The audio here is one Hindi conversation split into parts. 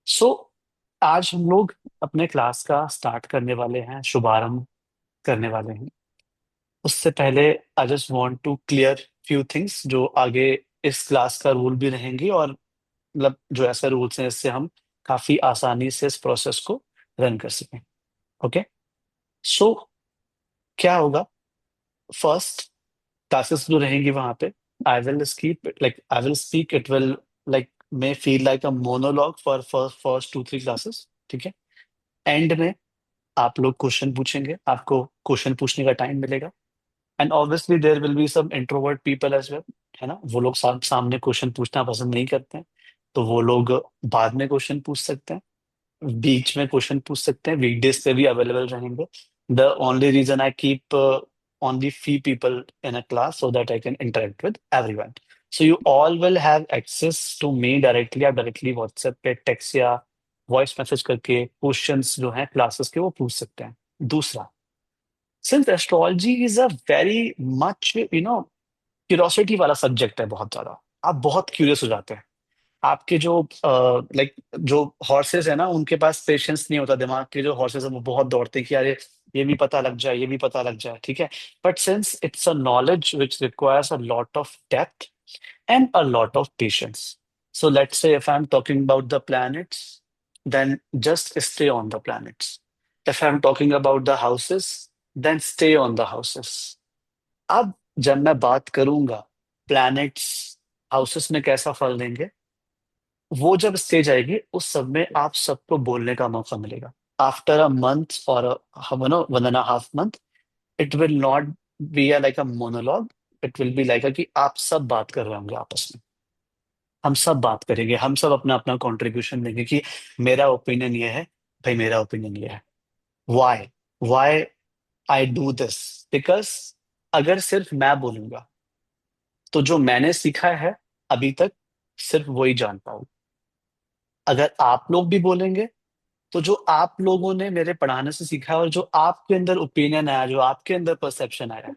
सो आज हम लोग अपने क्लास का स्टार्ट करने वाले हैं, शुभारंभ करने वाले हैं। उससे पहले I just want to clear few things जो आगे इस क्लास का रूल भी रहेंगी, और मतलब जो ऐसे रूल्स हैं इससे हम काफी आसानी से इस प्रोसेस को रन कर सकें। ओके। सो क्या होगा, फर्स्ट क्लासेस जो रहेंगी वहां पे I will speak, it will like may feel like a monologue for first 2 3 classes. ठीक है। एंड में आप लोग क्वेश्चन पूछेंगे, आपको क्वेश्चन पूछने का टाइम मिलेगा। And obviously there will be some introvert people as well, है ना। वो लोग सामने क्वेश्चन पूछना पसंद नहीं करते हैं, तो वो लोग बाद में क्वेश्चन पूछ सकते हैं, बीच में क्वेश्चन पूछ सकते हैं, वीकडेज पे भी अवेलेबल रहेंगे। The only reason I keep only few people in a class so that I can interact with everyone. So you all will have access to me directly, आप डायरेक्टली व्हाट्सएप पे टेक्स्ट या वॉइस मैसेज करके क्वेश्चंस जो हैं क्लासेस के वो पूछ सकते हैं। दूसरा, since astrology is a very much curiosity वाला सब्जेक्ट है, बहुत ज्यादा आप बहुत क्यूरियस हो जाते हैं। आपके जो लाइक जो हॉर्सेस है ना, उनके पास पेशेंस नहीं होता, दिमाग के जो हॉर्सेस है वो बहुत दौड़ते हैं कि अरे ये भी पता लग जाए, ये भी पता लग जाए। ठीक है। But since it's a knowledge which requires a lot of depth and a lot of patience. So let's say if I'm talking about the planets, then just stay on the planets. If I'm talking about the houses, then stay on the houses. अब जब मैं बात करूंगा प्लैनेट्स हाउसेस में कैसा फल देंगे, वो जब स्टेज आएगी उस सब में आप सबको बोलने का मौका मिलेगा। आफ्टर अ मंथ और no 1.5 month, it will not be a like a monologue, it will be like कि आप सब बात कर रहे होंगे आपस में। हम सब बात करेंगे, हम सब अपना अपना कंट्रीब्यूशन देंगे कि मेरा ओपिनियन ये है, भाई मेरा ओपिनियन ये है। Why why I do this, because अगर सिर्फ मैं बोलूंगा तो जो मैंने सीखा है अभी तक सिर्फ वही जान पाऊँ। अगर आप लोग भी बोलेंगे तो जो आप लोगों ने मेरे पढ़ाने से सीखा है और जो आपके अंदर ओपिनियन आया, जो आपके अंदर परसेप्शन आया,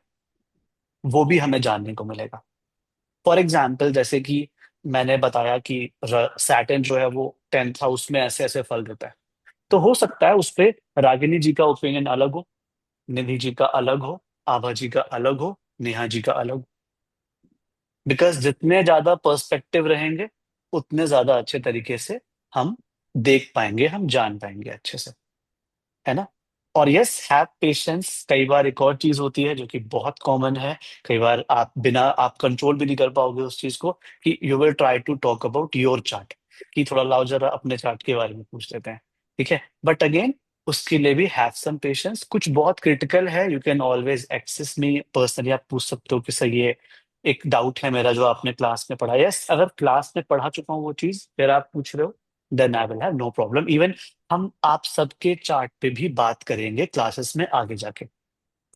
वो भी हमें जानने को मिलेगा। फॉर एग्जाम्पल, जैसे कि मैंने बताया कि सैटर्न जो है वो 10th हाउस में ऐसे ऐसे फल देता है, तो हो सकता है उस पे रागिनी जी का ओपिनियन अलग हो, निधि जी का अलग हो, आभा जी का अलग हो, नेहा जी का अलग हो। बिकॉज जितने ज्यादा पर्सपेक्टिव रहेंगे उतने ज्यादा अच्छे तरीके से हम देख पाएंगे, हम जान पाएंगे अच्छे से, है ना। और यस, हैव पेशेंस। कई बार एक और चीज होती है जो कि बहुत कॉमन है, कई बार आप कंट्रोल भी नहीं कर पाओगे उस चीज को, कि you will try to talk about your chart, कि थोड़ा लाओ जरा अपने चार्ट के बारे में पूछ लेते हैं। ठीक है। बट अगेन, उसके लिए भी हैव सम पेशेंस। कुछ बहुत क्रिटिकल है, you can always access me personally, आप पूछ सकते हो कि सर ये एक डाउट है मेरा जो आपने क्लास में पढ़ा। यस, अगर क्लास में पढ़ा चुका हूँ वो चीज फिर आप पूछ रहे हो, then I will have no problem. Even हम आप सबके चार्ट पे भी बात करेंगे क्लासेस में आगे जाके।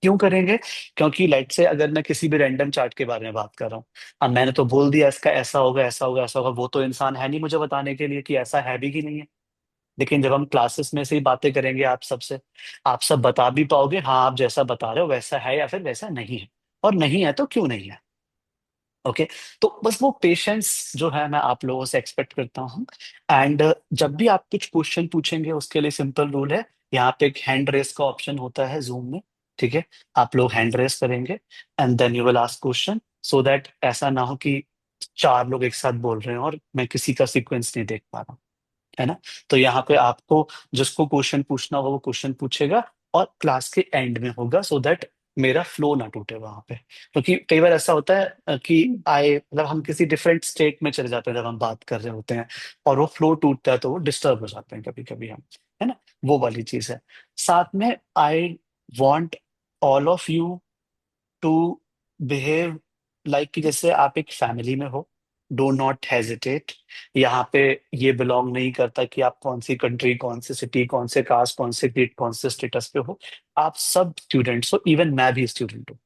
क्यों करेंगे? क्योंकि लेट से अगर मैं किसी भी रैंडम चार्ट के बारे में बात कर रहा हूँ, अब मैंने तो बोल दिया इसका ऐसा होगा, ऐसा होगा, ऐसा होगा, वो तो इंसान है नहीं मुझे बताने के लिए कि ऐसा है भी कि नहीं है। लेकिन जब हम क्लासेस में से ही बातें करेंगे आप सबसे, आप सब बता भी पाओगे हाँ आप जैसा बता रहे हो वैसा है या फिर वैसा नहीं है, और नहीं है तो क्यों नहीं है। ओके। तो बस वो पेशेंस जो है मैं आप लोगों से एक्सपेक्ट करता हूँ। एंड जब भी आप कुछ क्वेश्चन पूछेंगे उसके लिए सिंपल रूल है, यहाँ पे एक हैंड रेस का ऑप्शन होता है जूम में। ठीक है। आप लोग हैंड रेस करेंगे and then you will ask question, so that ऐसा ना हो कि 4 लोग एक साथ बोल रहे हैं और मैं किसी का सीक्वेंस नहीं देख पा रहा हूँ, है ना। तो यहाँ पे आपको जिसको क्वेश्चन पूछना होगा वो क्वेश्चन पूछेगा, और क्लास के एंड में होगा, सो दैट मेरा फ्लो ना टूटे वहां पे। क्योंकि कई बार ऐसा होता है कि आए मतलब हम किसी डिफरेंट स्टेट में चले जाते हैं जब हम बात कर रहे होते हैं, और वो फ्लो टूटता है तो वो डिस्टर्ब हो जाते हैं कभी कभी हम, है ना। वो वाली चीज है। साथ में I want all of you to behave like कि जैसे आप एक फैमिली में हो। Do not hesitate. यहाँ पे ये बिलोंग नहीं करता कि आप कौन सी कंट्री, कौन सी सिटी, कौन से कास्ट, कौन से ग्रेड, कौन से स्टेटस पे हो। आप सब स्टूडेंट्स हो, इवन मैं भी स्टूडेंट हूँ।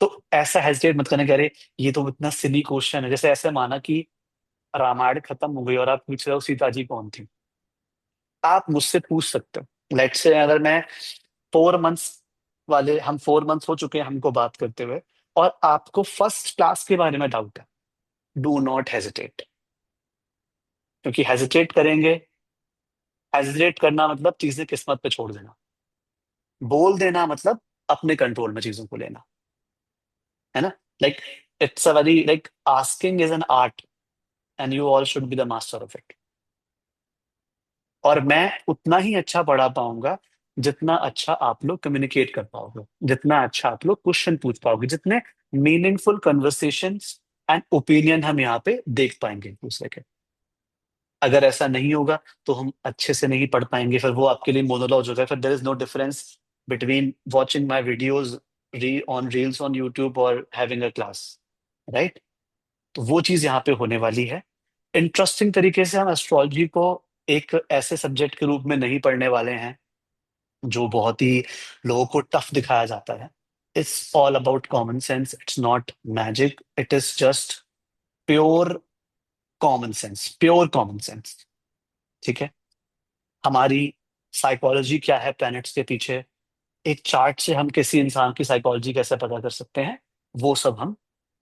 तो ऐसा हेजिटेट मत करना कि अरे ये तो इतना सिली क्वेश्चन है। जैसे ऐसे माना कि रामायण खत्म हो गई और आप पूछ रहे हो सीता जी कौन थी, आप मुझसे पूछ सकते हो। लेट्स से अगर मैं 4 मंथ्स वाले, हम 4 मंथ्स हो चुके हैं हमको बात करते हुए, और आपको फर्स्ट क्लास के बारे में डाउट है, डू नॉट हेजिटेट। क्योंकि हेजिटेट करेंगे, हेजिटेट करना मतलब चीजें किस्मत पे छोड़ देना, बोल देना मतलब अपने कंट्रोल में चीजों को लेना, है ना? Like it's a very like asking is an art and you all should be the master of it. और मैं उतना ही अच्छा पढ़ा पाऊंगा जितना अच्छा आप लोग कम्युनिकेट कर पाओगे, जितना अच्छा आप लोग क्वेश्चन पूछ पाओगे, जितने मीनिंगफुल कन्वर्सेशंस एंड ओपिनियन हम यहाँ पे देख पाएंगे एक दूसरे के। अगर ऐसा नहीं होगा तो हम अच्छे से नहीं पढ़ पाएंगे, फिर वो आपके लिए मोनोलॉज हो जाए, फिर there is no difference between watching my videos on reels on YouTube और हैविंग अ क्लास, राइट? तो वो चीज यहाँ पे होने वाली है। इंटरेस्टिंग तरीके से हम एस्ट्रोलॉजी को एक ऐसे सब्जेक्ट के रूप में नहीं पढ़ने वाले हैं जो बहुत ही लोगों को टफ दिखाया जाता है। It's all about common sense, it's not magic, it is just pure common sense, pure common sense. ठीक है? हमारी साइकोलॉजी क्या है प्लैनेट्स के पीछे, एक चार्ट से हम किसी इंसान की साइकोलॉजी कैसे पता कर सकते हैं, वो सब हम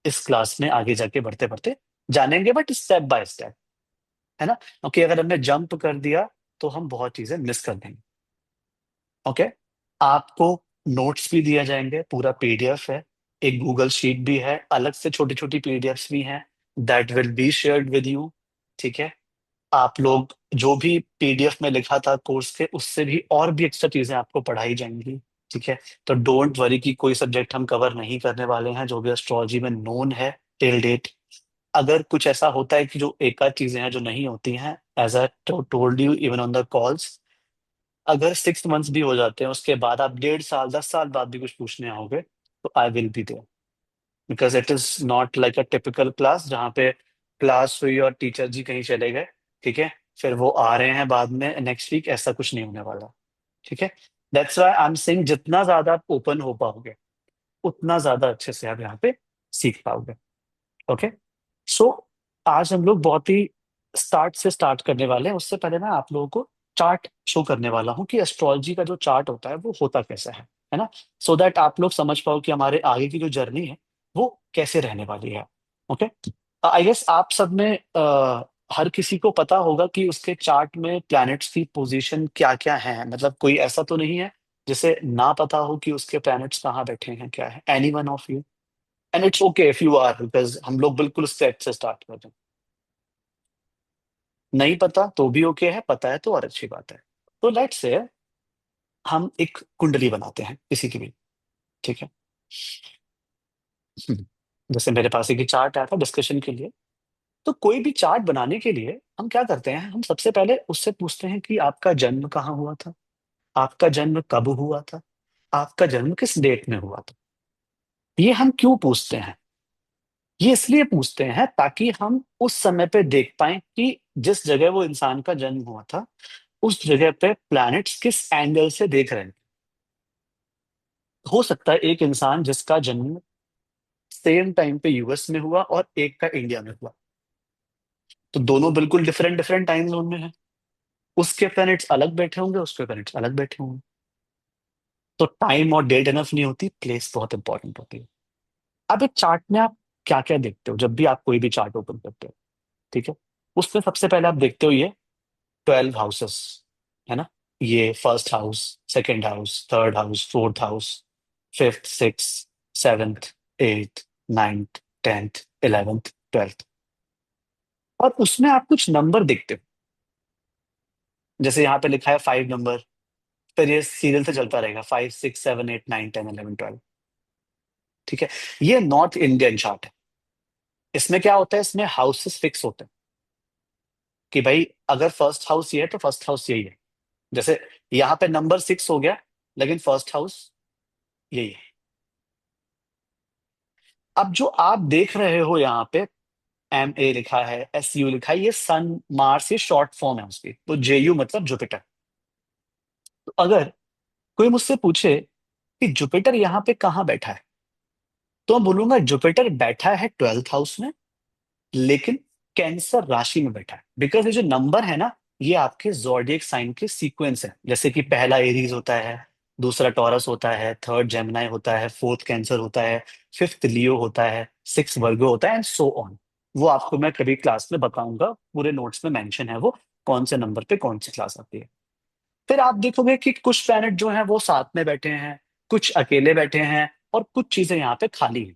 इस क्लास में आगे जाके बढ़ते बढ़ते जानेंगे, बट स्टेप बाय स्टेप, है ना? क्योंकि अगर हमने जंप कर दिया तो हम बहुत चीजें मिस कर देंगे। ओके? आपको नोट्स भी दिया जाएंगे, पूरा पीडीएफ है, एक गूगल शीट भी है, अलग से छोटी छोटी पीडीएफ्स भी हैं, that will be shared with you. ठीक है? आप लोग जो भी पीडीएफ में लिखा था कोर्स के, उससे भी और भी एक्स्ट्रा चीजें आपको पढ़ाई जाएंगी। ठीक है? तो डोंट वरी कि कोई सब्जेक्ट हम कवर नहीं करने वाले हैं जो भी एस्ट्रोलॉजी में नोन है टिल डेट। अगर कुछ ऐसा होता है कि जो एक आध चीजें हैं जो नहीं होती हैं, as I told you even on the calls, अगर 6 मंथ्स भी हो जाते हैं उसके बाद आप 1.5 साल 10 साल बाद भी कुछ पूछने आओगे तो I will be there, because it is not like a typical class जहाँ पे क्लास हुई और टीचर जी कहीं चले गए, ठीक है, फिर वो आ रहे हैं बाद में नेक्स्ट वीक, ऐसा कुछ नहीं होने वाला। ठीक है? That's why I am saying जितना ज्यादा आप ओपन हो पाओगे उतना ज्यादा अच्छे से आप यहाँ पे सीख पाओगे। ओके? सो आज हम लोग बहुत ही स्टार्ट से स्टार्ट करने वाले हैं। उससे पहले मैं आप लोगों को चार्ट शो करने वाला हूँ कि एस्ट्रोलॉजी का जो चार्ट होता है वो होता कैसा है ना? सो दैट आप लोग समझ पाओ कि हमारे आगे की जो जर्नी है वो कैसे रहने वाली है। ओके? आई गेस आप सब में हर किसी को पता होगा कि उसके चार्ट में प्लैनेट्स की पोजीशन क्या क्या है, मतलब कोई ऐसा तो नहीं है जिसे ना पता हो कि उसके प्लैनेट्स कहाँ बैठे हैं, क्या है? Any one of you? And it's okay if you are, because हम लोग बिल्कुल सेट से स्टार्ट कर रहे हैं। नहीं पता तो भी ओके है, पता है तो और अच्छी बात है। तो लेट्स से हम एक कुंडली बनाते हैं किसी की भी। ठीक है? हम्म, जैसे मेरे पास एक चार्ट आया था डिस्कशन के लिए। तो कोई भी चार्ट बनाने के लिए हम क्या करते हैं, हम सबसे पहले उससे पूछते हैं कि आपका जन्म कहाँ हुआ था, आपका जन्म कब हुआ था, आपका जन्म किस डेट में हुआ था। ये हम क्यों पूछते हैं? ये इसलिए पूछते हैं ताकि हम उस समय पे देख पाएं कि जिस जगह वो इंसान का जन्म हुआ था उस जगह पे प्लैनेट्स किस एंगल से देख रहे हैं। हो सकता है एक इंसान जिसका जन्म सेम टाइम पे यूएस में हुआ और एक का इंडिया में हुआ, तो दोनों बिल्कुल डिफरेंट डिफरेंट टाइम जोन में है, उसके प्लैनेट्स अलग बैठे होंगे, उसके प्लैनेट्स अलग बैठे होंगे। तो टाइम और डेट एनफ नहीं होती, प्लेस बहुत इंपॉर्टेंट होती है। अब एक चार्ट में आप क्या क्या देखते हो जब भी आप कोई भी चार्ट ओपन करते हो? ठीक है? उसमें सबसे पहले आप देखते हो ये 12 हाउसेस, है ना? ये first house, second house, third house, fourth house, fifth, six, seventh, eighth, ninth, tenth, 11th, 12th। और उसमें आप कुछ नंबर देखते हो, जैसे यहाँ पे लिखा है 5 नंबर, फिर ये सीरियल से चलता रहेगा 5, 6, 7, 8, 9, 10, 11, 12। ठीक है? ये नॉर्थ इंडियन चार्ट है। इसमें क्या होता है, इसमें हाउसेस फिक्स होते हैं कि भाई अगर फर्स्ट हाउस ये है तो फर्स्ट हाउस यही है। जैसे यहाँ पे नंबर 6 हो गया, लेकिन फर्स्ट हाउस यही है। अब जो आप देख रहे हो यहाँ पे MA लिखा है, SU लिखा है, ये सन मार्स ये शॉर्ट फॉर्म है उसकी, तो JU मतलब जुपिटर। तो अगर कोई मुझसे पूछे कि जुपिटर यहाँ पे कहाँ बैठा है, तो मैं बोलूंगा जुपिटर बैठा है 12th हाउस में, लेकिन कैंसर राशि में बैठा है। बिकॉज ये जो नंबर है ना, ये आपके जोडिएक साइन के सीक्वेंस है, जैसे कि पहला एरीज होता है, दूसरा टॉरस होता है, थर्ड जेमिनाई होता है, फोर्थ कैंसर होता है, फिफ्थ लियो होता है, सिक्स वर्गो होता है, एंड सो ऑन। वो आपको मैं कभी क्लास में बताऊंगा, पूरे नोट्स में मेंशन है वो, कौन से नंबर पे कौन सी क्लास आती है। फिर आप देखोगे कि कुछ प्लैनेट जो हैं वो साथ में बैठे हैं, कुछ अकेले बैठे हैं, और कुछ चीजें यहाँ पे खाली हैं।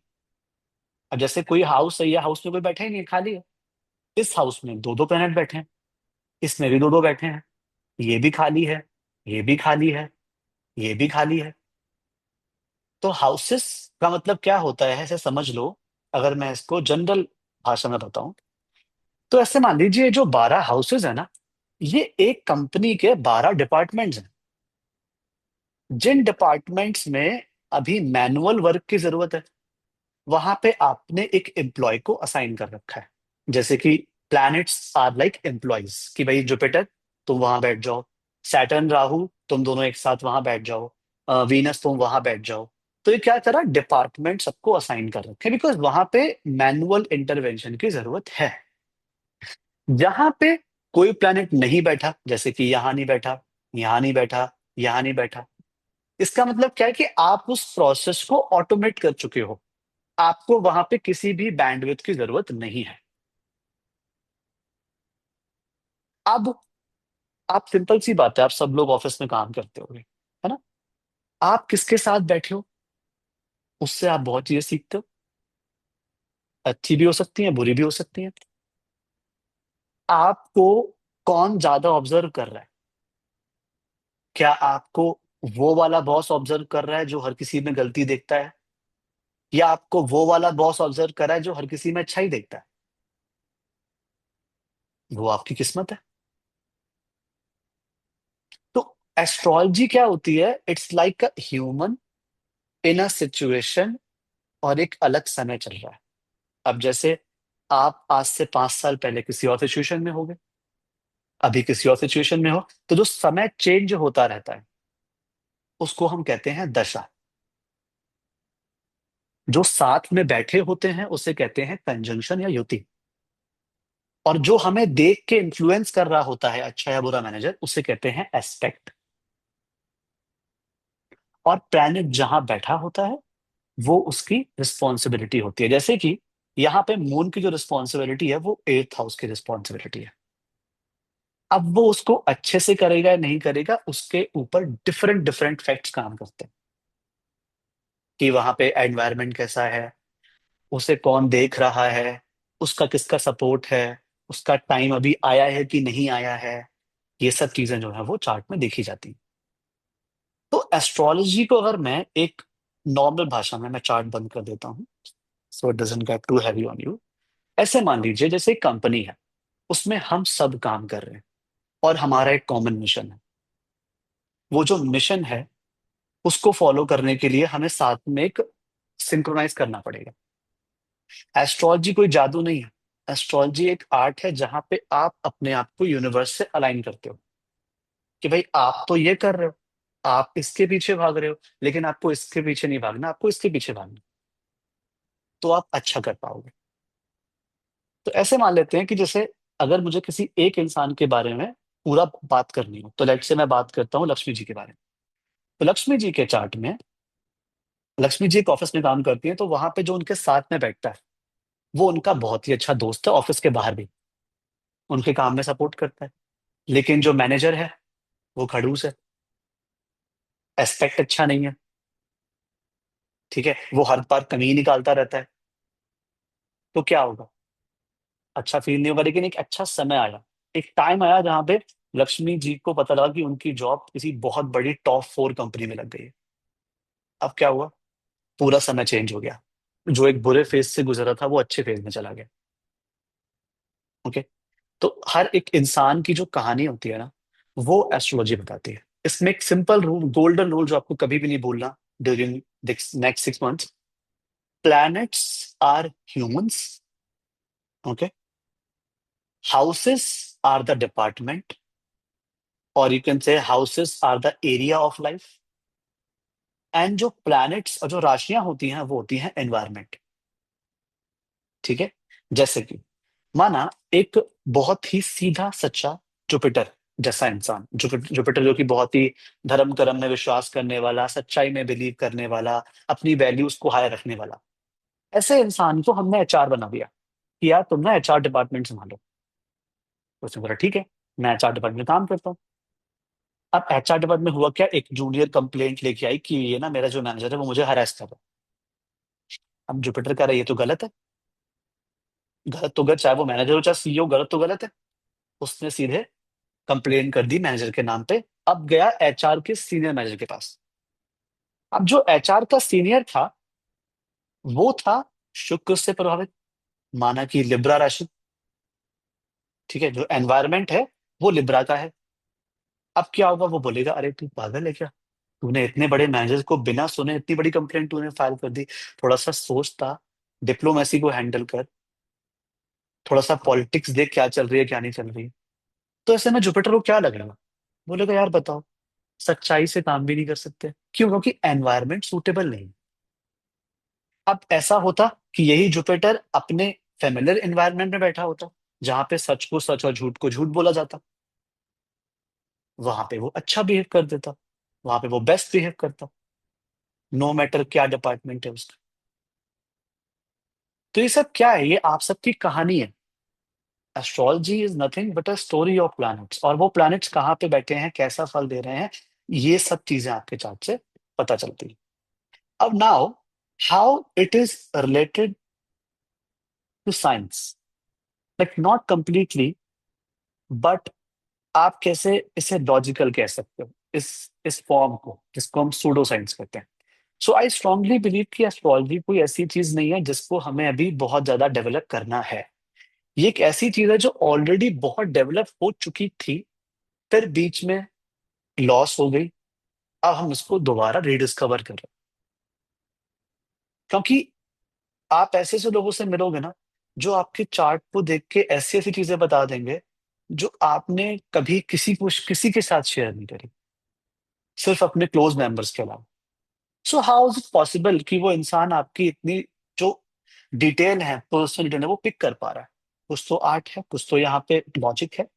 अब जैसे कोई हाउस है, या हाउस में कोई बैठा ही नहीं है, खाली है। इस हाउस में दो दो प्लैनेट बैठे हैं, इसमें भी दो दो बैठे हैं, ये भी खाली है, ये भी खाली है, ये भी खाली है। तो हाउसेस का मतलब क्या होता है, ऐसे समझ लो। अगर मैं इसको जनरल भाषा में बताऊं, तो ऐसे मान लीजिए जो 12 हाउसेज है ना, ये एक कंपनी के 12 डिपार्टमेंट्स हैं। जिन डिपार्टमेंट्स में अभी मैनुअल वर्क की जरूरत है, वहां पे आपने एक एम्प्लॉय को असाइन कर रखा है। जैसे कि प्लैनेट्स आर लाइक एम्प्लॉयज, कि भाई जुपिटर तुम वहां बैठ जाओ, सैटर्न राहु तुम दोनों एक साथ वहां बैठ जाओ, वीनस तुम वहां बैठ जाओ। तो ये क्या करा, डिपार्टमेंट सबको असाइन कर रखे, बिकॉज वहां पे मैनुअल इंटरवेंशन की जरूरत है। जहां पे कोई प्लैनेट नहीं बैठा, जैसे कि यहां नहीं बैठा, यहां नहीं बैठा, यहां नहीं बैठा, इसका मतलब क्या है कि आप उस प्रोसेस को ऑटोमेट कर चुके हो। आपको वहां पे किसी भी बैंडविड्थ की जरूरत नहीं है। अब आप, सिंपल सी बात है, आप सब लोग ऑफिस में काम करते होंगे, है ना? आप किसके साथ बैठे हो, उससे आप बहुत चीजें सीखते हो। अच्छी भी हो सकती हैं, बुरी भी हो सकती हैं। आपको कौन ज्यादा ऑब्जर्व कर रहा है? क्या आपको वो वाला बॉस ऑब्जर्व कर रहा है जो हर किसी में गलती देखता है, या आपको वो वाला बॉस ऑब्जर्व कर रहा है जो हर किसी में अच्छा ही देखता है? वो आपकी किस्मत है। तो एस्ट्रोलॉजी क्या होती है? It's like a human in a situation, और एक अलग समय चल रहा है। अब जैसे आप आज से 5 साल पहले किसी और सिचुएशन में होगे, अभी किसी और सिचुएशन में हो, तो जो समय चेंज होता रहता है, उसको हम कहते हैं दशा। जो साथ में बैठे होते हैं उसे कहते हैं कंजंक्शन या युति। और जो हमें देख के इन्फ्लुएंस कर रहा होता है, अच्छा या बुरा मैनेजर, उसे कहते हैं एस्पेक्ट। और प्लैनेट जहां बैठा होता है, वो उसकी रिस्पॉन्सिबिलिटी होती है। जैसे कि यहाँ पे मून की जो रिस्पॉन्सिबिलिटी है, वो 8th हाउस की रिस्पॉन्सिबिलिटी है। अब वो उसको अच्छे से करेगा या नहीं करेगा, उसके ऊपर डिफरेंट डिफरेंट फैक्ट्स काम करते हैं। कि वहां पे एनवायरनमेंट कैसा है, उसे कौन देख रहा है, उसका किसका सपोर्ट है, उसका टाइम अभी आया है कि नहीं आया है। ये सब चीजें जो है वो चार्ट में देखी जाती हैं। तो एस्ट्रोलॉजी को अगर मैं एक नॉर्मल भाषा में, मैं चार्ट बंद कर देता हूँ, so it doesn't get too heavy on you. ऐसे मान लीजिए जैसे एक कंपनी है, उसमें हम सब काम कर रहे हैं, और हमारा एक कॉमन मिशन है। वो जो मिशन है, उसको फॉलो करने के लिए हमें साथ में एक सिंक्रोनाइज करना पड़ेगा। एस्ट्रोलॉजी कोई जादू नहीं है। एस्ट्रोलॉजी एक आर्ट है जहां पे आप अपने आप को यूनिवर्स से अलाइन करते हो। कि भाई आप तो ये कर रहे हो, आप इसके पीछे भाग रहे हो, लेकिन आपको इसके पीछे नहीं भागना, आपको इसके पीछे भागना। तो आप अच्छा कर पाओगे। तो ऐसे मान लेते हैं कि जैसे अगर मुझे किसी एक इंसान के बारे में पूरा बात करनी हो, तो लेट से मैं बात करता हूँ लक्ष्मी जी के बारे में। तो लक्ष्मी जी के चार्ट में, लक्ष्मी जी एक ऑफिस में काम करती है, तो वहां पे जो उनके साथ में बैठता है, वो उनका बहुत ही अच्छा दोस्त है, ऑफिस के बाहर भी उनके काम में सपोर्ट करता है। लेकिन जो मैनेजर है, वो खड़ूस है, एस्पेक्ट अच्छा नहीं है, ठीक है, वो हर बार कमी निकालता रहता है। तो क्या होगा? अच्छा फील नहीं होगा। लेकिन एक अच्छा समय आया, एक टाइम आया जहां पे लक्ष्मी जी को पता लगा कि उनकी जॉब किसी बहुत बड़ी टॉप 4 कंपनी में लग गई है। अब क्या हुआ? पूरा समय चेंज हो गया। जो एक बुरे फेज से गुजरा था, वो अच्छे फेज में चला गया। ओके। तो हर एक इंसान की जो कहानी होती है ना, वो एस्ट्रोलॉजी बताती है। इसमें एक सिंपल रूल, गोल्डन रूल, जो आपको कभी भी नहीं भूलना during next 6 months: planets are humans, okay, houses are the department, और you can say houses are the area of life, and जो प्लैनेट्स और जो राशियां होती हैं, वो होती हैं एनवायरमेंट। ठीक है। जैसे कि माना एक बहुत ही सीधा सच्चा जुपिटर जैसा इंसान, जुपिटर जो कि बहुत ही धर्म कर्म में विश्वास करने वाला, सच्चाई में बिलीव करने वाला, अपनी वैल्यूज को हाई रखने वाला, ऐसे इंसान को हमने एचआर बना दिया। कि यार तुम ना एचआर डिपार्टमेंट संभालो। तो उसने बोला ठीक है, मैं एचआर डिपार्टमेंट में काम करता हूँ। अब एचआर डिपार्टमेंट में हुआ क्या, एक जूनियर कंप्लेंट लेके आई कि ये ना मेरा जो मैनेजर है वो मुझे हरास कर रहा है। अब जुपिटर कह रहा है ये तो गलत है, गलत तो गलत, चाहे वो मैनेजर हो चाहे सीईओ, गलत तो गलत है। उसने सीधे कंप्लेन कर दी मैनेजर के नाम पे। अब गया एचआर के सीनियर मैनेजर के पास। अब जो एचआर का सीनियर था वो था शुक्र से प्रभावित, माना कि लिब्रा राशि। ठीक है, जो एनवायरमेंट है वो लिब्रा का है। अब क्या होगा, वो बोलेगा अरे तू पागल है क्या, तूने इतने बड़े मैनेजर को बिना सुने इतनी बड़ी कंप्लेंट तूने फाइल कर दी। थोड़ा सा सोचता, डिप्लोमेसी को हैंडल कर, थोड़ा सा पॉलिटिक्स देख क्या चल रही है क्या नहीं चल रही है। तो ऐसे में जुपिटर को क्या लगेगा, बोलेगा यार बताओ, सच्चाई से काम भी नहीं कर सकते, क्यों, क्योंकि एनवायरमेंट सूटेबल नहीं। अब ऐसा होता कि यही जुपिटर अपने फेमिलियर एनवायरनमेंट में बैठा होता, जहां पे सच को सच और झूठ को झूठ बोला जाता, वहां पे वो अच्छा बिहेव कर देता, वहां पे वो बेस्ट बिहेव करता, नो मैटर क्या डिपार्टमेंट है उसका। तो ये सब क्या है, ये आप सबकी कहानी है। Astrology is nothing but a story of planets, और वो प्लैनेट्स कहाँ पे बैठे हैं, कैसा फल दे रहे हैं, ये सब चीजें आपके चार्ट से पता चलती है। अब now, how it is related to science, like not completely, but आप कैसे इसे लॉजिकल कह सकते हो, इस फॉर्म को जिसको हम सूडो साइंस कहते हैं। सो आई स्ट्रांगली बिलीव कि एस्ट्रोलॉजी कोई ऐसी चीज नहीं है जिसको हमें अभी बहुत ज्यादा डेवलप करना है। ये एक ऐसी चीज है जो ऑलरेडी बहुत डेवलप हो चुकी थी, फिर बीच में लॉस हो गई, अब हम इसको दोबारा रिडिस्कवर कर रहे हैं। क्योंकि आप ऐसे ऐसे लोगों से मिलोगे ना, जो आपके चार्ट को देख के ऐसी ऐसी चीजें बता देंगे जो आपने कभी किसी के साथ शेयर नहीं करी, सिर्फ अपने क्लोज मेंबर्स के अलावा। So how is it possible कि वो इंसान आपकी इतनी जो डिटेल है, पर्सनल डिटेल है, वो पिक कर पा रहा है। कुछ तो आर्ट है, कुछ तो यहाँ पे लॉजिक है।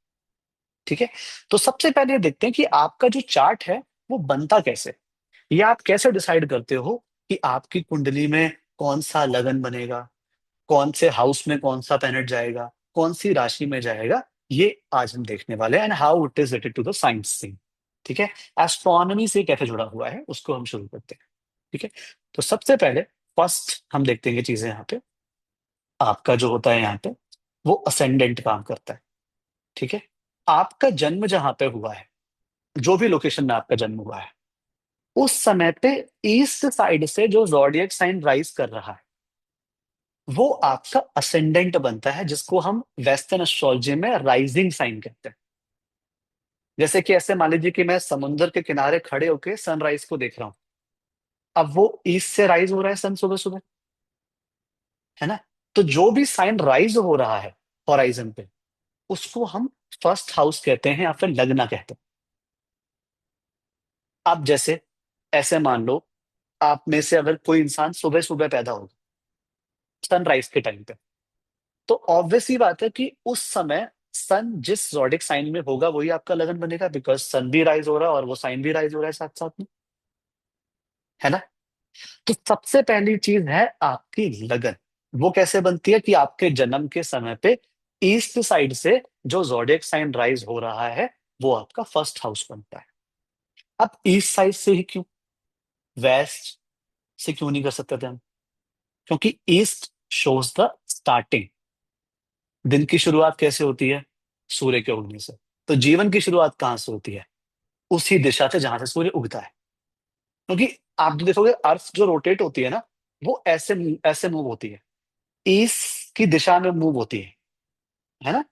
ठीक है, तो सबसे पहले ये देखते हैं कि आपका जो चार्ट है वो बनता कैसे। ये आप कैसे डिसाइड करते हो कि आपकी कुंडली में कौन सा लगन बनेगा, कौन से हाउस में कौन सा प्लैनेट जाएगा, कौन सी राशि में जाएगा। ये आज हम देखने वाले हैं, and how it is related to the science thing. ठीक है, एस्ट्रोनॉमी से कैसे जुड़ा हुआ है उसको हम शुरू करते हैं। ठीक है, तो सबसे पहले फर्स्ट हम देखते हैं ये चीजें यहाँ पे। आपका जो होता है यहाँ पे वो असेंडेंट काम करता है। ठीक है, आपका जन्म जहां पे हुआ है, जो भी लोकेशन में आपका जन्म हुआ है, उस समय पे ईस्ट साइड से जो जॉडियक साइन राइज कर रहा है वो आपका असेंडेंट बनता है, जिसको हम वेस्टर्न एस्ट्रोलॉजी में राइजिंग साइन कहते हैं। जैसे कि ऐसे मान लीजिए कि मैं समुद्र के किनारे खड़े होके सनराइज को देख रहा हूँ, अब वो ईस्ट से राइज हो रहा है सन सुबह सुबह, है ना। तो जो भी साइन राइज हो रहा है हॉराइजन पे, उसको हम फर्स्ट हाउस कहते हैं या फिर लग्ना कहते हैं। अब जैसे ऐसे मान लो, आप में से अगर कोई इंसान सुबह सुबह पैदा होगा सनराइज के टाइम पे, तो ऑब्वियस ही बात है कि उस समय सन जिस जॉडिक साइन में होगा वही आपका लगन बनेगा, बिकॉज सन भी राइज हो रहा है और वो साइन भी राइज हो रहा है साथ साथ में, है ना। तो सबसे पहली चीज है आपकी लगन। वो कैसे बनती है कि आपके जन्म के समय पे ईस्ट साइड से जो जोडिएक साइन राइज हो रहा है वो आपका फर्स्ट हाउस बनता है। अब ईस्ट साइड से ही क्यों, वेस्ट से क्यों नहीं कर सकते थे हम, क्योंकि ईस्ट शोज द स्टार्टिंग। दिन की शुरुआत कैसे होती है, सूर्य के उगने से। तो जीवन की शुरुआत कहाँ से होती है, उसी दिशा से जहां से सूर्य उगता है। क्योंकि आप जो देखोगे अर्थ जो रोटेट होती है ना, वो ऐसे ऐसे मूव होती है, ईस्ट की दिशा में मूव होती है ना।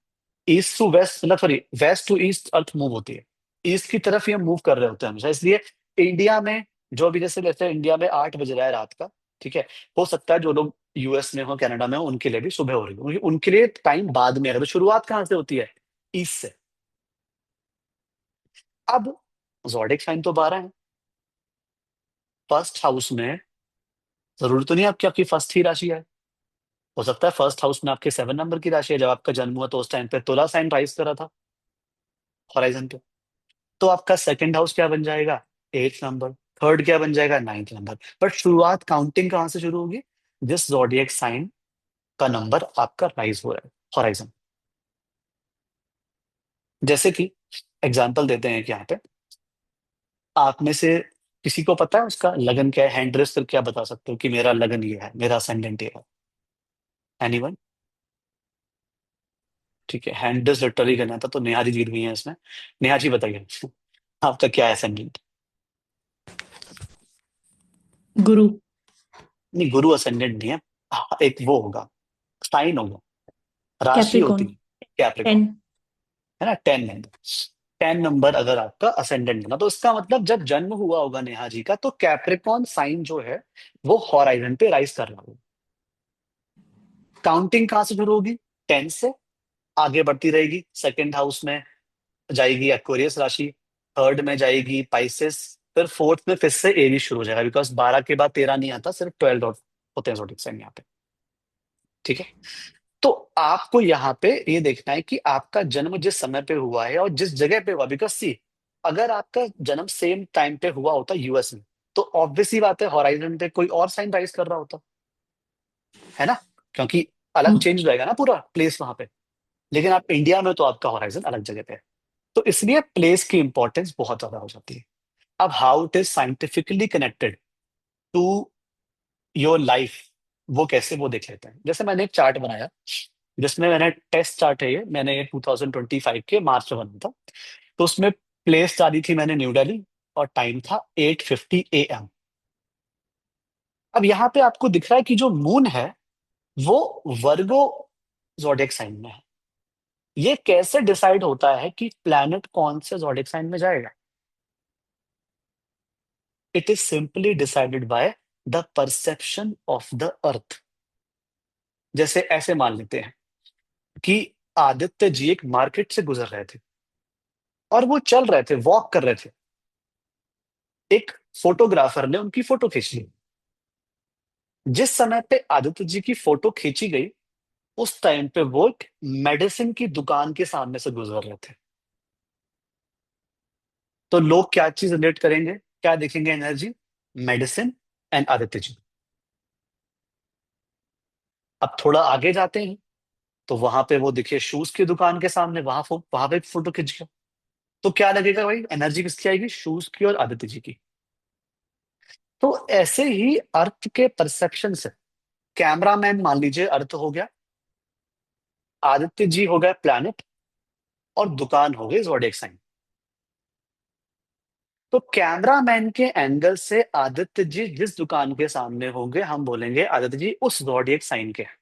ईस्ट टू वेस्ट, मतलब sorry, west to east earth move होती है, ईस्ट की तरफ ही हम मूव कर रहे होते हैं हमेशा। इसलिए इंडिया में जो भी, जैसे जैसे इंडिया में 8 बज रहा है रात का, ठीक है, हो सकता है जो लोग यूएस में हो, कनाडा में हो, उनके लिए भी सुबह हो रही हो, क्योंकि उनके लिए टाइम बाद में आएगा। तो शुरुआत कहाँ से होती है, ईस्ट से। अब जॉडिक साइन तो 12 है, फर्स्ट हाउस में जरूरी तो नहीं आपकी आपकी फर्स्ट ही राशि है। हो सकता है फर्स्ट हाउस में आपके 7 नंबर की राशि है, जब आपका जन्म हुआ तो उस टाइम पे तुला साइन राइज करा था हॉराइजन पे। तो आपका सेकंड हाउस क्या बन जाएगा, 8 नंबर। थर्ड क्या बन जाएगा, 9th नंबर। बट शुरुआत काउंटिंग कहाँ से शुरू होगी, जिस जॉडियक साइन का नंबर आपका राइज हो रहा है, हॉराइजन। जैसे कि एग्जांपल देते हैं कि यहाँ पे आप में से किसी को पता है उसका लगन क्या है, हैंड रेस करके आप बता सकते हो कि मेरा लगन ये है, मेरा असेंडेंट ये है। एनीवन? ठीक है, हैंड रेस लिटरली करना था तो नेहा जी जीत गई है इसमें। नेहा जी बताइए आपका क्या है असेंडेंट? गुरु। नहीं, गुरु असेंडेंट नहीं है। हाँ, एक वो होगा, साइन होगा, राशि होती कैप्रिकॉन। है, कैप्रिकॉन। 10। है ना, 10 नंबर। 10 नंबर अगर आपका असेंडेंट बना तो इसका मतलब जब जन्म हुआ होगा नेहा जी का तो कैप्रिकॉन साइन जो है वो हॉराइजन पे राइज कर रहा होगा। काउंटिंग कहाँ से शुरू होगी? 10 से आगे बढ़ती रहेगी, सेकंड हाउस में जाएगी एक्वेरियस राशि, थर्ड में जाएगी पाइसेस, फिर फोर्थ में फिर से एरी शुरू हो जाएगा, बिकॉज 12 के बाद 13 नहीं आता, सिर्फ 12 होते हैं zodiac साइन यहाँ पे। ठीक है, तो आपको यहाँ पे ये देखना है कि आपका जन्म जिस समय पे हुआ है और जिस जगह पे हुआ, बिकॉज सी, अगर आपका जन्म सेम टाइम पे हुआ होता यूएस में तो ऑब्वियस ही बात है हॉराइजन पे कोई और साइन राइज कर रहा होता, है ना, क्योंकि अलग हम्म। चेंज हो जाएगा ना पूरा प्लेस वहां पे। लेकिन आप इंडिया में तो आपका हॉराइजन अलग जगह पे है, तो इसलिए प्लेस की इंपॉर्टेंस बहुत ज्यादा हो जाती है। अब how it is scientifically connected to your life, वो कैसे, वो देख लेते हैं। जैसे मैंने एक चार्ट बनाया जिसमें मैंने टेस्ट चार्ट है, ये मैंने ये 2025 के मार्च में बना था। तो उसमें प्लेस डाली थी मैंने न्यू दिल्ली और टाइम था 8:50 AM। अब यहाँ पे आपको दिख रहा है कि जो मून है वो वर्गो जोडिएक साइन में है। ये कैसे डिसाइड होता है कि प्लैनेट कौन से जोडिएक साइन में जाएगा? It is simply decided by the perception of the earth. जैसे ऐसे मान लेते हैं कि आदित्य जी एक मार्केट से गुजर रहे थे और वो चल रहे थे, वॉक कर रहे थे, एक फोटोग्राफर ने उनकी फोटो खींच ली। जिस समय पे आदित्य जी की फोटो खींची गई उस टाइम पे वो एक मेडिसिन की दुकान के सामने से गुजर रहे थे। तो लोग क्या चीज रिलेट करेंगे, क्या देखेंगे energy? Medicine and Aditya ji. अब थोड़ा आगे जाते हैं तो वहां पे वो दिखे शूज की दुकान के सामने, वहां पे फोटो खींच गया। तो क्या लगेगा भाई, एनर्जी किसकी आएगी? शूज की और आदित्य जी की। तो ऐसे ही अर्थ के परसेप्शन से, कैमरामैन मान लीजिए अर्थ हो गया, आदित्य जी हो गया प्लैनेट, और दुकान हो गई ज़ोडिएक साइन। तो कैमरामैन के एंगल से आदित्य जी जिस दुकान के सामने होंगे हम बोलेंगे आदित्य जी उस ज़ोडिएक साइन के हैं।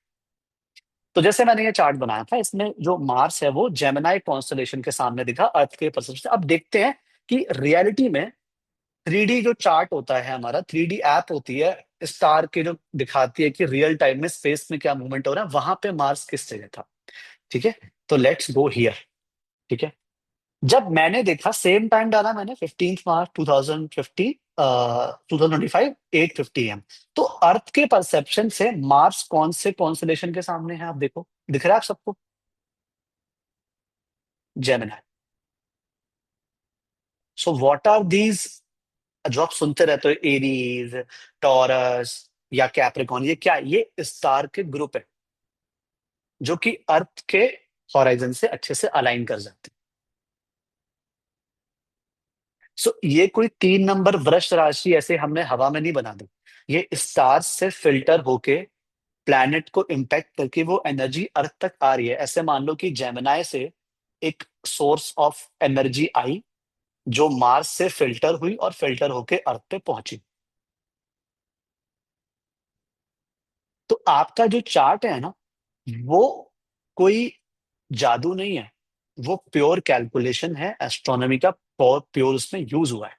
तो जैसे मैंने ये चार्ट बनाया था इसमें जो मार्स है वो जेमिनाई कॉन्स्टलेशन के सामने दिखा अर्थ के परसेप्शन से। अब देखते हैं कि रियलिटी में 3D जो चार्ट होता है हमारा, 3D ऐप होती है स्टार के, जो दिखाती है कि रियल टाइम में स्पेस में क्या मूवमेंट हो रहा है, वहां पे मार्स किस जगह था। ठीक है, तो लेट्स गो हियर। ठीक है, जब मैंने देखा सेम टाइम डाला मैंने 15 मार्च 2050 2025 8:50 AM। तो अर्थ के परसेप्शन से मार्स कौन से कॉन्स्टलेशन के सामने है, आप देखो, दिख रहा है आप सबको? Gemini. So what are these जो आप सुनते रहते हो, एरीज, टॉरस या कैप्रिकॉन, ये क्या है? ये स्टार के ग्रुप है जो कि अर्थ के हॉराइजन से अच्छे से अलाइन कर जाते हैं। सो ये कोई 3 नंबर वृष राशि ऐसे हमने हवा में नहीं बना दी, ये स्टार से फिल्टर होके प्लैनेट को इम्पैक्ट करके वो एनर्जी अर्थ तक आ रही है। ऐसे मान लो कि जेमिनाई से एक सोर्स ऑफ एनर्जी आई जो मार्स से फिल्टर हुई और फिल्टर होके अर्थ पे पहुंची। तो आपका जो चार्ट है ना, वो कोई जादू नहीं है, वो प्योर कैलकुलेशन है, एस्ट्रोनॉमी का प्योर उसमें यूज हुआ है।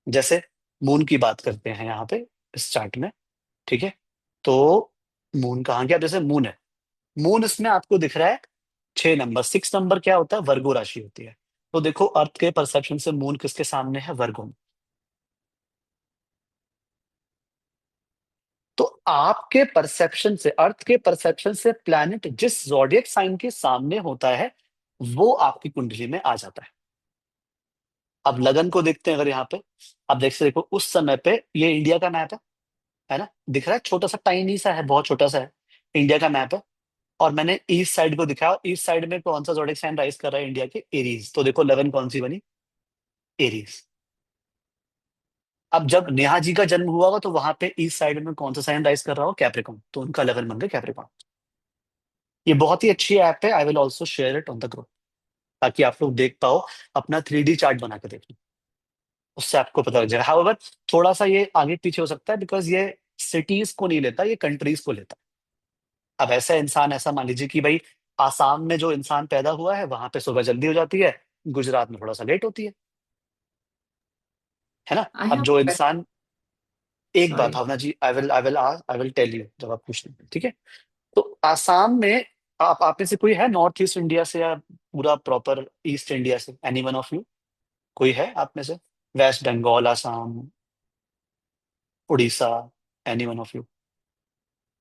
जैसे मून की बात करते हैं यहाँ पे इस चार्ट में। ठीक है, तो मून कहाँ गया? जैसे मून है, मून इसमें आपको दिख रहा है 6 नंबर, 6 नंबर क्या होता है? वर्गो राशि होती है। तो देखो अर्थ के परसेप्शन से मून किसके सामने है? वर्गो में। तो आपके परसेप्शन से, अर्थ के परसेप्शन से प्लैनेट जिस जॉडियक साइन के सामने होता है वो आपकी कुंडली में आ जाता है। अब लगन को देखते हैं अगर यहाँ पे, अब देख से देखो उस समय पे, ये इंडिया का मैप है ना, दिख रहा है? छोटा सा टाइनी सा है, बहुत छोटा सा है। इंडिया का मैप है, और मैंने ईस्ट साइड को दिखाया, ईस्ट साइड में कौन सा जोडिक साइन राइज कर रहा है इंडिया के, एरीज। तो देखो 11 कौन सी बनी, एरीज। अब जब नेहा जी का जन्म हुआ होगा तो वहां पे ईस्ट साइड में कौन सा साइन राइज कर रहा हो, कैप्रिकॉर्न, तो उनका 11 बन गया कैप्रिकॉर्न। ये बहुत ही अच्छी ऐप है, I will also share it on the group, ताकि आप लोग देख पाओ, अपना 3D चार्ट बना के देख लो, उससे आपको पता लग जाएगा। हाउएवर थोड़ा सा ये आगे पीछे हो सकता है, बिकॉज ये सिटीज को नहीं लेता, ये कंट्रीज को लेता है। अब ऐसा इंसान, ऐसा मान लीजिए कि भाई आसाम में जो इंसान पैदा हुआ है वहां पे सुबह जल्दी हो जाती है, गुजरात में थोड़ा सा लेट होती है ना। I अब have जो a इंसान, एक बात sorry. Bhavna ji, I will tell you जब आप पूछना, ठीक है। तो आसाम में, आप में से कोई है नॉर्थ ईस्ट इंडिया से, या पूरा प्रॉपर ईस्ट इंडिया से, एनी वन ऑफ यू, कोई है आप में से, West Bengal, Assam, Orissa, any one of you?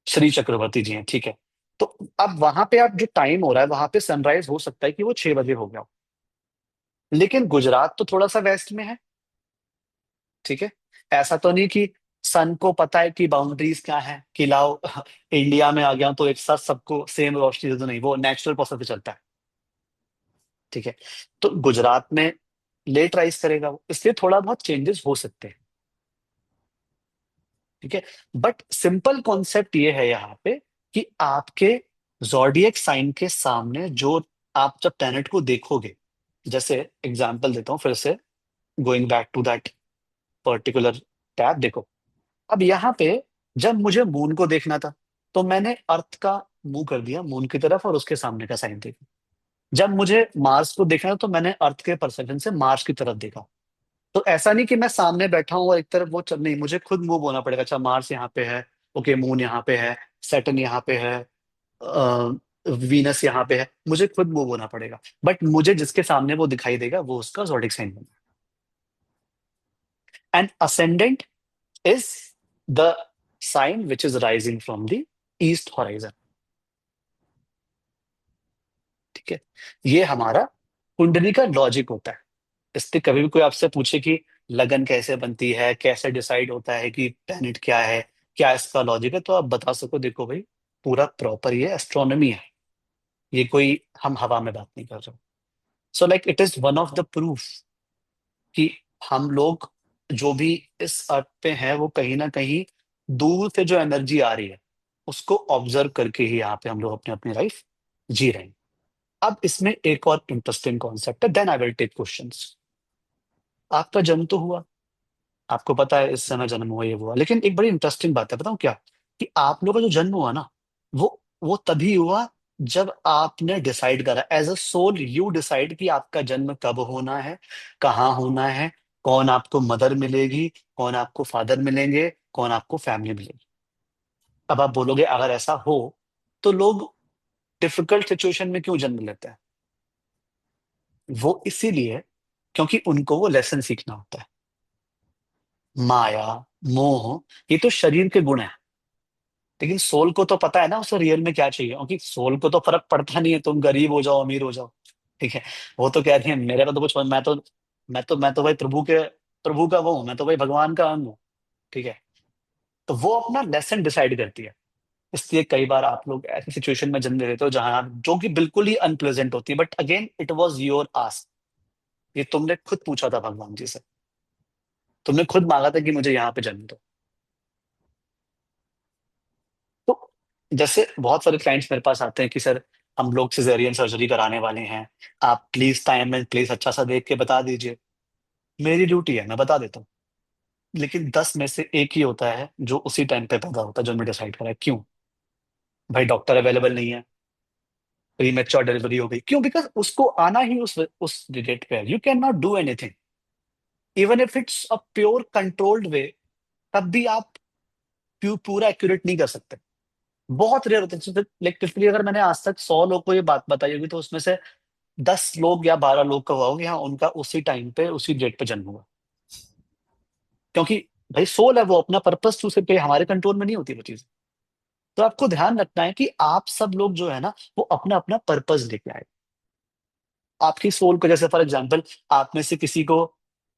Shri Chakraborty ji हैं, ठीक है। तो अब वहां पे आप जो टाइम हो रहा है, वहां पे सनराइज हो सकता है कि वो 6 बजे हो गया हो, लेकिन गुजरात तो थोड़ा सा वेस्ट में है, ठीक है। ऐसा तो नहीं कि सन को पता है कि बाउंड्रीज क्या है, कि लाओ इंडिया में आ गया हूं तो एक साथ सबको सेम रोशनी दे दो, नहीं, वो नेचुरल प्रोसेस पे चलता है, ठीक है। तो गुजरात में लेट राइज करेगा वो, इसलिए थोड़ा बहुत चेंजेस हो सकते हैं, ठीक है। बट सिंपल कॉन्सेप्ट ये है यहाँ पे कि आपके जॉडिएक साइन के सामने जो, आप जब प्लेनेट को देखोगे, जैसे एग्जांपल देता हूँ फिर से, going back to that particular tab, देखो। अब यहाँ पे जब मुझे मून को देखना था, तो मैंने अर्थ का मुंह कर दिया मून की तरफ और उसके सामने का साइन देखा। जब मुझे मार्स को देखना था तो मैंने अर्थ के परसेप्शन से मार्स की तरफ देखा। तो ऐसा नहीं कि मैं सामने बैठा हूँ और एक तरफ वो चल, नहीं, मुझे खुद मूव होना पड़ेगा। अच्छा, मार्स यहाँ पे है, ओके, मून यहाँ पे है, सैटर्न यहाँ पे है, वीनस यहाँ पे है, मुझे खुद मूव होना पड़ेगा। बट मुझे जिसके सामने वो दिखाई देगा वो उसका zodiac साइन बनेगा। And ascendant is the sign which is rising from the east horizon, ठीक है। ये हमारा कुंडली का लॉजिक होता है। इसलिए कभी भी कोई आपसे पूछे कि लगन कैसे बनती है, कैसे डिसाइड होता है कि प्लेनेट क्या है, क्या इसका लॉजिक है, तो आप बता सको, देखो भाई, पूरा प्रॉपर ये एस्ट्रोनॉमी है, ये कोई हम हवा में बात नहीं कर रहे। So like it is one of the proof कि हम लोग जो भी इस अर्थ पे हैं, वो कहीं ना कहीं दूर से जो एनर्जी आ रही है उसको ऑब्जर्व करके ही यहाँ पे हम लोग अपनी अपनी लाइफ जी रहे हैं। अब इसमें एक और इंटरेस्टिंग कॉन्सेप्ट है, then I will take questions. आपका जन्म तो हुआ, आपको पता है इस समय जन्म हुआ, ये हुआ, लेकिन एक बड़ी इंटरेस्टिंग बात है, बताऊं क्या, कि आप लोगों का जो जन्म हुआ ना, वो तभी हुआ जब आपने डिसाइड करा, as a soul you decide कि आपका जन्म कब होना है, कहाँ होना है, कौन आपको मदर मिलेगी, कौन आपको फादर मिलेंगे, कौन आपको फैमिली मिलेगी। अब आप बोलोगे अगर ऐसा हो तो लोग डिफिकल्ट सिचुएशन में क्यों जन्म लेते हैं? वो इसीलिए क्योंकि उनको वो लेसन सीखना होता है। माया, मोह, ये तो शरीर के गुण है, लेकिन सोल को तो पता है ना उसे रियल में क्या चाहिए, क्योंकि सोल को तो फर्क पड़ता नहीं है तुम गरीब हो जाओ अमीर हो जाओ, ठीक है। वो तो कहती है मेरे को तो कुछ, मैं तो भाई प्रभु का वो हूँ, मैं तो भाई भगवान का अंग हूँ, ठीक है। तो वो अपना लेसन डिसाइड करती है। इसलिए कई बार आप लोग ऐसी सिचुएशन में जन्म लेते हो जहां, जो कि बिल्कुल ही अनप्लेजेंट होती है, but again it was your ask, ये तुमने खुद पूछा था भगवान जी से, तुमने खुद मांगा था कि मुझे यहाँ पे जन्म दो। तो जैसे बहुत सारे क्लाइंट्स मेरे पास आते हैं कि सर हम लोग सिजेरियन सर्जरी कराने वाले हैं, आप प्लीज टाइम में प्लीज अच्छा सा देख के बता दीजिए। मेरी ड्यूटी है, मैं बता देता हूँ, लेकिन 10 में से 1 ही होता है जो उसी टाइम पे पैदा होता है जो मैं डिसाइड करा है। क्यों? भाई डॉक्टर अवेलेबल नहीं है, प्रीमेच्योर डिलीवरी हो गई, क्यों? बिकॉज उसको आना ही उस डेट पे है, you can not do anything, even if it's a pure controlled way, तब भी आप पूरा एक्यूरेट नहीं कर सकते। बहुत रेयर होता है, लाइक लिटरली अगर मैंने आज तक 100 लोग को ये बात बताई होगी तो उसमें से 10 लोग या 12 लोग का हुआ होगा, हाँ उनका उसी टाइम पे उसी डेट पे जन्म हुआ। क्योंकि भाई सोल है, वो अपना पर्पस टू से पे, हमारे कंट्रोल में नहीं होती वो चीज। तो आपको ध्यान रखना है कि आप सब लोग जो है ना, वो अपना अपना पर्पस लेके आए। आपकी सोल को, जैसे फॉर एग्जाम्पल, आप में से किसी को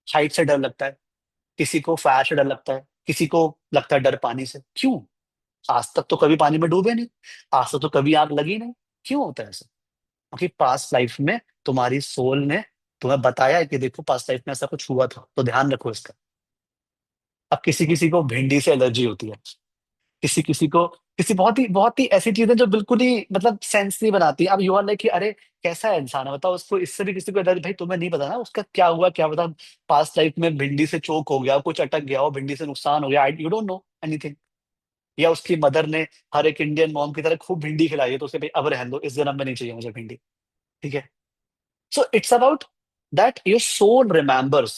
हाइट से डर लगता है, किसी को फायर से डर लगता है, किसी को लगता है डर पानी से, क्यों? आज तक तो कभी पानी में डूबे नहीं, आज तक तो कभी आग लगी नहीं। क्यों होता है ऐसा? क्योंकि पास्ट लाइफ में तुम्हारी सोल ने तुम्हें बताया है कि देखो पास्ट लाइफ में ऐसा कुछ हुआ था, तो ध्यान रखो इसका। अब किसी किसी को भिंडी से एलर्जी होती है, किसी किसी को, किसी बहुत ही ऐसी चीजें जो बिल्कुल ही मतलब सेंस नहीं बनाती। अब यू आर लाइक कि अरे कैसा है इंसान है बताओ, उसको इससे भी किसी को एलर्जी, भाई तुम्हें नहीं पता ना उसका क्या हुआ, क्या पता पास्ट लाइफ में भिंडी से चोक हो गया, कुछ अटक गया हो, भिंडी से नुकसान हो गया, यू डोंट नो एनीथिंग। या उसकी मदर ने हर एक इंडियन मॉम की तरह खूब भिंडी खिलाई है, तो उसे भाई अब रहने दो, इस जन्म में नहीं चाहिए मुझे भिंडी। ठीक है। So it's about that your soul remembers.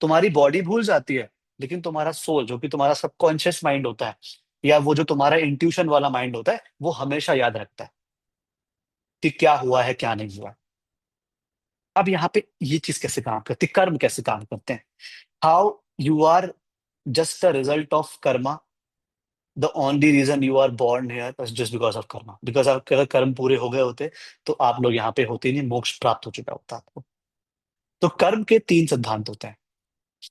तुम्हारी बॉडी भूल जाती है, लेकिन तुम्हारा सोल, जो कि तुम्हारा सबकॉन्शियस माइंड होता है, या वो जो तुम्हारा इंट्यूशन वाला माइंड होता है, वो हमेशा याद रखता है कि क्या हुआ है क्या नहीं हुआ। अब यहाँ पे ये चीज कैसे काम करती है, कर्म कैसे काम करते हैं? How you are just the result of karma. The only reason you are born here just because of karma, because आपके अगर कर्म पूरे हो गए होते तो आप लोग यहाँ पे होते ही नहीं, मोक्ष प्राप्त हो चुका होता आपको। तो कर्म के तीन सिद्धांत होते हैं।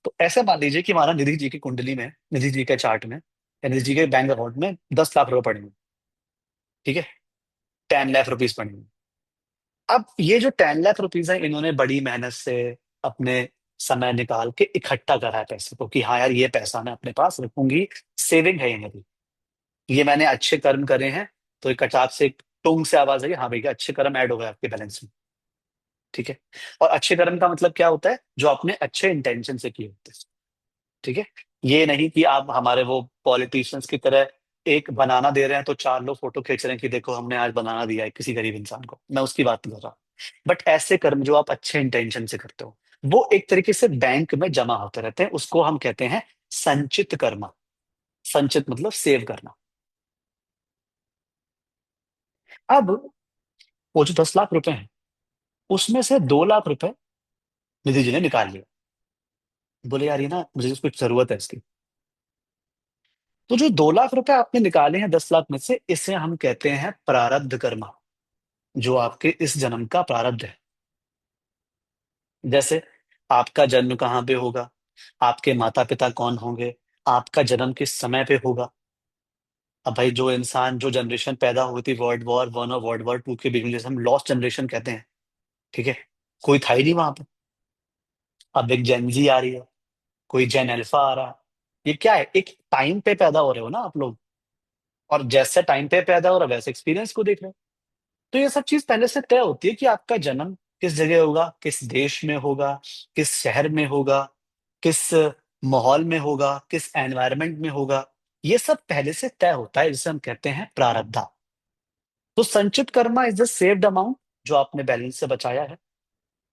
तो ऐसे मान लीजिए कि हमारा निधि जी की कुंडली में, निधि जी के चार्ट में, या निधि जी के बैंक अकाउंट में 10 लाख रुपए पड़े हैं। ठीक है। 10 लाख रुपीज पड़े हैं। अब ये जो 10 लाख रुपीज है, इन्होंने बड़ी मेहनत से अपने समय निकाल के इकट्ठा करा है पैसे को, कि हाँ यार ये पैसा मैं अपने पास रखूंगी, सेविंग है ये मेरी, ये मैंने अच्छे कर्म करे हैं। तो एक अचानक से एक टुंग से आवाज आई, हाँ भैया अच्छे कर्म ऐड हो गए आपके बैलेंस में। ठीक है। और अच्छे कर्म का मतलब क्या होता है? जो आपने अच्छे इंटेंशन से किए होते हैं। ठीक है। ये नहीं कि आप हमारे वो पॉलिटिशियंस की तरह एक बनाना दे रहे हैं तो चार लोग फोटो खींच रहे हैं कि देखो हमने आज बनाना दिया है किसी गरीब इंसान को, मैं उसकी बात नहीं कर रहा। बट ऐसे कर्म जो आप अच्छे इंटेंशन से करते हो, वो एक तरीके से बैंक में जमा होते रहते हैं, उसको हम कहते हैं संचित कर्म। संचित मतलब सेव करना। अब वो जो 10 लाख रुपए हैं, उसमें से 2 लाख रुपए निधि जी ने निकाल लिया। बोले यार ये ना मुझे कुछ जरूरत है इसकी। तो जो 2 लाख रुपए आपने निकाले हैं 10 लाख में से, इसे हम कहते हैं प्रारब्ध कर्मा, जो आपके इस जन्म का प्रारब्ध है। जैसे आपका जन्म कहाँ पे होगा, आपके माता पिता कौन होंगे, आपका जन्म किस समय पे होगा। अब भाई जो इंसान, जो जनरेशन पैदा हुई थी वर्ल्ड वॉर 1 और वर्ल्ड वॉर 2 के बीच में, जैसे हम लॉस्ट जनरेशन कहते हैं। ठीक है। कोई था ही नहीं वहां पे। अब एक जेनजी आ रही है, कोई जेन अल्फा आ रहा है। ये क्या है? एक टाइम पे पैदा हो रहे हो ना आप लोग, और जैसे टाइम पे पैदा हो रहा है वैसे एक्सपीरियंस को देख रहे हो। तो ये सब चीज पहले से तय होती है कि आपका जन्म किस जगह होगा, किस देश में होगा, किस शहर में होगा, किस माहौल में होगा, किस एनवायरनमेंट में होगा। ये सब पहले से तय होता है, जिसे हम कहते हैं प्रारब्धा। तो संचित Karma is the saved amount, जो आपने बैलेंस से बचाया है।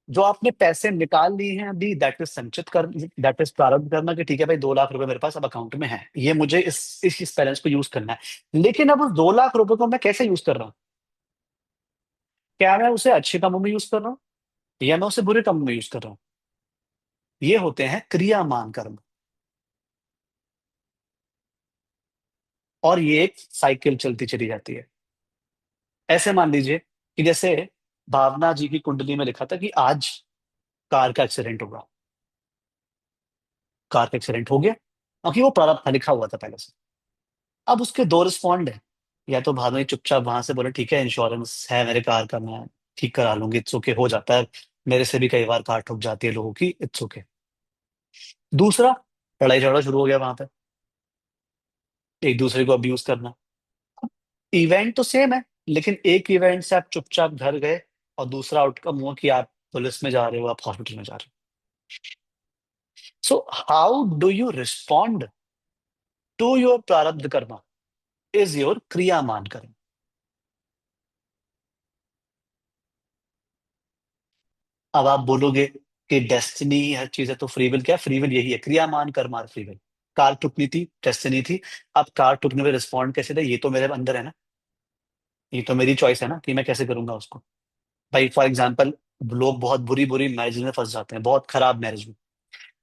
जो आपने पैसे निकाल लिए हैं अभी, दैट इज संचित कर्म, दैट इज प्रारब्ध कर्मा, कि ठीक है भाई 2 लाख रुपए मेरे पास अब अकाउंट में है, ये मुझे इस बैलेंस को यूज करना है। लेकिन अब उस 2 लाख रुपए को मैं कैसे यूज कर रहा हूँ? क्या मैं उसे अच्छे कामों में यूज कर रहा हूँ, या मैं उसे बुरे कामों में यूज कर रहा हूँ? ये होते हैं क्रियामान कर्म। और ये एक साइकिल चलती चली जाती है। ऐसे मान लीजिए कि जैसे भावना जी की कुंडली में लिखा था कि आज कार का एक्सीडेंट होगा। कार का एक्सीडेंट हो गया, क्योंकि वो प्रारब्ध था, लिखा हुआ था पहले से। अब उसके दो रिस्पॉन्ड है। या तो भावना जी चुपचाप वहां से बोले ठीक है इंश्योरेंस है मेरे कार का, मैं ठीक करा लूंगी, इट्स ओके, हो जाता है, मेरे से भी कई बार कार ठुक जाती है लोगों की, इट्स ओके। दूसरा, लड़ाई झगड़ा शुरू हो गया वहां पे, एक दूसरे को अब्यूज करना। इवेंट तो सेम है, लेकिन एक इवेंट से आप चुपचाप घर गए, और दूसरा आउटकम हुआ कि आप पुलिस में जा रहे हो, आप हॉस्पिटल में जा रहे हो। So how do you respond to your prarabdha karma is your क्रियामान कर्म। अब आप बोलोगे कि डेस्टिनी हर चीज है, तो फ्री विल क्या? फ्री विल यही है, क्रियामान कर्म और फ्री विल। कार टुकनी थी, डेस्टिनी थी। अब कार टुकने में रिस्पॉन्ड कैसे थे, ये तो मेरे अंदर है ना, ये तो मेरी चॉइस है ना कि मैं कैसे करूंगा उसको। भाई फॉर एग्जाम्पल, लोग बहुत बुरी बुरी मैरिज में फंस जाते हैं, बहुत खराब मैरिज में।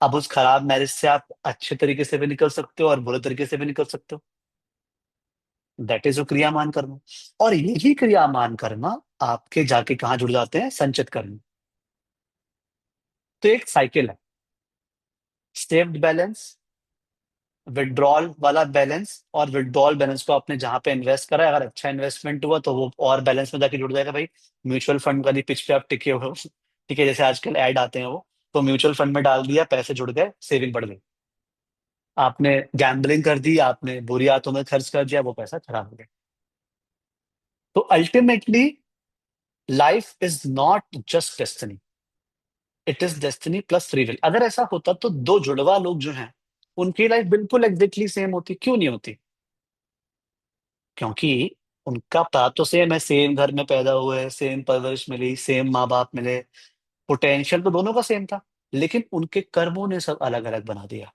अब उस खराब मैरिज से आप अच्छे तरीके से भी निकल सकते हो और बुरे तरीके से भी निकल सकते हो। दैट इज क्रियामान कर्म। और यही क्रियामान कर्म आपके जाके कहाँ जुड़ जाते हैं? संचित कर्म। तो एक साइकिल है, सेव्ड बैलेंस, विड्रॉल वाला बैलेंस, और विड्रॉल बैलेंस को आपने जहां पे इन्वेस्ट करा है, अगर अच्छा इन्वेस्टमेंट हुआ तो वो और बैलेंस में जाके जुड़ जाएगा भाई। म्यूचुअल फंड वाली पिच पे आप टिके हुए हो, ठीक है, जैसे आजकल ऐड आते हैं वो, तो म्यूचुअल फंड में डाल दिया, पैसे जुड़ गए, सेविंग बढ़ गई। आपने गैम्बलिंग कर दी, आपने बुरी आदतों में खर्च कर दिया, वो पैसा खराब हो गया। तो ultimately life is not just destiny, it is destiny plus free will. अगर ऐसा होता तो दो जुड़वा लोग जो हैं उनकी लाइफ बिल्कुल एग्जैक्टली सेम होती, क्यों नहीं होती? क्योंकि उनका पाथ तो सेम है, सेम घर में पैदा हुए, सेम परवरिश मिली, सेम माँ बाप मिले, पोटेंशियल तो दोनों का सेम था, लेकिन उनके कर्मों ने सब अलग अलग बना दिया।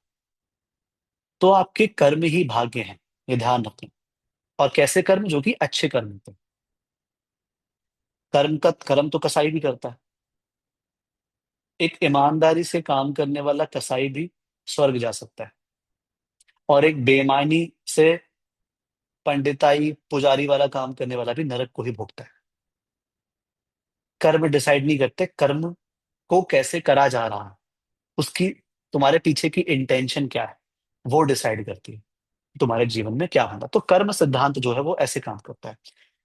तो आपके कर्म ही भाग्य हैं, ये ध्यान रखें। और कैसे कर्म? जो कि अच्छे कर्म होते हैं। कर्म का कर्म तो कसाई भी करता है। एक ईमानदारी से काम करने वाला कसाई भी स्वर्ग जा सकता है, और एक बेईमानी से पंडिताई पुजारी वाला काम करने वाला भी नरक को ही भोगता है। कर्म डिसाइड नहीं करते, कर्म को कैसे करा जा रहा है, उसकी, तुम्हारे पीछे की इंटेंशन क्या है, वो डिसाइड करती है तुम्हारे जीवन में क्या होगा। तो कर्म सिद्धांत जो है वो ऐसे काम करता है।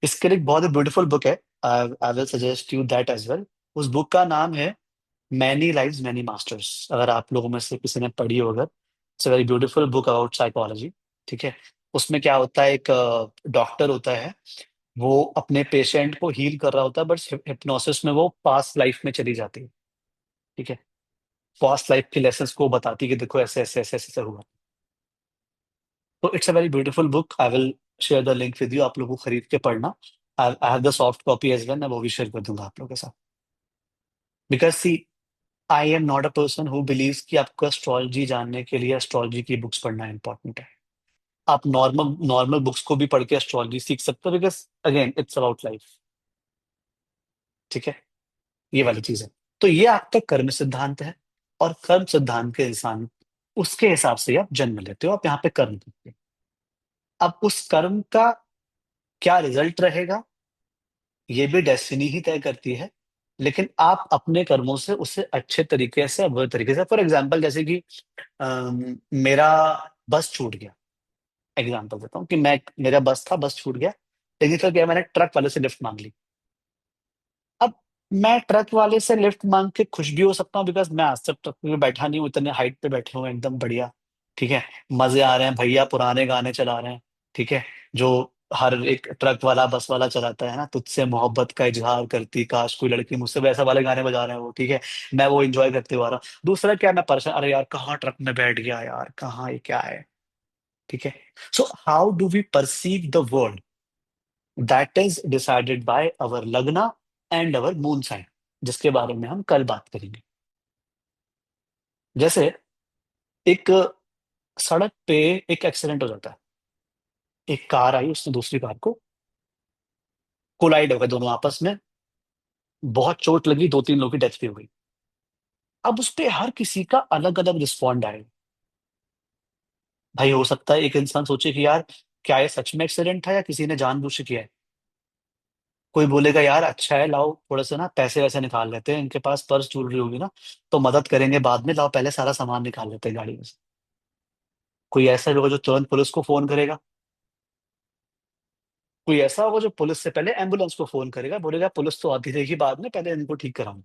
इसके लिए एक बहुत ही ब्यूटीफुल बुक है, I will suggest you that as well. उस बुक का नाम है मैनी लाइव्स मैनी मास्टर्स। अगर आप लोगों में से किसी ने पढ़ी हो, अगर, it's a very beautiful book about psychology. ठीक है। उसमें क्या होता है, एक डॉक्टर होता है, वो अपने पेशेंट को हील कर रहा होता है, बट हिप्नोसिस में वो पास्ट लाइफ में चली जाती है। ठीक है। पास्ट लाइफ के लेसन्स को बताती है कि देखो ऐसे ऐसे ऐसे ऐसे हुआ। तो it's a very beautiful book, I will share the link with you, आप लोगों को खरीद के पढ़ना। I have the soft copy as well, मैं वो भी शेयर कर दूंगा आप लोगों के साथ। Because see, I am not a person who believes कि आपको एस्ट्रोलॉजी जानने के लिए एस्ट्रोलॉजी की बुक्स पढ़ना इंपॉर्टेंट है। आप नॉर्मल नॉर्मल बुक्स को भी पढ़ के एस्ट्रोलॉजी सीख सकते हो, because again it's about life. ठीक है। ये वाली चीज है। तो ये आपका कर्म सिद्धांत है, और कर्म सिद्धांत के इंसान, उसके हिसाब से आप जन्म लेते हो, आप यहाँ पे कर्म करते हो। अब उस कर्म का क्या रिजल्ट रहेगा, ये भी डेस्टिनी ही तय करती है। लेकिन आप अपने कर्मों से उसे अच्छे तरीके से, बुरे तरीके से, फॉर एग्जाम्पल जैसे कि मेरा बस छूट गया। एग्जाम्पल देता हूँ कि मैं, मेरा बस था, बस छूट गया, लेकिन फिर क्या, मैंने ट्रक वाले से लिफ्ट मांग ली। अब मैं ट्रक वाले से लिफ्ट मांग के खुश भी हो सकता हूँ, बिकॉज मैं आज तक ट्रक में बैठा नहीं हूँ, इतने हाइट पे बैठे हुए हैं, एकदम बढ़िया। ठीक है। मजे आ रहे हैं, भैया पुराने गाने चला रहे हैं। ठीक है। जो हर एक ट्रक वाला बस वाला चलाता है ना, तुझसे मोहब्बत का इजहार करती काश कोई लड़की मुझसे, वैसा वाले गाने बजा रहे हैं वो। ठीक है। मैं वो एंजॉय करते हुआ रहा हूँ। दूसरा क्या, मैं परेशान, अरे यार कहाँ ट्रक में बैठ गया यार, कहाँ, ये क्या है। ठीक है। So how do we perceive the world, that is decided by our lagna and our moon sign, जिसके बारे में हम कल बात करेंगे। जैसे एक सड़क पे एक एक्सीडेंट हो जाता है, एक कार आई, उसने दूसरी कार को कोलाइड हो गए दोनों आपस में, बहुत चोट लगी, दो तीन लोगों की डेथ भी हो गई। अब उस पे हर किसी का अलग अलग रिस्पॉन्ड आएगा। भाई हो सकता है एक इंसान सोचे कि यार क्या ये सच में एक्सीडेंट था या किसी ने जानबूझ के किया है। कोई बोलेगा यार अच्छा है, लाओ थोड़ा सा ना पैसे वैसे निकाल लेते हैं, इनके पास पर्स ज्वेलरी होगी ना, तो मदद करेंगे बाद में, लाओ पहले सारा सामान निकाल लेते हैं गाड़ी में से। कोई ऐसा भी होगा जो तुरंत पुलिस को फोन करेगा, कोई ऐसा होगा जो पुलिस से पहले एम्बुलेंस को फोन करेगा, बोलेगा पुलिस तो आती रहेगी बाद में, पहले इनको ठीक कराऊं।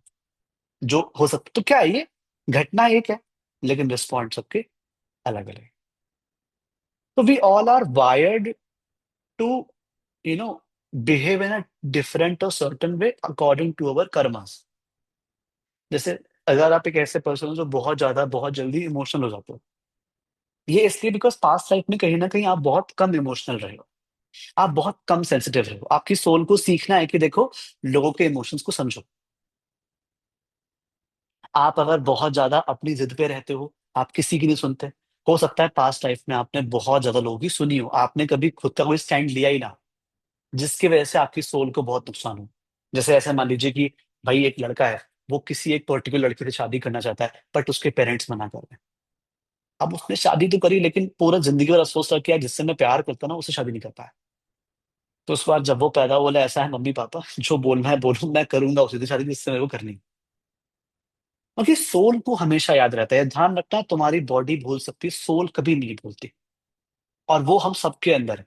जो हो सकता, तो क्या है ये, घटना एक है, लेकिन रिस्पॉन्ड सबके अलग अलग। तो we all are wired to, you know, behave in a different और certain way according to our karmas. जैसे अगर आप एक ऐसे पर्सन हो जो बहुत ज्यादा बहुत जल्दी इमोशनल हो जाते हो, ये इसलिए बिकॉज पास्ट लाइफ में कहीं ना कहीं आप बहुत कम इमोशनल रहे हो, आप बहुत कम सेंसिटिव रहे हो। आपकी सोल को सीखना है कि देखो, लोगों के इमोशंस को समझो। आप अगर बहुत ज्यादा अपनी जिद पे रहते हो, आप किसी की नहीं सुनते, हो सकता है पास्ट लाइफ में आपने बहुत ज्यादा लोगों की सुनी हो, आपने कभी खुद का कोई स्टैंड लिया ही ना, जिसकी वजह से आपकी सोल को बहुत नुकसान हो। जैसे ऐसे मान लीजिए कि भाई एक लड़का है, वो किसी एक पर्टिकुलर लड़की से शादी करना चाहता है, बट उसके पेरेंट्स मना कर रहे हैं। अब उसने शादी तो करी, लेकिन पूरा जिंदगी भर अफसोस रहा किया, जिससे मैं प्यार करता ना, उससे शादी नहीं कर पाया। तो उस बार जब वो पैदा हुआ, बोला ऐसा है मम्मी पापा, जो बोलना है बोलूँ, मैं करूंगा उसी से शादी जिससे मेरे को करनी है। क्योंकि सोल को हमेशा याद रहता है, ध्यान रखना, तुम्हारी बॉडी भूल सकती है, सोल कभी नहीं भूलती। और वो हम सबके अंदर है।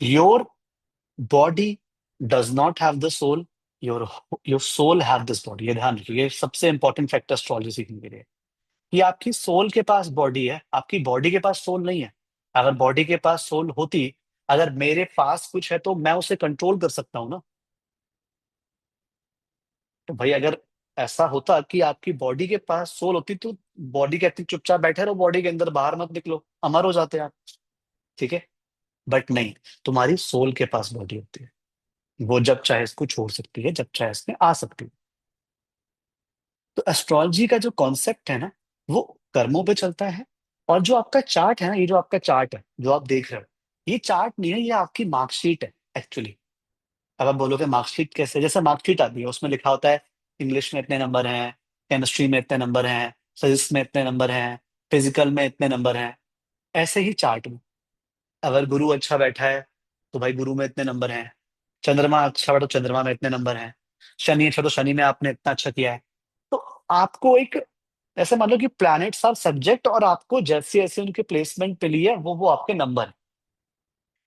Your body does not have the soul, your your soul have this body. ये ध्यान रखिए, ये सबसे इंपॉर्टेंट फैक्टर एस्ट्रोलॉजी सीखने के लिए, कि आपकी सोल के पास बॉडी है, आपकी बॉडी के पास सोल नहीं है। अगर बॉडी के पास सोल होती, अगर मेरे पास कुछ है तो मैं उसे कंट्रोल कर सकता हूं ना। तो भाई अगर ऐसा होता कि आपकी बॉडी के पास सोल होती, तो बॉडी कहती चुपचाप बैठे रहो बॉडी के अंदर, बाहर मत निकलो, अमर हो जाते आप। ठीक है। बट नहीं, तुम्हारी सोल के पास बॉडी होती है। वो जब चाहे इसको छोड़ सकती है, जब चाहे इसमें आ सकती है। तो एस्ट्रोलॉजी का जो कॉन्सेप्ट है ना, वो कर्मों पे चलता है। और जो आपका चार्ट है ना, ये जो आपका चार्ट है जो आप देख रहे हो, ये चार्ट नहीं है, ये आपकी मार्कशीट है एक्चुअली। अब आप बोलोगे मार्कशीट कैसे? जैसे मार्कशीट आती है उसमें लिखा होता है इंग्लिश में इतने नंबर हैं, केमिस्ट्री में इतने नंबर हैं, फिजिक्स में इतने नंबर हैं, फिजिकल में इतने नंबर हैं। ऐसे ही चार्ट में, अगर गुरु अच्छा बैठा है तो भाई गुरु में इतने नंबर हैं, चंद्रमा अच्छा बैठा तो चंद्रमा में इतने नंबर हैं, शनि अच्छा तो शनि में आपने इतना अच्छा किया है। तो आपको एक, ऐसे मान लो कि प्लैनेट्स आर सब्जेक्ट, और आपको जैसे जैसे उनके प्लेसमेंट पे लिए वो आपके नंबर,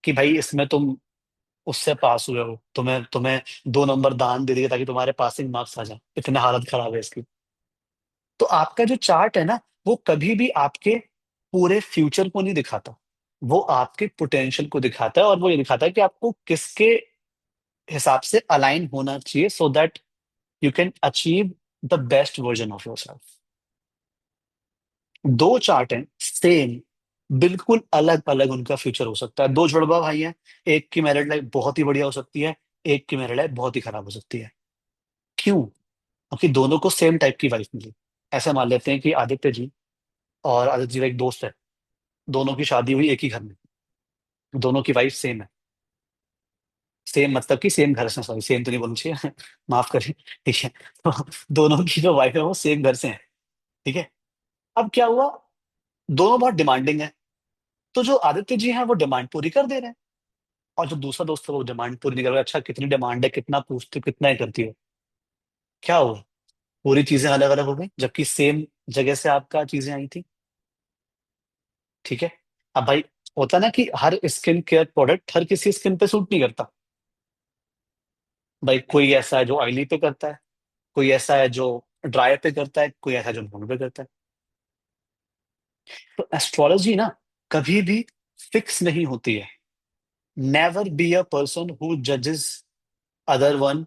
कि भाई इसमें तुम उससे पास हुए हो, तुम्हें तुम्हें 2 नंबर दान दे दिए ताकि तुम्हारे पासिंग मार्क्स आ जाए, इतने हालत खराब है इसकी। तो आपका जो चार्ट है ना, वो कभी भी आपके पूरे फ्यूचर को नहीं दिखाता, वो आपके पोटेंशियल को दिखाता है, और वो ये दिखाता है कि आपको किसके हिसाब से अलाइन होना चाहिए, so that you can achieve the best version of your self. दो चार्ट हैं सेम, बिल्कुल अलग अलग उनका फ्यूचर हो सकता है। दो जुड़वा भाई हैं, एक की मैरिड लाइफ बहुत ही बढ़िया हो सकती है, एक की मैरिड लाइफ बहुत ही खराब हो सकती है। क्यों? क्योंकि दोनों को सेम टाइप की वाइफ मिली। ऐसे मान लेते हैं कि आदित्य जी और आदित्य जी का एक दोस्त है, दोनों की शादी हुई एक ही घर में, दोनों की वाइफ सेम है। सेम मतलब कि सेम घर से, सॉरी सेम तो नहीं बोलना चाहिए माफ करिए। ठीक है। तो दोनों की जो वाइफ है वो सेम घर से है। ठीक है। अब क्या हुआ, दोनों बहुत डिमांडिंग है। तो जो आदित्य जी हैं वो डिमांड पूरी कर दे रहे हैं, और जो दूसरा दोस्त है वो डिमांड पूरी नहीं कर रहा। अच्छा कितनी डिमांड है, कितना पूछते हो, कितना ही करती हो, क्या हुआ, पूरी चीजें अलग अलग हो गई, जबकि सेम जगह से आपका चीजें आई थी। ठीक है। अब भाई, होता ना कि हर स्किन केयर प्रोडक्ट हर किसी स्किन पे सूट नहीं करता। भाई कोई ऐसा है जो ऑयली पे करता है, कोई ऐसा है जो ड्राई पे करता है, कोई ऐसा है जो नॉन पे करता है। तो एस्ट्रोलॉजी ना कभी भी फिक्स नहीं होती है। Never be a person who जजेस other one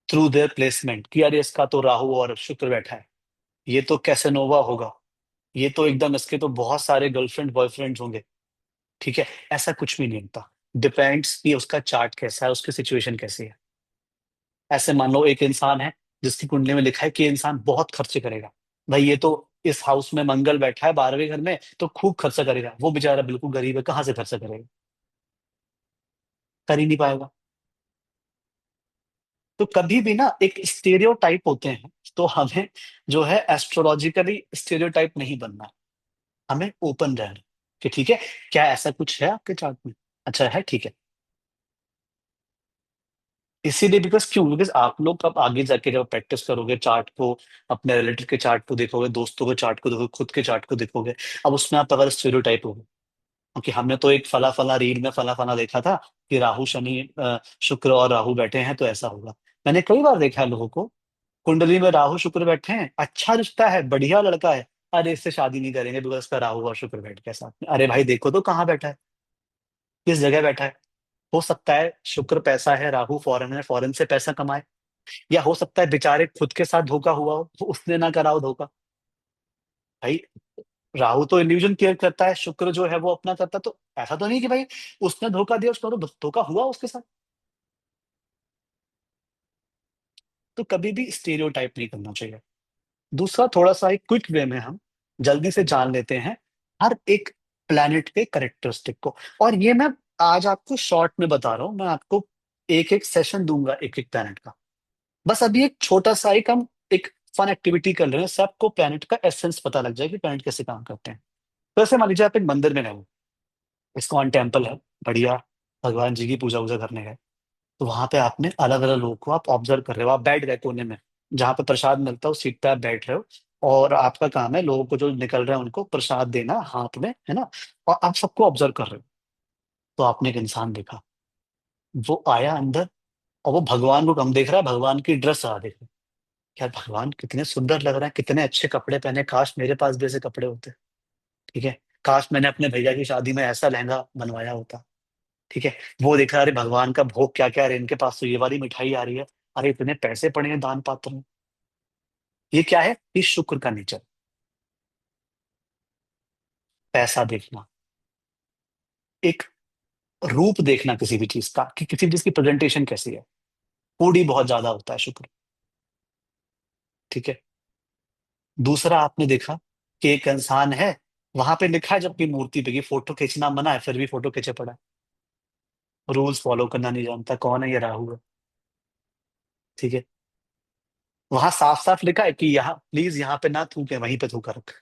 through their placement, कि यार इसका तो राहु और शुक्र बैठा है, ये तो कैसेनोवा होगा, ये तो एकदम, इसके तो बहुत सारे गर्लफ्रेंड बॉयफ्रेंड होंगे। ठीक है। ऐसा कुछ भी नहीं होता। डिपेंड्स कि उसका चार्ट कैसा है, उसकी सिचुएशन कैसी है। ऐसे मान लो एक इंसान है जिसकी कुंडली में लिखा है कि ये इंसान बहुत खर्च करेगा, भाई ये तो इस हाउस में मंगल बैठा है 12वें घर में, तो खूब खर्चा करेगा, वो बेचारा बिल्कुल गरीब है, कहाँ से खर्चा करेगा? कर ही नहीं पाएगा। तो कभी भी ना एक स्टेरियोटाइप होते हैं, तो हमें जो है एस्ट्रोलॉजिकली स्टेरियोटाइप नहीं बनना है, हमें ओपन रहना है, कि ठीक है, क्या ऐसा कुछ है आपके चार्ट में? अच्छा है, ठीक है। इसीलिए, बिकॉज क्यों, बिकॉज आप लोग अब आगे जाके जब प्रैक्टिस करोगे चार्ट को, अपने रिलेटिव के चार्ट को देखोगे, दोस्तों के चार्ट को देखोगे, खुद के चार्ट को देखोगे, अब उसमें आप अगर स्टेरियोटाइप हो, क्योंकि हमने तो एक फला फला रील में फला फला देखा था कि राहु शनि शुक्र और राहु बैठे हैं तो ऐसा होगा। मैंने कई बार देखा है लोगों को, कुंडली में राहु शुक्र बैठे हैं, अच्छा रिश्ता है, बढ़िया लड़का है, अरे इससे शादी नहीं करेंगे बिकॉज उसका राहु और शुक्र बैठ गया साथ में। अरे भाई देखो तो कहाँ बैठा है, किस जगह बैठा है। हो सकता है शुक्र पैसा है, राहु फॉरेन है, फॉरेन से पैसा कमाए, या हो सकता है बेचारे खुद के साथ धोखा हुआ हो तो उसने ना करा हो धोखा। भाई राहु तो इल्यूजन केयर करता है, शुक्र जो है वो अपना करता है, तो ऐसा तो नहीं कि भाई उसने धोखा दिया, उसका तो धोखा हुआ उसके साथ। तो कभी भी स्टेरियोटाइप नहीं करना चाहिए। दूसरा, थोड़ा सा एक क्विक वे में हम जल्दी से जान लेते हैं हर एक प्लैनेट के करेक्टरिस्टिक को। और ये मैं आज आपको शॉर्ट में बता रहा हूँ, मैं आपको एक एक सेशन दूंगा एक एक प्लैनेट का। बस अभी एक छोटा सा एक फन एक्टिविटी कर रहे हैं, सबको प्लैनेट का एसेंस पता लग जाए कि प्लैनेट कैसे काम करते हैं। तो ऐसे मान लीजिए आप एक मंदिर में गए, इस्कॉन टेम्पल है, बढ़िया, भगवान जी की पूजा वूजा करने गए। तो वहां पे आपने अलग अलग लोगों को आप ऑब्जर्व कर रहे हो, आप बैठ गए कोने में, जहाँ पे प्रसाद मिलता है उस सीट पे आप बैठ रहे हो, और आपका काम है लोगों को जो निकल रहे हैं उनको प्रसाद देना हाथ में, है ना। और आप सबको ऑब्जर्व कर रहे हो। तो आपने एक इंसान देखा, वो आया अंदर, और वो भगवान को कम देख रहा है, भगवान की ड्रेस आ देख रहा है। यार भगवान कितने सुंदर लग रहे हैं, कितने अच्छे कपड़े पहने, काश मेरे पास भी ऐसे कपड़े होते। ठीक है। काश मैंने अपने भैया की शादी में ऐसा लहंगा बनवाया होता। ठीक है। वो देख रहा है, अरे भगवान का भोग क्या क्या है, अरे इनके पास तो ये वाली मिठाई आ रही है, अरे इतने पैसे पड़े हैं दान पात्र में। ये क्या है, ये शुक्र का नेचर। पैसा देखना, एक रूप देखना किसी भी चीज का, कि किसी भी चीज की प्रेजेंटेशन कैसी है। फूड ही बहुत ज्यादा होता है शुक्र। ठीक है। दूसरा आपने देखा कि एक इंसान है, वहां पे लिखा है जब भी मूर्ति पे कि फोटो खींचना मना है, फिर भी फोटो खींचे पड़ा है। रूल्स फॉलो करना नहीं जानता, कौन है, ये राहु है। ठीक है। वहां साफ साफ लिखा है कि यहाँ प्लीज यहाँ पे ना थूके, वहीं पे थूका रख।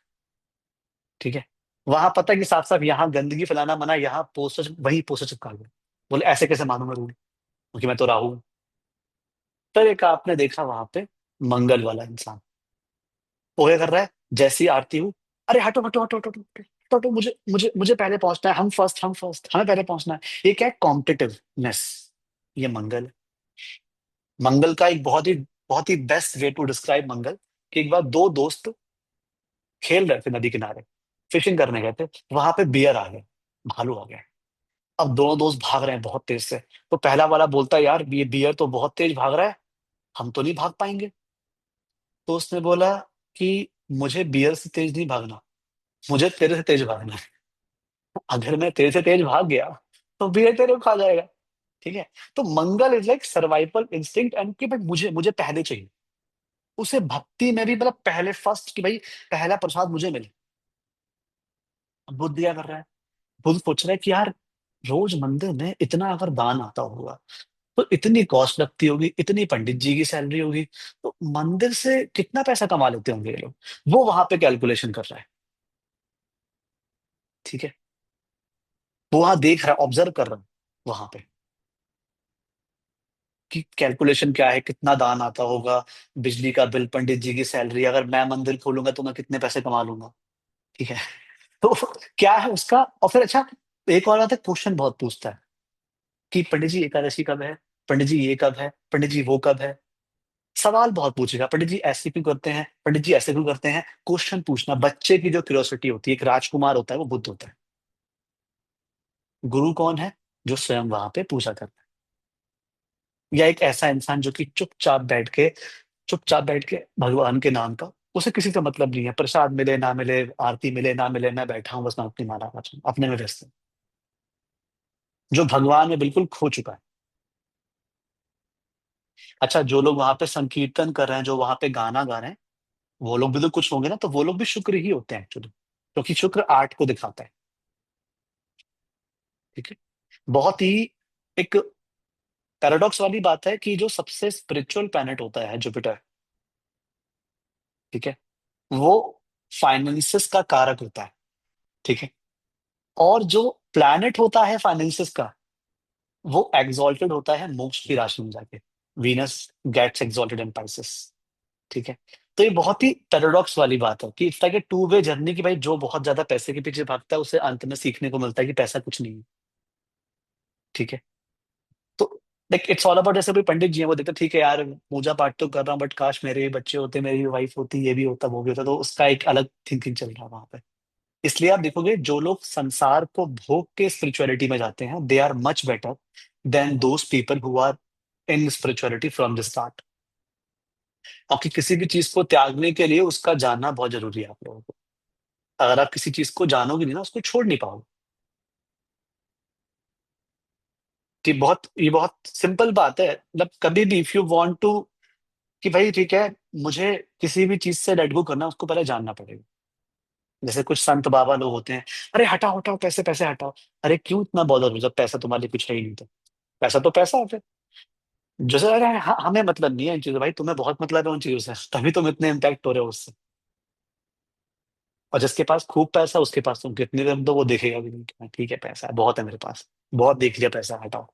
ठीक है। वहां पता है कि साफ साफ यहाँ गंदगी फैलाना मना है, यहाँ पोस्टर, वही पोस्टर चिपका दो। बोले ऐसे कैसे मानूंगा रूल, क्योंकि मैं तो राहु हूं। फिर एक आपने देखा वहां पे मंगल वाला इंसान, वो क्या कर रहा है, जैसी आरती हूँ, अरे हटो हटो हटो हटो हटो हटो हटो, मुझे मुझे मुझे पहले पहुंचना है, हम फर्स्ट हम फर्स्ट, हमें पहले पहुंचना है। ये क्या है, कॉम्पिटिटिवनेस। ये मंगल है। मंगल का एक बहुत ही बेस्ट वे टू डिस्क्राइब मंगल, कि एक बार दो दोस्त खेल रहे थे नदी किनारे, फिशिंग करने गए थे, वहां पे बियर आ गए, भालू आ गया। अब दोनों दोस्त भाग रहे हैं बहुत तेज से। तो पहला वाला बोलता है, यार ये बियर तो बहुत तेज भाग रहा है, हम तो नहीं भाग पाएंगे। तो उसने बोला कि मुझे बियर से तेज नहीं भागना, मुझे तेरे से तेज भागना है। अगर मैं तेरे से तेज भाग गया तो बियर तेरे को खा जाएगा। ठीक है। तो Mangal is like survival instinct, and कि भाई मुझे मुझे पहले चाहिए। उसे भक्ति में भी मतलब पहले फर्स्ट, कि भाई पहला प्रसाद मुझे मिले। अब बुद्ध क्या कर रहा है, बुद्ध सोच रहा है कि यार रोज मंदिर में इतना अगर दान आता होगा, तो इतनी कॉस्ट लगती होगी, इतनी पंडित जी की सैलरी होगी, तो मंदिर से कितना पैसा कमा लेते होंगे ये लोग। वो वहां पे कैलकुलेशन कर रहा है। ठीक है। वो वहां देख रहा है, ऑब्जर्व कर रहा है वहां पे, कि कैलकुलेशन क्या है, कितना दान आता होगा, बिजली का बिल, पंडित जी की सैलरी, अगर मैं मंदिर खोलूंगा तो मैं कितने पैसे कमा लूंगा। ठीक है। तो क्या है उसका, और फिर अच्छा, एक और बात है, क्वेश्चन बहुत पूछता है कि पंडित जी एकादशी कब है, पंडित जी ये कब है, पंडित जी वो कब है। सवाल बहुत पूछेगा, पंडित जी ऐसे क्यों करते हैं, पंडित जी ऐसे क्यों करते हैं। क्वेश्चन पूछना, बच्चे की जो क्यूरियोसिटी होती है, एक राजकुमार होता है वो बुद्ध होता है। गुरु कौन है, जो स्वयं वहां पे पूछा करता है, या एक ऐसा इंसान जो कि चुपचाप बैठ के भगवान के नाम का, उसे किसी से मतलब नहीं है, प्रसाद मिले ना मिले, आरती मिले ना मिले, मैं बैठा हूँ बस, मैं अपनी माला का अपने में व्यस्त हूँ। जो भगवान में बिल्कुल खो चुका है। अच्छा, जो लोग वहां पे संकीर्तन कर रहे हैं, जो वहां पे गाना गा रहे हैं, वो लोग भी तो कुछ होंगे ना, तो वो लोग भी शुक्र ही होते हैं एक्चुअली, क्योंकि शुक्र आर्ट को दिखाता है। ठीक है। बहुत ही एक पैराडॉक्स वाली बात है कि जो सबसे स्पिरिचुअल प्लैनेट होता है जुपिटर, ठीक है, वो फाइनेंसिस का कारक होता है। ठीक है। और जो प्लैनेट होता है फाइनेंसिस का, वो एग्जॉल्टेड होता है मोक्ष की राशि में जाके। वीनस गेट्स एग्जॉल्टेड इन पाइसेस। ठीक है। तो ये बहुत ही पैराडॉक्स वाली बात है कि it's like a two way journey, कि भाई जो बहुत ज्यादा पैसे के पीछे भागता है उसे अंत में सीखने को मिलता है कि पैसा कुछ नहीं है। ठीक है। तो लाइक इट्स ऑल अबाउट, जैसे कोई पंडित जी है, वो देखते हैं, ठीक है यार पूजा पाठ तो कर रहा हूँ, बट काश मेरे भी बच्चे होते, मेरी भी वाइफ होती, ये भी होता वो भी होता, तो उसका एक अलग थिंकिंग चल रहा है वहां पे। इसलिए आप देखोगे जो लोग संसार को भोग के स्पिरिचुअलिटी में जाते हैं, they are much better than those people who are in spirituality from the start. क्योंकि किसी भी चीज को त्यागने के लिए उसका जानना बहुत जरूरी है आप लोगों को। अगर आप किसी चीज को जानोगे नहीं ना, उसको छोड़ नहीं पाओगे। कि ये बहुत सिंपल बात है, मतलब कभी भी इफ यू वांट टू, कि भाई ठीक है, मुझे किसी भी चीज से लेट गो करना है, उसको पहले जानना पड़ेगा। जैसे कुछ संत बाबा लोग होते हैं, अरे हटाओ हटाओ पैसे पैसे हटाओ। अरे क्यों इतना बॉदर हो, जब पैसा तुम्हारे लिए कुछ है ही नहीं तो। पैसा तो पैसा है फिर। जैसे अरे हमें मतलब नहीं है इन चीजों, भाई तुम्हें बहुत मतलब है उन चीजों से, तभी तुम इतने इम्पैक्ट हो रहे हो उससे। और जिसके पास खूब पैसा, उसके पास तुम कितनी देर दो, वो देखेगा भी नहीं कि हाँ, ठीक है पैसा है, बहुत है मेरे पास, बहुत देख लिया पैसा, हटाओ।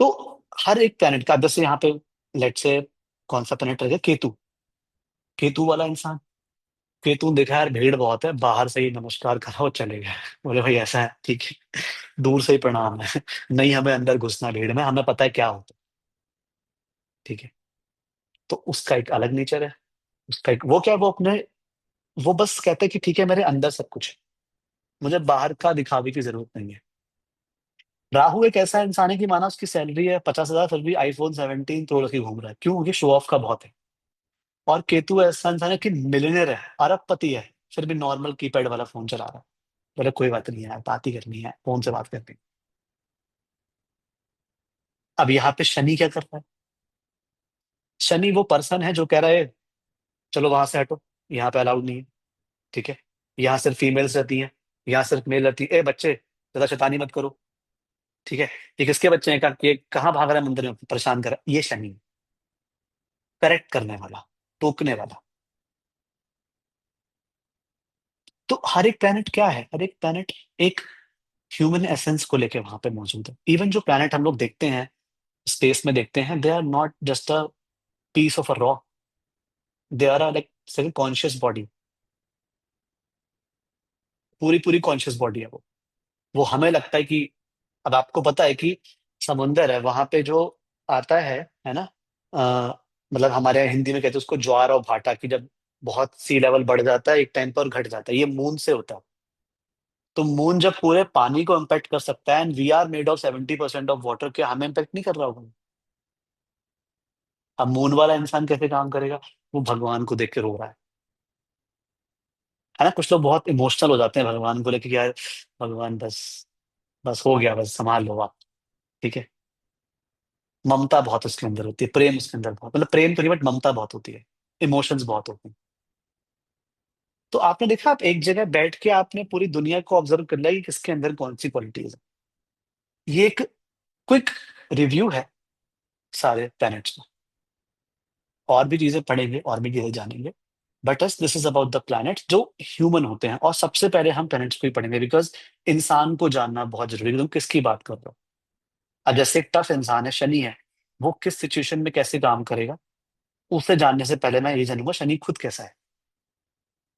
तो हर एक प्लेनेट का, जैसे यहाँ पे लेट से कौन सा प्लेनेट रहेगा, केतु। केतु वाला इंसान, केतु ने देखा यार भीड़ बहुत है, बाहर से ही नमस्कार करा और चले गए। बोले भाई ऐसा है, ठीक है, दूर से ही प्रणाम है। नहीं हमें अंदर घुसना भीड़ में, हमें पता है क्या होता है। ठीक है। तो उसका एक अलग नेचर है। उसका एक वो क्या, वो अपने, वो बस कहते हैं कि ठीक है मेरे अंदर सब कुछ है, मुझे बाहर का दिखावे की जरूरत नहीं है। राहु एक ऐसा इंसान है कि माना उसकी सैलरी है 50,000, फिर भी iPhone 17 Pro की घूम रहा है, क्यों? क्योंकि शो ऑफ का बहुत है। और केतु ऐसा इंसान है कि मिलियनर है, अरबपति है, फिर भी नॉर्मल कीपैड वाला फोन चला रहा है। बोले कोई बात नहीं है, बात ही करनी है, फोन से बात करनी है। अब यहाँ पे शनि क्या कर रहा है? शनि वो पर्सन है जो कह रहा है चलो वहां से हटो, यहाँ पे अलाउड नहीं है। ठीक है। यहाँ सिर्फ फीमेल्स रहती हैं, यहाँ सिर्फ मेल रहती है, ए बच्चे ज्यादा शैतानी मत करो। ठीक है। ये किसके बच्चे हैं? ये कहाँ भाग रहा है मंदिर में परेशान कर रहा है? ये शनि है। करेक्ट करने वाला, टोकने वाला। तो हर एक प्लेनेट क्या है, हर एक प्लेनेट एक ह्यूमन एसेंस को लेके वहां पे मौजूद है। इवन जो प्लेनेट हम लोग देखते हैं, स्पेस में देखते हैं, they are not just a piece of a rock, they are like conscious body. पूरी पूरी कॉन्शियस बॉडी है वो हमें लगता है कि, अब आपको पता है कि समुंदर है वहां पे जो आता है ना, मतलब हमारे यहाँ हिंदी में कहते हैं उसको ज्वार और भाटा, की जब बहुत सी लेवल बढ़ जाता है एक टाइम पर, घट जाता है, ये मून से होता है। तो मून जब पूरे पानी को इम्पेक्ट कर सकता है, and we are made of 70% of water, क्या हमें इम्पेक्ट नहीं कर रहा होगा? अब मून वाला इंसान कैसे काम करेगा? वो भगवान को देख के रो रहा है ना। कुछ लोग बहुत इमोशनल हो जाते हैं भगवान को लेके कि यार भगवान बस, बस हो गया, बस संभाल लो आप। ठीक है। ममता बहुत उसके अंदर होती है, प्रेम उसके अंदर बहुत, मतलब प्रेम तो नहीं बट ममता बहुत होती है, इमोशंस बहुत होते हैं। तो आपने देखा, आप एक जगह बैठ के आपने पूरी दुनिया को ऑब्जर्व कर लिया कि किसके अंदर कौन सी क्वालिटीज है। ये एक क्विक रिव्यू है सारे प्लैनेट्स में। और भी चीजें पढ़ेंगे और भी चीजें जानेंगे, but this is about the planet जो ह्यूमन होते हैं। और सबसे पहले हम प्लैनेट्स को ही पढ़ेंगे, बिकॉज इंसान को जानना बहुत जरूरी है कि तुम किसकी बात कर रहे हो। अब जैसे एक टफ इंसान है, शनि है, वो किस सिचुएशन में कैसे काम करेगा, उसे जानने से पहले मैं ये जानूंगा शनि खुद कैसा है,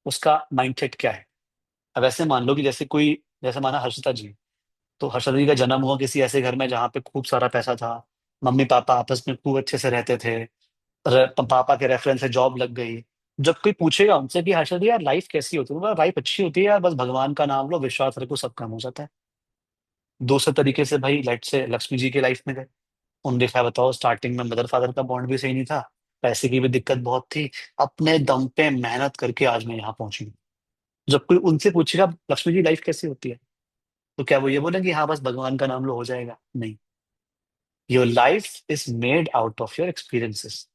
उसका माइंडसेट क्या है। अब ऐसे मान लो कि जैसे कोई, जैसे माना हर्षिता जी, तो हर्षिता जी का जन्म हुआ किसी ऐसे घर में जहाँ पे खूब सारा पैसा था, मम्मी पापा आपस में खूब अच्छे से रहते थे, पापा के रेफरेंस से जॉब लग गई। जब कोई पूछेगा उनसे कि हर्षिता जी यार लाइफ कैसी होती है, लाइफ अच्छी होती है यार, बस भगवान का नाम लो, विश्वास रखो, सब काम हो जाता है। दूसरे तरीके से भाई लेट से लक्ष्मी जी की लाइफ में गए, उन देखा बताओ स्टार्टिंग में मदर फादर का बॉन्ड भी सही नहीं था, पैसे की भी दिक्कत बहुत थी, अपने दम पे मेहनत करके आज मैं यहाँ पहुंची हूँ। जब कोई उनसे पूछेगा लक्ष्मी जी लाइफ कैसी होती है, तो क्या वो ये बोलेंगे हाँ बस भगवान का नाम लो हो जाएगा? नहीं। Your life is made out of your experiences.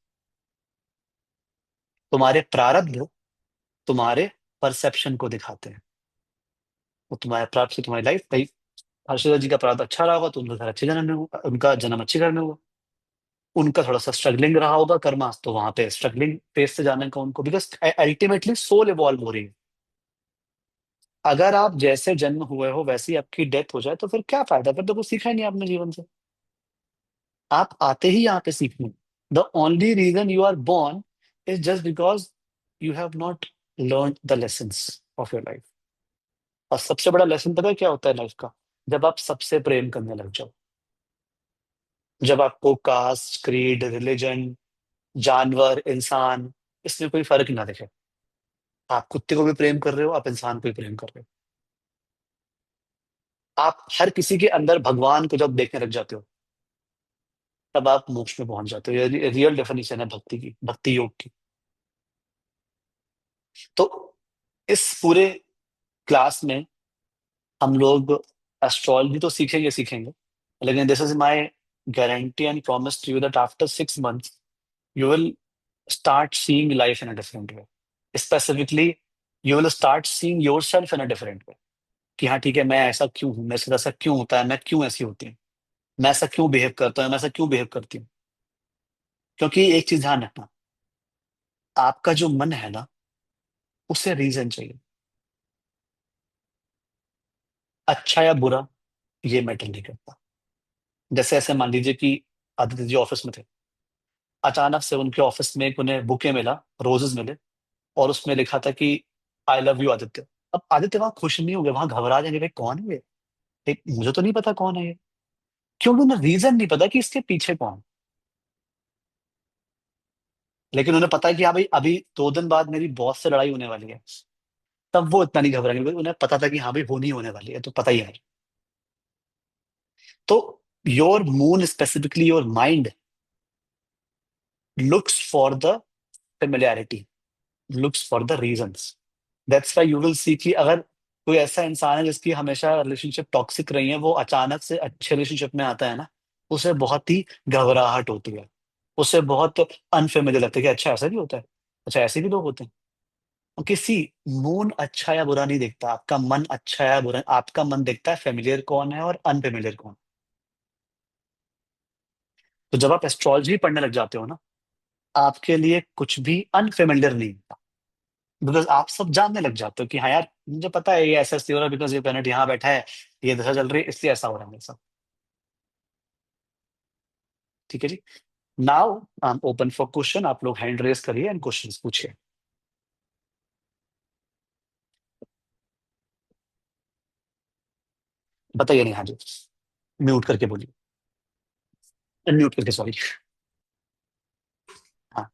तुम्हारे प्रारब्ध तुम्हारे परसेप्शन को दिखाते हैं। वो तुम्हारे प्रारब्ध से तुम्हारी लाइफ भाई, हर्षिता जी का प्रारब्ध अच्छा रहा होगा तो उनका घर अच्छे जन्म में हुआ, उनका जन्म अच्छे घर में हुआ। उनका थोड़ा सा स्ट्रगलिंग रहा होगा कर्मा, तो वहां पे स्ट्रगलिंग फेस से जाने का उनको, बिकॉज अल्टीमेटली सोल इवॉल्व हो रही है। अगर आप जैसे जन्म हुए हो वैसी आपकी डेथ हो जाए तो फिर क्या फायदा, फिर तो कुछ सीखा ही नहीं आपने जीवन से। आप आते ही यहाँ पे सीखने, the only reason you are born is just because you have not learn the lessons of your life. और सबसे बड़ा लेसन पता है क्या होता है लाइफ का? जब आप सबसे प्रेम करने लग जाओ, जब आपको कास्ट, क्रीड, रिलीजन, जानवर, इंसान, इसमें कोई फर्क ना दिखे। आप कुत्ते को भी प्रेम कर रहे हो, आप इंसान को भी प्रेम कर रहे हो, आप हर किसी के अंदर भगवान को जब देखने लग जाते हो, तब आप मोक्ष में पहुंच जाते हो। ये रियल डेफिनेशन है भक्ति की, भक्ति योग की। तो इस पूरे क्लास में हम लोग एस्ट्रोलॉजी तो सीखेंगे सीखेंगे, लेकिन this is my guarantee and promise to you that after 6 months you will start seeing life in a different way. Specifically, you will start seeing yourself in a different way. कि हाँ ठीक है, मैं ऐसा क्यों हूँ, मेरे साथ ऐसा क्यों होता है, मैं क्यों ऐसी होती हूँ, मैं ऐसा क्यों बिहेव करता हूँ, मैं ऐसा क्यों बिहेव करती हूँ। क्योंकि एक चीज ध्यान रखना, आपका जो मन है ना, उसे रीजन चाहिए। अच्छा या बुरा ये मैटर नहीं करता। जैसे ऐसे मान लीजिए कि आदित्य जी ऑफिस में थे, अचानक से उनके ऑफिस में एक उन्हें बुके मिला, रोजेस मिले, और उसमें लिखा था कि आई लव यू आदित्य। अब आदित्य वहां खुश नहीं होंगे, वहां घबरा जाएंगे, भाई कौन है ये, मुझे तो नहीं पता कौन है ये, क्योंकि उन्हें रीजन नहीं पता कि इसके पीछे कौन है। लेकिन उन्हें पता है कि हाँ भाई अभी 2 दिन बाद मेरी बॉस से लड़ाई होने वाली है, तब वो इतना नहीं घबराएंगे, क्योंकि उन्हें पता था कि हाँ भाई होनी होने वाली है, तो पता ही है। तो your moon, specifically your mind, looks for the familiarity, looks for the reasons. That's why you will see कि अगर कोई ऐसा इंसान है जिसकी हमेशा रिलेशनशिप टॉक्सिक रही है, वो अचानक से अच्छे रिलेशनशिप में आता है ना, उसे बहुत ही घबराहट होती है, उसे बहुत अनफेमिलियर लगता है कि अच्छा ऐसा भी होता है, अच्छा ऐसे भी लोग होते हैं। और किसी मून अच्छा या बुरा नहीं देखता, आपका मन अच्छा या बुरा, आपका मन देखता है फेमिलियर कौन है और अनफेमिलियर कौन। तो जब आप एस्ट्रोलॉजी पढ़ने लग जाते हो ना, आपके लिए कुछ भी अनफेमिलियर नहीं होता, बिकॉज आप सब जानने लग जाते हो कि हाँ यार मुझे पता है ये ऐसा इसलिए हो रहा है, बिकॉज ये प्लेनेट यहाँ बैठा है, ये दशा चल रही है, इसलिए ऐसा हो रहा है मेरे साथ। ठीक है जी। Now I am open for question, आप लोग हैंड रेस करिए एंड क्वेश्चंस पूछिए। बताइए नहीं, हाँ जी, म्यूट करके बोलिए, म्यूट करके, सॉरी। हाँ,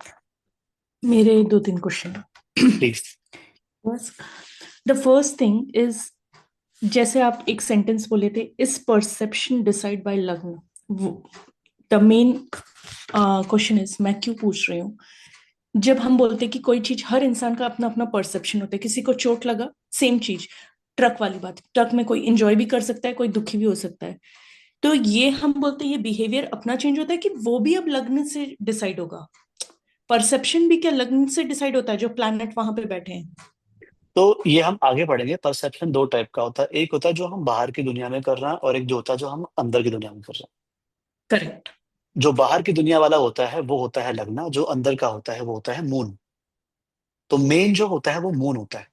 मेरे 2-3 क्वेश्चन प्लीज। बस। द फर्स्ट थिंग इज, जैसे आप एक सेंटेंस बोले थे, इज परसेप्शन डिसाइड बाय लग्न। वो द मेन क्वेश्चन इज, मैं क्यों पूछ रही हूँ। जब हम बोलते हैं कि कोई चीज, हर इंसान का अपना अपना परसेप्शन होता है, किसी को चोट लगा, सेम चीज, ट्रक वाली बात, ट्रक में कोई इंजॉय भी कर सकता है, कोई दुखी भी हो सकता है। तो ये हम बोलते हैं ये बिहेवियर अपना चेंज होता है, कि वो भी अब लग्न से डिसाइड होगा। परसेप्शन भी क्या लग्न से डिसाइड होता है, जो प्लैनेट वहां पे बैठे हैं? तो ये हम आगे पढ़ेंगे। परसेप्शन 2 टाइप का होता है, एक होता है जो हम बाहर की दुनिया में कर रहे हैं, और एक जो होता है जो हम अंदर की दुनिया में कर रहे हैं। करेक्ट। जो बाहर की दुनिया वाला होता है वो होता है लगना, जो अंदर का होता है वो होता है मून। तो मेन जो होता है वो मून होता है।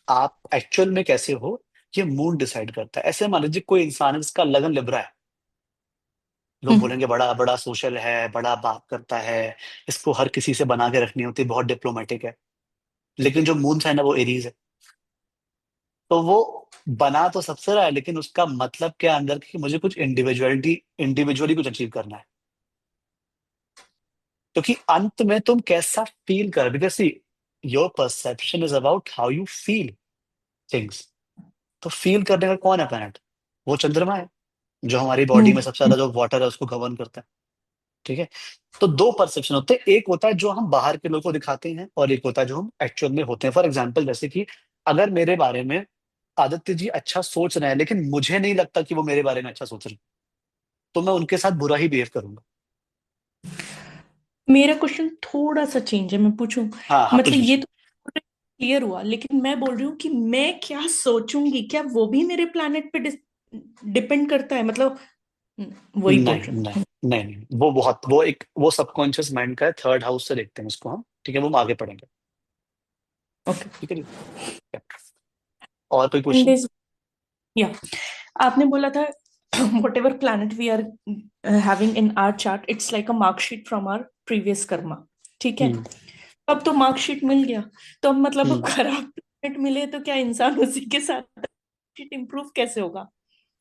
आप एक्चुअल में कैसे हो, ये मून डिसाइड करता है। ऐसे मान लीजिए कोई इंसान है जिसका लगन लिब्रा है, लोग हम्म। बोलेंगे बड़ा बड़ा सोशल है, बड़ा बात करता है, इसको हर किसी से बना के रखनी होती है, बहुत डिप्लोमेटिक है। लेकिन जो मून साइन है वो एरीज है, तो वो बना तो सबसे रहा है, लेकिन उसका मतलब क्या अंदर कि मुझे कुछ इंडिविजुअलिटी, इंडिविजुअली कुछ अचीव करना है। क्योंकि अंत में तुम कैसा फील कर, because see, your perception is about how you feel things. तो फील करने का कौन है प्लैनेट, वो चंद्रमा है, जो हमारी बॉडी में सबसे ज्यादा जो वाटर है उसको गवर्न करता है। ठीक है। तो 2 परसेप्शन होते हैं, एक होता है जो हम बाहर के लोगों को दिखाते हैं, और एक होता है जो हम एक्चुअल में होते हैं। फॉर एग्जाम्पल, जैसे कि अगर मेरे बारे में आदित्य जी अच्छा सोच रहे हैं, लेकिन मुझे नहीं लगता कि वो मेरे बारे में अच्छा सोच रहे हैं, तो मैं उनके साथ बुरा ही बिहेव करूंगा। मेरा क्वेश्चन थोड़ा सा चेंज है, मैं पूछूं? हाँ हाँ, मतलब कुछ ये भी। तो क्लियर हुआ, लेकिन मैं बोल रही हूँ कि मैं क्या सोचूंगी, क्या वो भी मेरे प्लैनेट पे डिपेंड करता है? मतलब वही बोल नहीं रही नहीं हूँ। नहीं नहीं, वो बहुत, वो एक वो सबकॉन्शियस माइंड का है, थर्ड हाउस से देखते हैं उसको हम। ठीक है, वो हम आगे पढ़ेंगे। ओके। ठीक है जी। और कोई एंड क्वेश्चन? इज, या, आपने बोला था whatever planet we are having in our chart, it's like a marksheet from our previous karma. ठीक है। हम्म अब तो मार्कशीट मिल गया, तो अब मतलब अब हम्म। खराब प्लैनेट मिले तो क्या इंसान उसी के साथ मार्कशीट इंप्रूव कैसे होगा?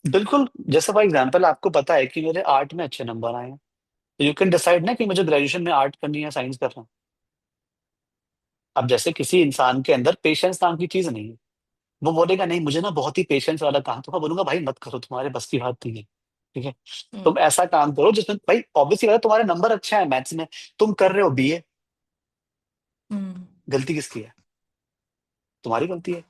बिल्कुल, जैसे फॉर एग्जाम्पल आपको पता है कि मेरे आर्ट में अच्छे नंबर आए हैं, तो यू कैन डिसाइड ना कि मुझे ग्रेजुएशन में आर्ट करनी है, साइंस करना है। अब जैसे किसी इंसान के अंदर पेशेंस नाम की चीज नहीं है, वो बोलेगा नहीं मुझे ना बहुत ही पेशेंस वाला काम, तो मैं बोलूंगा भाई मत करो, तुम्हारे बस की बात नहीं है। ठीक है। हम्म। तुम ऐसा काम करो जिसमें भाई ऑब्वियसली बात है, तुम्हारे नंबर अच्छे हैं मैथ्स में, तुम कर रहे हो बीए, हम्म। गलती किसकी है? तुम्हारी गलती है।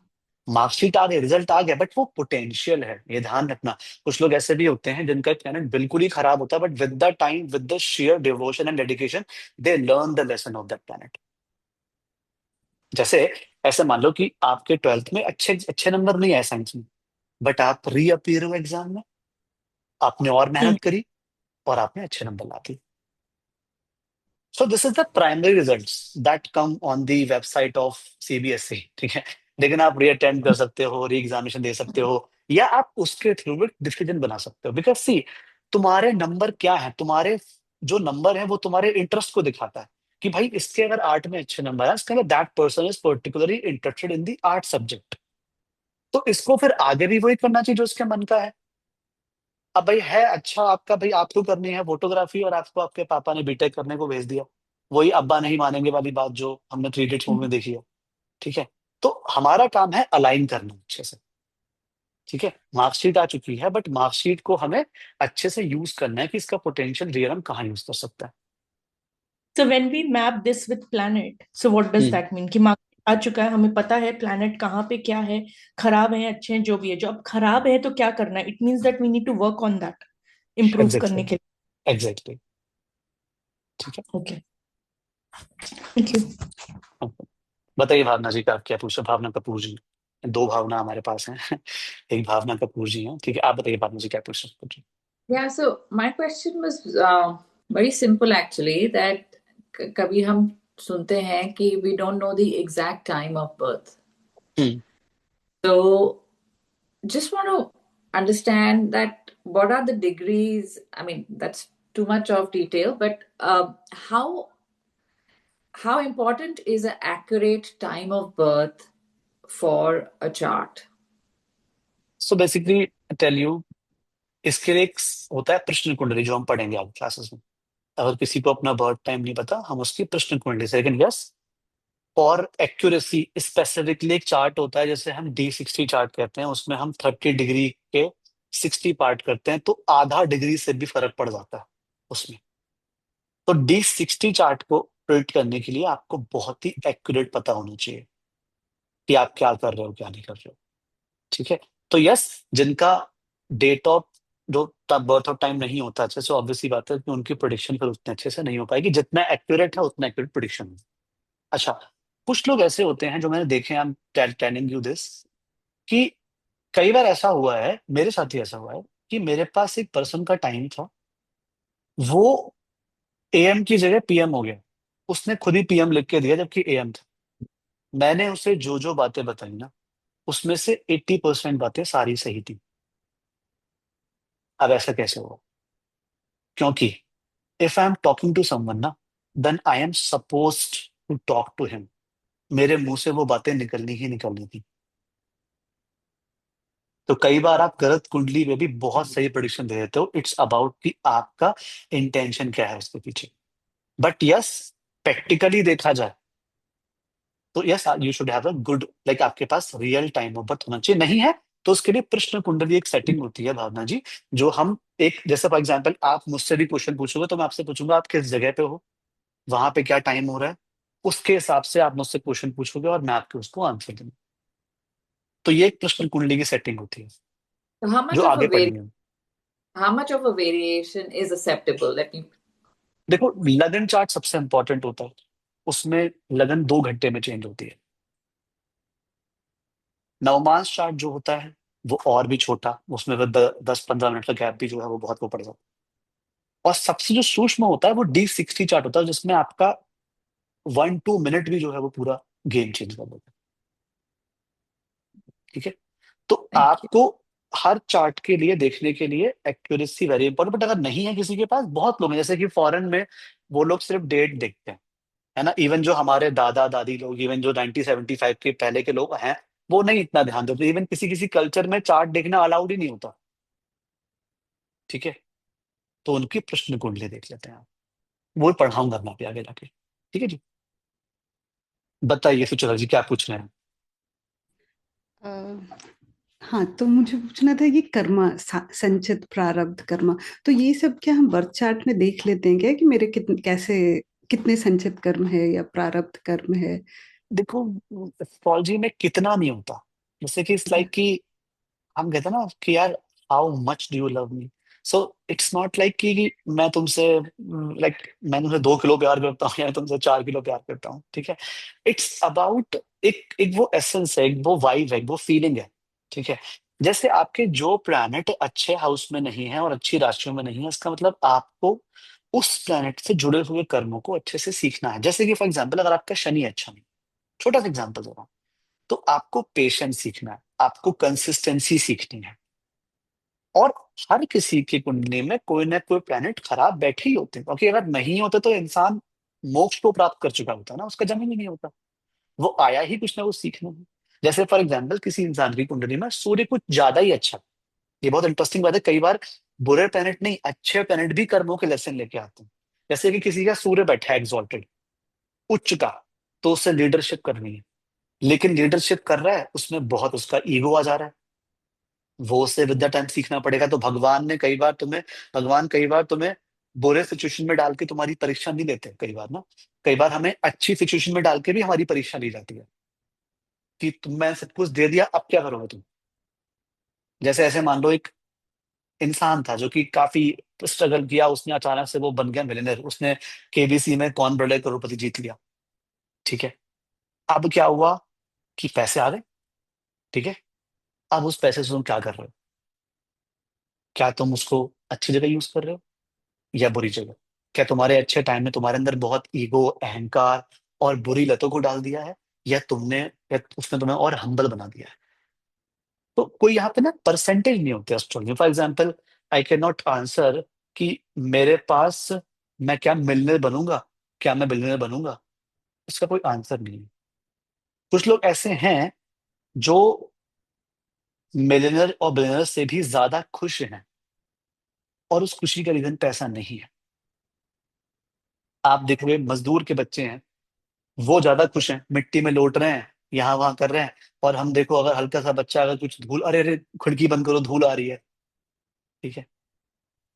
मार्कशीट आ गई, रिजल्ट आ गया, बट वो पोटेंशियल है, ये ध्यान रखना। कुछ लोग ऐसे भी होते हैं जिनका टैलेंट बिल्कुल ही खराब होता है, but with the time, with the share devotion and dedication, they learn the lesson of that talent. जैसे ऐसे मान लो कि आपके 12th में अच्छे अच्छे नंबर नहीं आए साइंस में, बट आप रीअपीयर हुए एग्जाम में, आपने और हम्म। मेहनत करी, और आपने अच्छे नंबर ला दिए। So this is the primary results that come on the website of CBSE. ठीक है। लेकिन आप री अटेम्प्ट कर सकते हो, री एग्जामिनेशन दे सकते हो, या आप उसके थ्रू एक डिसीजन बना सकते हो, बिकॉज सी, तुम्हारे नंबर क्या है, तुम्हारे जो नंबर है वो तुम्हारे इंटरेस्ट को दिखाता है कि भाई इसके अगर आर्ट में अच्छे नंबर है, इसका मतलब that person is particularly interested in the art subject. तो इसको फिर आगे भी वही करना चाहिए जो इसके मन का है। अब भाई है अच्छा आपका, भाई आपको करनी है फोटोग्राफी और आपको आपके पापा ने बीटेक करने को भेज दिया, वही अब्बा नहीं मानेंगे वाली बात जो हमने थ्री इडियट्स मूवी में देखी है। ठीक है, तो हमारा काम है अलाइन करना अच्छे से। ठीक है, मार्कशीट आ चुकी है, बट मार्कशीट को हमें अच्छे से यूज करना है कि इसका पोटेंशियल रियल हम कहाँ यूज कर सकते हैं। So when we map this with planet, so what does hmm. that mean? कि मार्केट आ चुका है, हमें पता है प्लैनेट कहाँ पे क्या है, खराब है अच्छे हैं जो भी है, जो अब खराब है तो क्या करना है, it means that we need to work on that, improve exactly. करने के एग्जैक्टली। ठीक है। लिए। Okay, thank you. Okay. बताइए भावना जी का, आप क्या पूछे, भावना कपूर जी। दो भावना हमारे पास हैं एक भावना कपूर जी हैं। ठीक है, आप बताइए भावना जी क्या पूछ सकते हैं। Yeah, so my question was very simple actually, that कभी हम सुनते हैं कि we don't know the exact time of birth. Hmm. So just want to understand that what are the degrees? I mean, that's too much of detail, but how important is an accurate time of birth for a chart? So basically tell you, इसके लिए एक होता है प्रश्न कुंडली जो हम पढ़ेंगे आगे क्लासेस में। अगर किसी को अपना बर्थ टाइम नहीं पता, हम उसकी प्रश्न कुंडली से, लेकिन यस, और एक्यूरेसी स्पेसिफिकली एक चार्ट होता है जैसे हम D60 चार्ट कहते हैं, उसमें हम 30 डिग्री के 60 पार्ट करते हैं, तो आधा डिग्री से भी फर्क पड़ जाता है उसमें। तो D60 चार्ट को प्रिंट करने के लिए आपको बहुत ही एक्यूरेट पता होना चाहिए कि आप क्या कर रहे हो क्या नहीं कर रहे हो। ठीक है, तो यस, जिनका डेट ऑफ जो बर्थ ऑफ टाइम नहीं होता अच्छे से, ऑब्वियसली बात है कि उनकी प्रोडिक्शन फिर उतने अच्छे से नहीं हो पाएगी, जितना एक्यूरेट है उतना एक्यूरेट प्रोडिक्शन है। अच्छा, कुछ लोग ऐसे होते हैं जो मैंने देखे हैं, I am telling you this, कि कई बार ऐसा हुआ है, मेरे साथ ही ऐसा हुआ है कि मेरे पास एक पर्सन का टाइम था, वो AM की जगह PM हो गया। उसने खुद ही PM लिख के दिया जबकि AM था। मैंने उसे जो जो बातें बताई ना, उसमें से 80% बातें सारी सही थी। अब ऐसा कैसे हुआ? क्योंकि if I am talking to someone ना, then I am supposed to talk to him. मेरे मुंह से वो बातें निकलनी ही निकलनी थी। तो कई बार आप गलत कुंडली में भी बहुत सही प्रेडिक्शन दे देते हो, इट्स अबाउट कि आपका इंटेंशन क्या है उसके पीछे। बट यस, प्रैक्टिकली देखा जाए तो yes, you should have a good, like आपके पास रियल टाइम ऑफ बर्थ होना चाहिए। नहीं है तो उसके लिए प्रश्न कुंडली एक सेटिंग होती है भावना जी, जो हम एक, जैसे फॉर एग्जाम्पल आप मुझसे भी क्वेश्चन पूछोगे तो मैं आपसे पूछूंगा आप किस जगह पे हो, वहां पे क्या टाइम हो रहा है, उसके हिसाब से आप मुझसे क्वेश्चन पूछोगे और मैं आपके उसको आंसर दूंगा। तो ये एक प्रश्न कुंडली की सेटिंग होती है So how जो much of a आगे पढ़ेंगे हम। how much of a variation is acceptable? Let me. देखो, लगन चार्ट सबसे इंपॉर्टेंट होता है, उसमें लगन 2 घंटे में चेंज होती है। नवमास चार्ट जो होता है वो और भी छोटा, उसमें वो 10-15 मिनट का गैप भी जो है वो बहुत वो पड़ जाता है। और सबसे जो सूक्ष्म होता है वो D60 चार्ट होता है, जिसमें आपका 1-2 मिनट भी जो है वो पूरा गेम चेंज कर देता है। ठीक है, तो Thank you. आपको हर चार्ट के लिए देखने के लिए एक्यूरेसी वेरी इंपॉर्टेंट, बट अगर नहीं है किसी के पास, बहुत लोग हैं जैसे कि फॉरेन में, वो लोग सिर्फ डेट देखते हैं, है ना। इवन जो हमारे दादा दादी लोग, इवन जो 1975 के पहले के लोग हैं, वो नहीं इतना ध्यान देते। इवन किसी किसी कल्चर में चार्ट देखना अलाउड ही नहीं होता। ठीक है, तो उनकी प्रश्न कुंडली देख लेते हैं आप, वो पढ़ाऊंगा मैं अभी आगे जाके। ठीक है जी, बताइए सुचला जी क्या पूछ रहे हैं। अ, हाँ, तो मुझे पूछना था कि कर्मा संचित प्रारब्ध कर्मा, तो ये सब क्या हम बर्थ चार्ट में देख लेते हैं क्या कि मेरे कितने कैसे कितने संचित कर्म है या प्रारब्ध कर्म है? देखो, एस्ट्रोलॉजी में कितना नहीं होता, जैसे कि इट्स लाइक कि हम कहते हैं ना कि यार, how much do you love me. So it's not like कि मैं तुमसे, लाइक मैं तुमसे 2 किलो प्यार करता हूँ या तुमसे 4 किलो प्यार करता हूँ। ठीक है, इट्स अबाउट एक एक वो एसेंस है, एक वो वाइब है, एक वो फीलिंग है। ठीक है, जैसे आपके जो प्लैनेट अच्छे हाउस में नहीं है और अच्छी राशियों में नहीं है, इसका मतलब आपको उस प्लैनेट से जुड़े हुए कर्मों को अच्छे से सीखना है। जैसे कि फॉर एग्जाम्पल अगर आपका शनि अच्छा नहीं, छोटा सा एग्जाम्पल दे रहा हूं, तो आपको पेशेंस सीखना है, आपको कंसिस्टेंसी सीखनी है। और हर किसी की कुंडली में कोई ना कोई प्लेनेट खराब बैठे ही होते हैं, क्योंकि अगर नहीं होते तो इंसान मोक्ष को प्राप्त कर चुका होता ना, उसका जन्म ही नहीं होता। वो आया ही कुछ ना कुछ सीखने में। जैसे फॉर एग्जाम्पल किसी इंसान की कुंडली में सूर्य कुछ ज्यादा ही अच्छा, ये बहुत इंटरेस्टिंग बात है, कई बार बुरे प्लेनेट नहीं, अच्छे प्लेनेट भी कर्मों के लेसन लेके आते हैं। जैसे कि किसी का सूर्य बैठा है एग्जॉल्टेड, उच्च का, तो उससे लीडरशिप करनी है, लेकिन लीडरशिप कर रहा है उसमें बहुत उसका ईगो आ जा रहा है, वो उससे विद द टाइम सीखना पड़ेगा। तो भगवान कई बार तुम्हें बुरे सिचुएशन में डाल के तुम्हारी परीक्षा नहीं लेते कई बार ना। कई बार हमें अच्छी सिचुएशन में डाल के भी हमारी परीक्षा ली जाती है कि मैं सब कुछ दे दिया, अब क्या करोगे तुम। जैसे ऐसे मान लो एक इंसान था जो कि काफी स्ट्रगल किया, उसने अचानक से वो बन गया मिलियनर, उसने केबीसी में कौन बड़े करोड़पति जीत लिया, ठीक है। अब क्या हुआ कि पैसे आ गए, ठीक है। अब उस पैसे से तुम क्या कर रहे हो? क्या तुम उसको अच्छी जगह यूज कर रहे हो या बुरी जगह? क्या तुम्हारे अच्छे टाइम में तुम्हारे अंदर बहुत ईगो, अहंकार और बुरी लतों को डाल दिया है, या उसने तुम्हें और हम्बल बना दिया है? तो कोई यहाँ पे ना परसेंटेज नहीं होते astrology. For example, I can not answer कि मेरे पास मैं क्या मिलियनर बनूंगा, क्या मैं बिलियनर बनूंगा, इसका कोई आंसर नहीं है। कुछ लोग ऐसे हैं जो मिलियनर और बिलियनर से भी ज्यादा खुश हैं, और उस खुशी का रीजन पैसा नहीं है। आप देखोगे मजदूर के बच्चे हैं, वो ज्यादा खुश हैं, मिट्टी में लौट रहे हैं, यहाँ वहां कर रहे हैं। और हम देखो, अगर हल्का सा बच्चा अगर कुछ धूल, अरे अरे खिड़की बंद करो धूल आ रही है, ठीक है।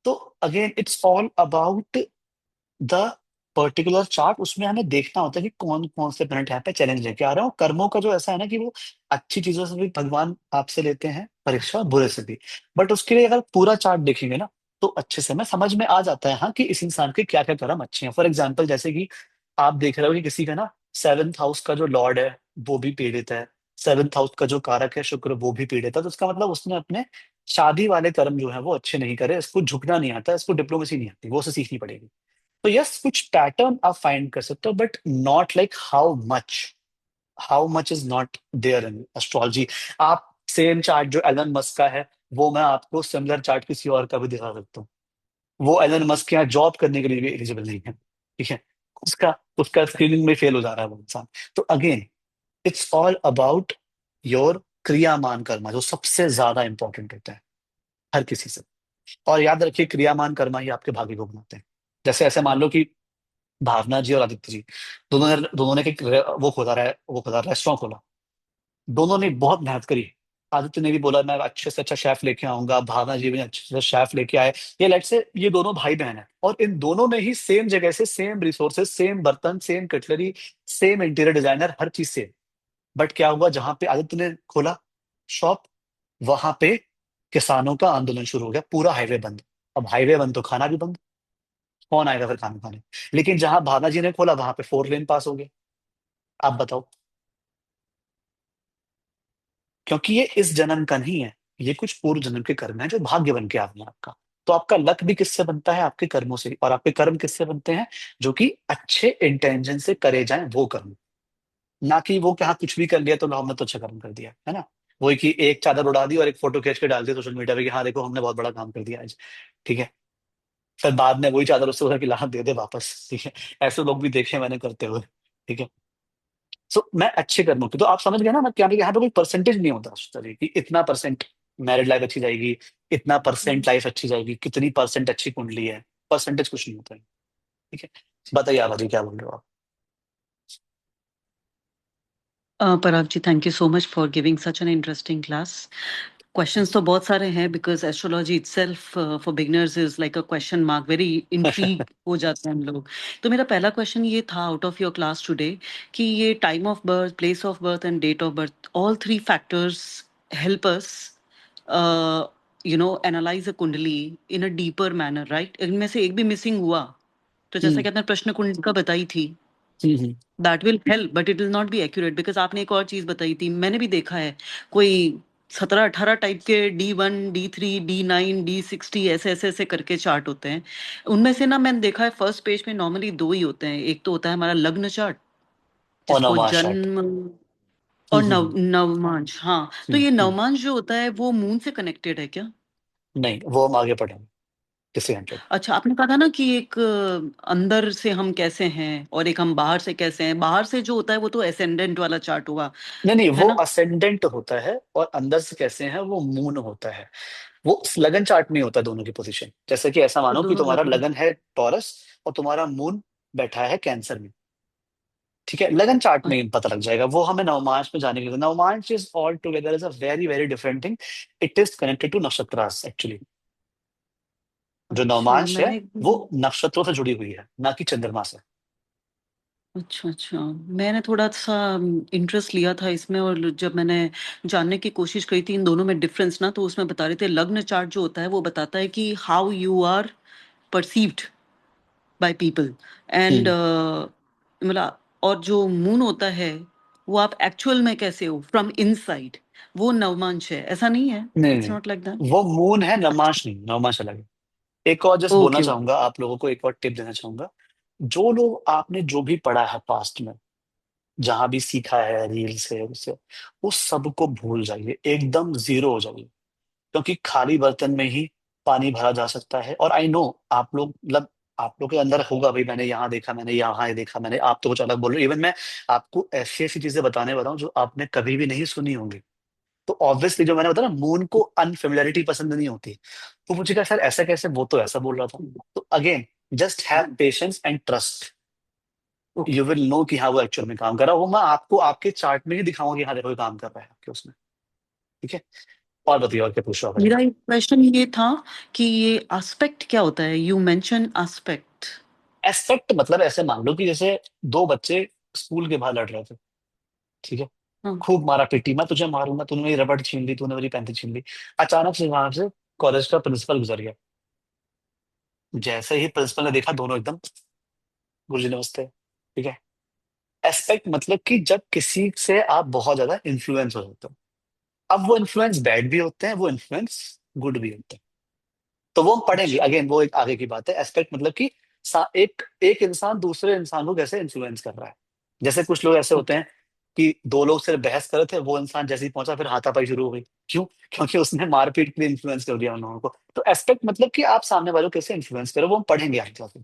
तो again it's all about the particular chart. उसमें हमें देखना होता है कि कौन कौन से प्लैनेट यहाँ पे चैलेंज लेके आ रहे हैं। और कर्मों का जो ऐसा है ना कि वो अच्छी चीजों से भी भगवान आपसे लेते हैं परीक्षा, और बुरे से भी। बट उसके लिए अगर पूरा चार्ट देखेंगे ना, तो अच्छे से हमें समझ में आ जाता है हाँ कि इस इंसान के क्या क्या कर्म अच्छे हैं। फॉर एग्जाम्पल, जैसे कि आप देख रहे हो कि किसी का ना सेवन्थ हाउस का जो लॉर्ड है वो भी पीड़ित है, सेवन्थ हाउस का जो कारक है शुक्र वो भी पीड़ित है, तो उसका मतलब उसने अपने शादी वाले कर्म जो है वो अच्छे नहीं करे, इसको झुकना नहीं आता, इसको डिप्लोमेसी नहीं आती, वो उसे सीखनी पड़ेगी। तो यस, कुछ पैटर्न आप फाइंड कर सकते हो, but not like how much is not there in astrology. आप सेम चार्ट जो एलन मस्क का है, वो मैं आपको सिमिलर चार्ट किसी और का भी दिखा सकता हूँ। वो एलन मस्क के यहाँ जॉब करने के लिए भी एलिजिबल नहीं है, ठीक है। उसका उसका स्क्रीनिंग में फेल हो जा रहा है वो इंसान। तो again it's all about your kriyaman karma, जो सबसे ज्यादा इंपॉर्टेंट होता है हर किसी से। और याद रखिए, क्रियामान कर्मा ही आपके भाग्य को बनाते हैं। जैसे ऐसे मान लो कि भावना जी और आदित्य जी दोनों ने एक वो खोला रेस्टोरेंट खोला। दोनों ने बहुत मेहनत करी। आदित्य ने भी बोला मैं अच्छे से अच्छा शेफ लेके आऊंगा, भावना जी भी अच्छे से शेफ लेके आए। ये लेट से ये दोनों भाई बहन है, और इन दोनों ने ही सेम जगह से सेम रिसोर्सेज, सेम बर्तन, same cutlery, same interior designer, हर चीज सेम। बट क्या हुआ, जहां पे आदित्य ने खोला शॉप, वहां पे किसानों का आंदोलन शुरू हो गया, पूरा हाईवे बंद। अब हाईवे बंद तो खाना भी बंद, कौन आएगा फिर खाना खाने? लेकिन जहां भावना जी ने खोला वहां पे 4 लेन पास हो गए। आप बताओ, क्योंकि ये इस जन्म का नहीं है, ये कुछ पूर्व जन्म के कर्म है जो भाग्य बन के आ गए हैं आपका। तो आपका लक भी किससे बनता है? आपके कर्मों से। और आपके कर्म किससे बनते हैं? जो कि अच्छे इंटेंशन से करे जाएं वो कर्म, ना कि वो कि हाँ कुछ भी कर लिया तो हमने तो अच्छा कर्म कर दिया, है ना। वही कि एक चादर उड़ा दी और एक फोटो खींच के डाल दी सोशल मीडिया पे कि हाँ देखो हमने बहुत बड़ा काम कर दिया आज, ठीक है। फिर बाद में वही चादर उससे उधर की लाहत दे दे वापस, ठीक है। ऐसे लोग भी देखे मैंने करते हुए, ठीक है। सो मैं अच्छे कर्मों की, तो आप समझ गए ना, मैं क्या यहाँ पे कोई परसेंटेज नहीं होता उस तरह कि इतना परसेंट मैरिड लाइफ अच्छी जाएगी, इतना परसेंट लाइफ अच्छी जाएगी, कितनी परसेंट अच्छी कुंडली है, परसेंटेज कुछ नहीं होता है, ठीक है। बताइए आप, अभी क्या बोल रहे हो आप? Parag ji, thank you so much for giving such an interesting class. Questions तो बहुत सारे हैं because astrology itself for beginners is like a question mark, very intrigue हो जाते हैं हम लोग। तो मेरा पहला क्वेश्चन ये था out of your class today कि ये time of birth, place of birth and date of birth, all three factors help us analyse a kundali in a deeper manner, right? इनमें से एक भी मिसिंग हुआ तो जैसा हम्म। कि आपने प्रश्न कुंडलिका बताई थी, hmm. That will help but it will not be accurate. Because आपने एक और चीज बताई थी, मैंने भी देखा है, कोई 17-18 टाइप के D1, D3, D9, D60 ऐसे ऐसे ऐसे करके चार्ट होते हैं। उनमें से ना मैंने देखा है फर्स्ट पेज में नॉर्मली दो ही होते हैं। एक तो होता है हमारा लग्न चार्ट, और जिसको नौवा शार्ट। जन्म, और हम्म। नवमांश। हाँ, तो हम्म। ये हम्म। नवमांश जो होता है वो मून से कनेक्टेड है क्या? नहीं, वो हम आगे पढ़ेंगे किसी घंटे में। अच्छा, आपने कहा था ना कि एक अंदर से हम कैसे हैं और एक हम बाहर से कैसे हैं। बाहर से जो होता है वो तो एसेंडेंट वाला चार्ट हुआ, नहीं नहीं, है वो ना? असेंडेंट होता है और अंदर से कैसे हैं वो मून होता है। वो लगन चार्ट में होता है दोनों की पोजीशन। जैसे कि ऐसा वो मानो कि दोनों तुम्हारा अलग अलग। लगन है टॉरस और तुम्हारा मून बैठा है कैंसर में। ठीक है, लगन चार्ट में ही पता लग जाएगा। वो हमें नवमांश में जाने की जरूरत। Navamsha is all together is a very very different thing. It is connected to nakshatras actually. जो अच्छा, नवमांश है मैंने वो नक्षत्रों से जुड़ी हुई है, ना कि चंद्रमा से। अच्छा अच्छा, मैंने थोड़ा सा इंटरेस्ट लिया था इसमें, और जब मैंने जानने की कोशिश करी थी इन दोनों में डिफरेंस ना, तो उसमें बता रहे थे लग्न चार्ट जो होता है वो बताता है कि how you are perceived by people and hmm. मतलब, और जो मून होता है वो आप एक्चुअल में कैसे हो फ्रॉम इनसाइड, वो नवमांश है। ऐसा नहीं है? नहीं इट्स नहीं, नॉट लाइक दैट। वो मून है, अच्छा। नवमांश नहीं। नवमांश अलग है। एक और जस्ट बोलना ओके ओके। चाहूंगा आप लोगों को, एक और टिप देना चाहूंगा। जो लोग आपने जो भी पढ़ा है पास्ट में, जहां भी सीखा है, रील से उससे, उस सब को भूल जाइए, एकदम जीरो हो जाइए। क्योंकि खाली बर्तन में ही पानी भरा जा सकता है। और आई नो आप लोग मतलब आप लोग के अंदर होगा, भाई मैंने यहाँ देखा, मैंने यहाँ ये देखा, मैंने, आप तो कुछ अलग बोल रहे हो। इवन मैं आपको ऐसी ऐसी चीजें बताने वाला हूँ जो आपने कभी भी नहीं सुनी होंगी। तो ऑब्वियसली जो मैंने बताया ना, मून को अनफेमिलियरिटी पसंद नहीं होती। तो मुझे कहा सर ऐसा कैसे, वो तो ऐसा बोल रहा था। तो again, just have patience and trust. Okay. You will know कि हाँ वो एक्चुअल में काम कर रहा है। वो मैं आपको आपके चार्ट में ही दिखाऊंगा कि हाँ देखो ये काम कर रहा है आपके उसमें। ठीक है। और बताइए, और क्या पूछ रहा मेरा है? एक क्वेश्चन ये था कि ये एस्पेक्ट क्या होता है? You mention aspect. एस्पेक्ट मतलब ऐसे मान लो कि जैसे दो बच्चे स्कूल के बाहर लड़ रहे थे। ठीक है। हाँ। खूब मारा पीटी, मैं तुझे मारूंगा, तूने मेरी रबड़ छीन ली, तूने मेरी पेंसिल छीन ली। अचानक से वहां से कॉलेज का प्रिंसिपल गुजर गया। जैसे ही प्रिंसिपल ने देखा, दोनों एकदम, गुरुजी नमस्ते। ठीक है। एस्पेक्ट मतलब कि जब किसी से आप बहुत ज्यादा इन्फ्लुएंस हो जाते हो। अब वो इन्फ्लुएंस बैड भी होते हैं, वो इन्फ्लुएंस गुड भी होते हैं। तो वो हम पढ़ेंगे, अच्छा। अगेन वो एक आगे की बात है। एस्पेक्ट मतलब कि एक एक इंसान दूसरे इंसान को कैसे इन्फ्लुएंस कर रहा है। जैसे कुछ लोग ऐसे होते ओके। हैं कि दो लोग सिर्फ बहस कर रहे थे, वो इंसान जैसे ही पहुंचा फिर हाथापाई शुरू हो गई। क्यों? क्योंकि उसने मारपीट के लिए इन्फ्लुएंस कर दिया उन लोगों को। तो एस्पेक्ट मतलब कि आप सामने वालों को कैसे इन्फ्लुएंस करो, वो हम पढ़ेंगे आगे जाके।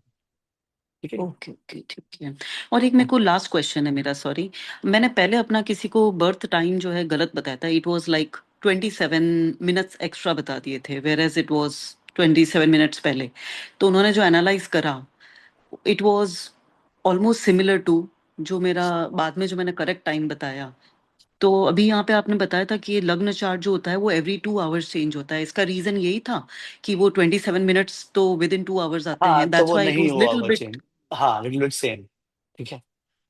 ठीक है। ओके ओके, ठीक है। और एक मेरे को लास्ट क्वेश्चन है मेरा, सॉरी। मैंने पहले अपना किसी को बर्थ टाइम जो है गलत बताया था। It was like 27 minutes extra बता दिए थे, whereas it was 27 minutes पहले। तो उन्होंने जो एनालाइज करा, it was almost similar to जो मेरा बाद में जो मैंने करेक्ट टाइम बताया। तो अभी यहाँ पे आपने बताया था कि ये लग्न चार्ट जो होता है वो एवरी 2 आवर्स चेंज होता है। इसका रीजन यही था कि वो 27 मिनट्स तो विद इन 2 आवर्स आते हाँ हैं, तो दैट्स वो व्हाई इट नहीं वाज हुआ लिटिल होगा बिट। चेंज। हाँ, लिटिल बिट सेम। ठीक है।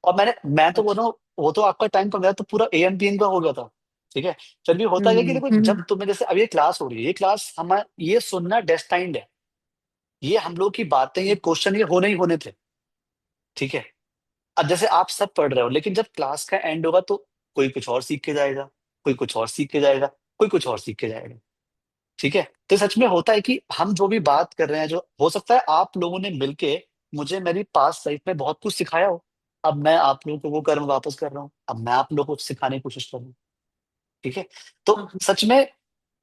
और मैं तो बोल अच्छा। रहा हूँ, वो तो आपका टाइम तो, मेरा तो पूरा AM PM का हो गया था। ठीक है। फिर भी होता है कि देखो, जब हम्म। तुम्हें जैसे अब ये क्लास हो रही है, ये क्लास हमारा, ये सुनना डेस्टाइंड है। ये हम लोग की बातें, ये क्वेश्चन, ये होने ही होने थे। ठीक है। अब जैसे आप सब पढ़ रहे हो, लेकिन जब क्लास का एंड होगा तो कोई कुछ और सीख के जाएगा, कोई कुछ और सीख के जाएगा, कोई कुछ और सीख के जाएगा। ठीक है। तो सच में होता है कि हम जो भी बात कर रहे हैं, जो हो सकता है आप लोगों ने मिलके मुझे मेरी पास्ट लाइफ में बहुत कुछ सिखाया हो। अब मैं आप लोगों को वो कर्म वापस कर रहा हूँ, अब मैं आप लोगों को सिखाने की कोशिश कर रहा हूँ। ठीक है। तो हाँ, सच में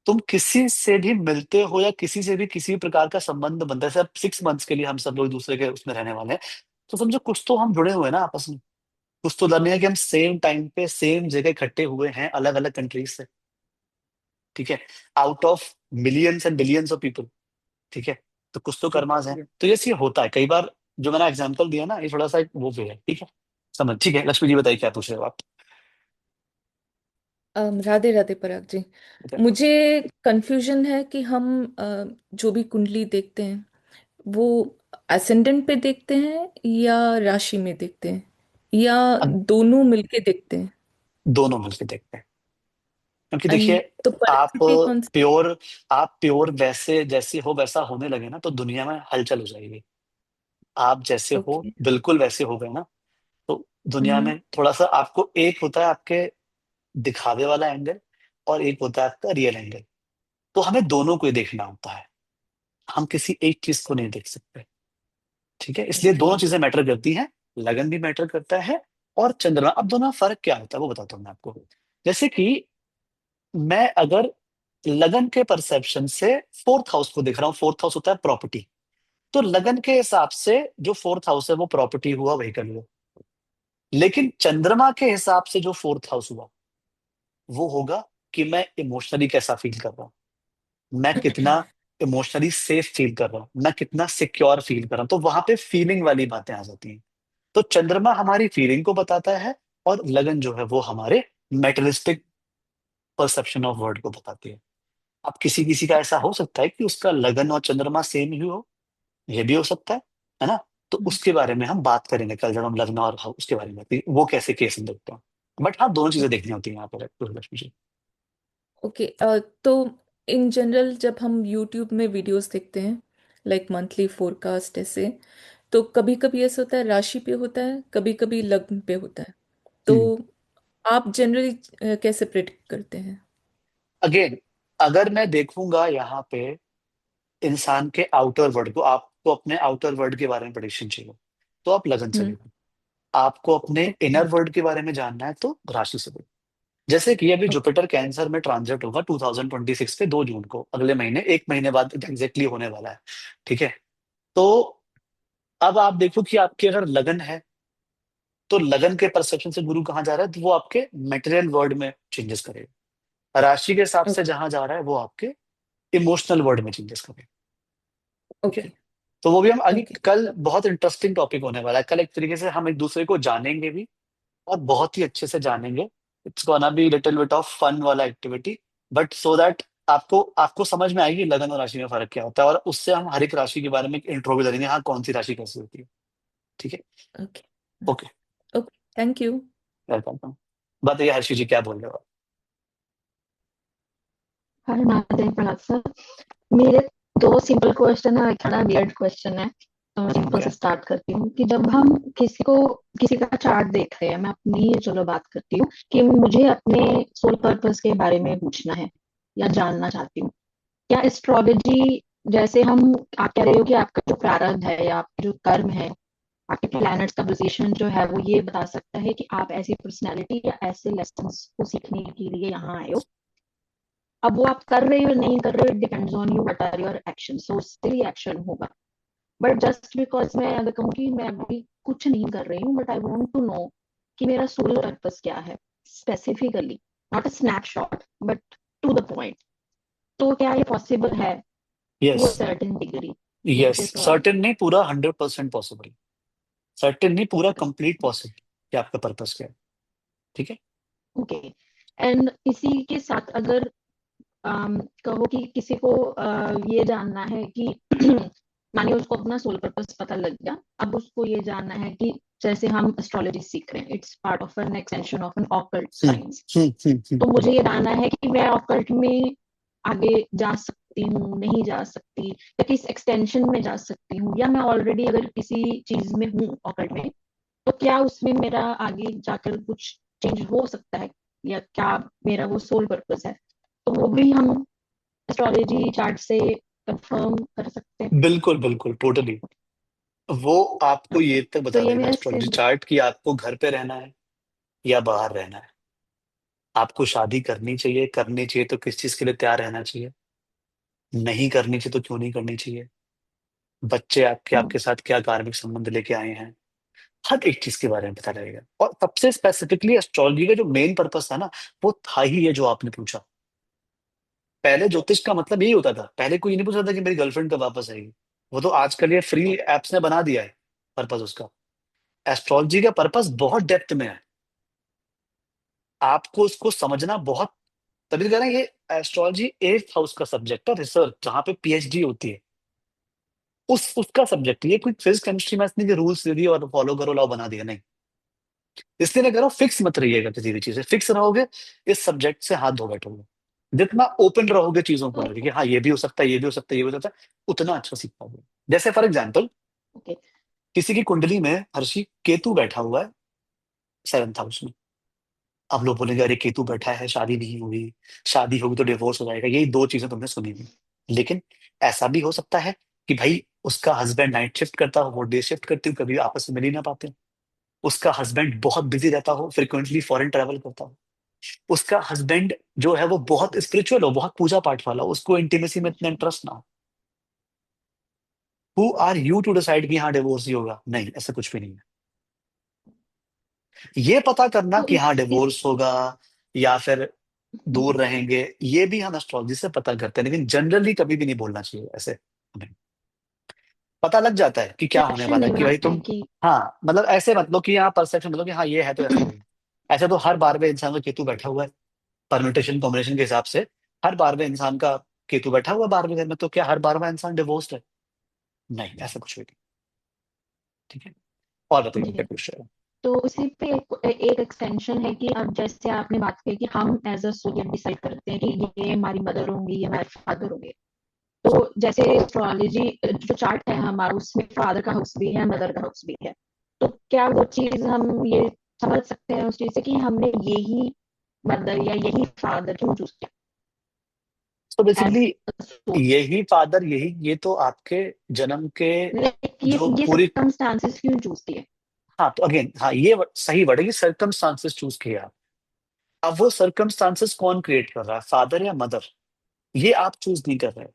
तुम किसी से भी मिलते हो या किसी से भी किसी भी प्रकार का संबंध बनता है, जैसे अब 6 मंथ्स के लिए हम सब लोग एक दूसरे के उसमें रहने वाले हैं, तो समझो कुछ तो हम जुड़े हुए हैं ना आपस में। कुछ तो लर्निंग है कि हम सेम टाइम पे सेम जगह इकट्ठे हुए हैं, अलग अलग कंट्रीज से। ठीक है। Out of millions and billions of people. ठीक है। तो कुछ तो जी कर्मास है। जी। तो ये होता है कई बार। जो मैंने एग्जांपल दिया ना, ये थोड़ा सा एक वो भी है। ठीक है। समझ, ठीक है। लक्ष्मी जी बताइए क्या पूछ रहे हो आप? राधे राधे पराग जी। बताइए। मुझे कंफ्यूजन है कि हम जो भी कुंडली देखते हैं वो असेंडेंट पे देखते हैं या राशि में देखते हैं या अब दोनों मिलके देखते हैं। दोनों मिलकर देखते हैं। क्योंकि देखिए, एंड तो आप परिस्थिति कौन सी? प्योर आप प्योर वैसे जैसे हो वैसा होने लगे ना, तो दुनिया में हलचल हो जाएगी। आप जैसे हो ओके। बिल्कुल वैसे हो गए ना, तो दुनिया हम्म। में थोड़ा सा आपको, एक होता है आपके दिखावे वाला एंगल और एक होता है आपका रियल एंगल। तो हमें दोनों को ही देखना होता है। हम किसी एक चीज को नहीं देख सकते। ठीक है। इसलिए ओके। दोनों चीजें मैटर करती हैं। लगन भी मैटर करता है और चंद्रमा। अब दोनों में फर्क क्या होता है वो बताता हूँ मैं आपको। जैसे कि मैं अगर लगन के परसेप्शन से फोर्थ हाउस को देख रहा हूँ। फोर्थ हाउस होता है प्रॉपर्टी। तो लगन के हिसाब से जो फोर्थ हाउस है वो प्रॉपर्टी हुआ, व्हीकल हुआ। लेकिन चंद्रमा के हिसाब से जो फोर्थ हाउस हुआ वो होगा कि मैं इमोशनली कैसा फील कर रहा हूँ, मैं कितना इमोशनली सेफ फील कर रहा हूँ, मैं कितना सिक्योर फील कर रहा हूँ। तो वहां पे फीलिंग वाली बातें आ जाती हैं। तो चंद्रमा हमारी फीलिंग को बताता है, और लगन जो है वो हमारे मेटलिस्टिक परसेप्शन ऑफ वर्ल्ड को बताती है। अब किसी किसी का ऐसा हो सकता है कि उसका लगन और चंद्रमा सेम ही हो, ये भी हो सकता है ना। तो उसके बारे में हम बात करेंगे कल, जब हम लगन और उसके बारे में वो कैसे केस हम देखते हैं। बट हाँ, दोनों चीजें देखनी होती हैं यहाँ पर लक्ष्मी जी। ओके, तो इन जनरल जब हम यूट्यूब में वीडियोस देखते हैं, लाइक मंथली फोरकास्ट ऐसे, तो कभी कभी ऐसा होता है राशि पे होता है, कभी कभी लग्न पे होता है। तो आप जनरली कैसे प्रेडिक्ट करते हैं? अगेन, अगर मैं देखूंगा यहाँ पे इंसान के आउटर वर्ल्ड को, आपको अपने आउटर वर्ल्ड के बारे में प्रेडिक्शन चाहिए तो आप लगन से हम्म। देखो। आपको अपने ओके। इनर वर्ल्ड के बारे में जानना है तो राशि से देखो। जैसे कि अभी ओके। जुपिटर कैंसर में ट्रांजिट होगा 2026 पे 2 जून को, अगले महीने, एक महीने बाद एग्जैक्टली होने वाला है। ठीक है। तो अब आप देखो कि आपकी अगर लगन है तो लगन के परसेप्शन से गुरु कहाँ जा रहा है, तो वो आपके मटेरियल वर्ल्ड में चेंजेस करेगा। राशि के हिसाब से जहां जा रहा है वो आपके इमोशनल वर्ल्ड में चेंजेस करेगा। ठीक है। ओके। तो वो भी हम आगे ओके। कल, बहुत इंटरेस्टिंग टॉपिक होने वाला है कल। एक तरीके से हम एक दूसरे को जानेंगे भी, और बहुत ही अच्छे से जानेंगे। It's gonna be little bit of fun वाला एक्टिविटी, बट सो दैट आपको आपको समझ में आएगी लगन और राशि में फर्क क्या होता है, और उससे हम हर एक राशि के बारे में एक इंट्रो भी करेंगे, हाँ कौन सी राशि कैसी होती है। ठीक है। Okay. Okay. Okay, thank you. Welcome. बताइए हर्षी जी, क्या बोल रहे हो हाय महादेव प्रणाम सर। मेरे दो सिंपल क्वेश्चन है, एक थोड़ा वियर्ड क्वेश्चन है, तो मैं आप? Simple okay. से स्टार्ट करती हूँ कि जब हम किसी का चार्ट देख रहे हैं, मैं अपनी ही चलो बात करती हूँ कि मुझे अपने सोल पर्पस के बारे में पूछना है या जानना चाहती हूँ। क्या एस्ट्रोलॉजी, जैसे हम, आप कह रहे हो कि आपका जो प्रारब्ध है या आपका जो कर्म है, आपके प्लैनेट्स का पोजीशन जो है वो ये बता सकता है कि आप ऐसी पर्सनैलिटी या ऐसे लेसन्स को सीखने के लिए यहाँ आए हो। अब वो आप कर रहे हो नहीं कर रहे हो, it depends on you, what are your action, so still action होगा। बट जस्ट बिकॉज मैं अगर कहूँ कि मैं अभी कुछ नहीं कर रही हूँ, but I want to know कि मेरा सोल पर्पस क्या है specifically, not a snapshot but to the point, तो क्या ये पॉसिबल है yes. To a certain degree? Yes, that is all. Certain नहीं, पूरा 100% पॉसिबल। सर्टेन नहीं, पूरा कंप्लीट पॉसिबल कि आपका पर्पस क्या है। ठीक है। ओके। एंड इसी के साथ अगर कहो कि किसी को ये जानना है कि मानिए उसको अपना सोल पर्पस पता लग गया, अब उसको ये जानना है कि जैसे हम एस्ट्रोलॉजी सीख रहे हैं, it's part of an extension of an occult hmm science, hmm hmm तो हम्म मुझे ये जानना है कि मैं ऑकल्ट में आगे जा सकती हूँ, नहीं जा सकती, या किस एक्सटेंशन में जा सकती हूँ, या मैं ऑलरेडी अगर किसी चीज में हूँ ऑकल्ट में, तो क्या उसमें मेरा आगे जाकर कुछ चेंज हो सकता है, या क्या मेरा वो सोल पर्पस है, तो वो भी हम एस्ट्रोलॉजी चार्ट से कंफर्म कर सकते हैं। बिल्कुल बिल्कुल, टोटली। वो आपको ओके, ये तक तो बता ये देगा मेरा एस्ट्रोलॉजी चार्ट कि आपको घर पे रहना है या बाहर रहना है, आपको शादी करनी चाहिए तो किस चीज के लिए तैयार रहना चाहिए, नहीं करनी चाहिए तो क्यों नहीं करनी चाहिए, बच्चे आपके आपके साथ क्या कार्मिक संबंध लेके आए हैं, हर एक चीज के बारे में पता लगेगा। और सबसे स्पेसिफिकली एस्ट्रोलॉजी का जो मेन पर्पस था ना, वो था ही ये जो आपने पूछा। पहले ज्योतिष का मतलब यही होता था, पहले कोई नहीं पूछता था कि मेरी गर्लफ्रेंड कब वापस आएगी। वो तो आजकल ये फ्री एप्स ने बना दिया है पर्पस उसका। एस्ट्रोलॉजी का पर्पस बहुत डेप्थ में है, आपको उसको समझना बहुत। तभी तो कह रहे हैं ये एस्ट्रोलॉजी 8th हाउस का सब्जेक्ट है, रिसर्च जहाँ पे पीएचडी होती है, उस उसका सब्जेक्ट। ये कोई फिजिक्स केमिस्ट्री मैथ्स नहीं कि रूल्स दे दिए और फॉलो करो लॉ बना दिया, नहीं। इसलिए मैं कह रहा हूँ फिक्स मत रहिएगा किसी भी चीज से। फिक्स रहोगे इस सब्जेक्ट से हाथ धो बैठोगे। जितना ओपन रहोगे चीजों को लेके कि हाँ ये भी हो सकता है, ये भी हो सकता है, ये भी हो सकता है, उतना अच्छा सीख पाओगे। जैसे फॉर एग्जाम्पल, ओके। किसी की कुंडली में हर्षी केतु बैठा हुआ है 7th हाउस में। अब लोग बोलेंगे अरे केतु बैठा है शादी नहीं हुई, शादी होगी तो डिवोर्स हो जाएगा, यही दो चीजें तुमने सुनी हुई। लेकिन ऐसा भी हो सकता है कि भाई उसका हस्बैंड नाइट शिफ्ट करता हो, वो डे शिफ्ट करती हो, कभी आपस में मिल ही ना पाते हो। उसका हस्बैंड बहुत बिजी रहता हो, फ्रिक्वेंटली फॉरेन ट्रैवल करता हो। उसका हस्बैंड जो है वो बहुत स्पिरिचुअल हो, बहुत पूजा पाठ वाला हो, उसको इंटीमेसी में इतना इंटरेस्ट ना हो। Who are you to decide कि हाँ डिवोर्स ही होगा? नहीं, ऐसा कुछ भी नहीं है। ये पता करना तो कि हाँ इस डिवोर्स होगा या फिर दूर रहेंगे, ये भी हम एस्ट्रोलॉजी से पता करते हैं, लेकिन जनरली कभी भी नहीं बोलना चाहिए ऐसे हमें। पता लग जाता है कि क्या होने परसेप्शन वाला है नहीं कि भाई बनाते हैं तुम, कि हाँ मतलब ऐसे मत लो कि हाँ परसेप्शन मतलब कि हाँ ये है तो ऐसा ही है। ऐसे तो हर बार में इंसान का केतु बैठा हुआ है, परम्यूटेशन कॉम्बिनेशन के हिसाब से हर बार में इंसान का केतु बैठा हुआ है 12वें घर में, तो क्या हर बार में इंसान डिवोर्स्ड है? नहीं, ऐसा कुछ भी नहीं। ठीक है, और बताइए क्या जी, क्वेश्चन है? तो उसी पे एक एक्सटेंशन है कि अब जैसे आपने बात की कि हम एज अ सोल डिसाइड करते हैं कि ये हमारी मदर होंगी, ये हमारे फादर होंगे। तो जैसे एस्ट्रोलॉजी जो चार्ट है हमारा, उसमें फादर का हाउस भी है, मदर का हाउस भी है। तो क्या वो चीज हम ये समझ सकते हैं उस चीज से कि हमने यही मदर या यही फादर क्यों चूज तो किया एज बेसिकली सोल? यही फादर, यही ये तो आपके जन्म के लाइक जो ये पूरी, सर्कमस्टांसेस क्यों चूज किए? हाँ तो अगेन हाँ ये सही वर्ड है कि सर्कमस्टांसेस चूज किया। अब वो सर्कमस्टांसेस कौन क्रिएट कर रहा है, फादर या मदर? ये आप चूज नहीं कर रहे।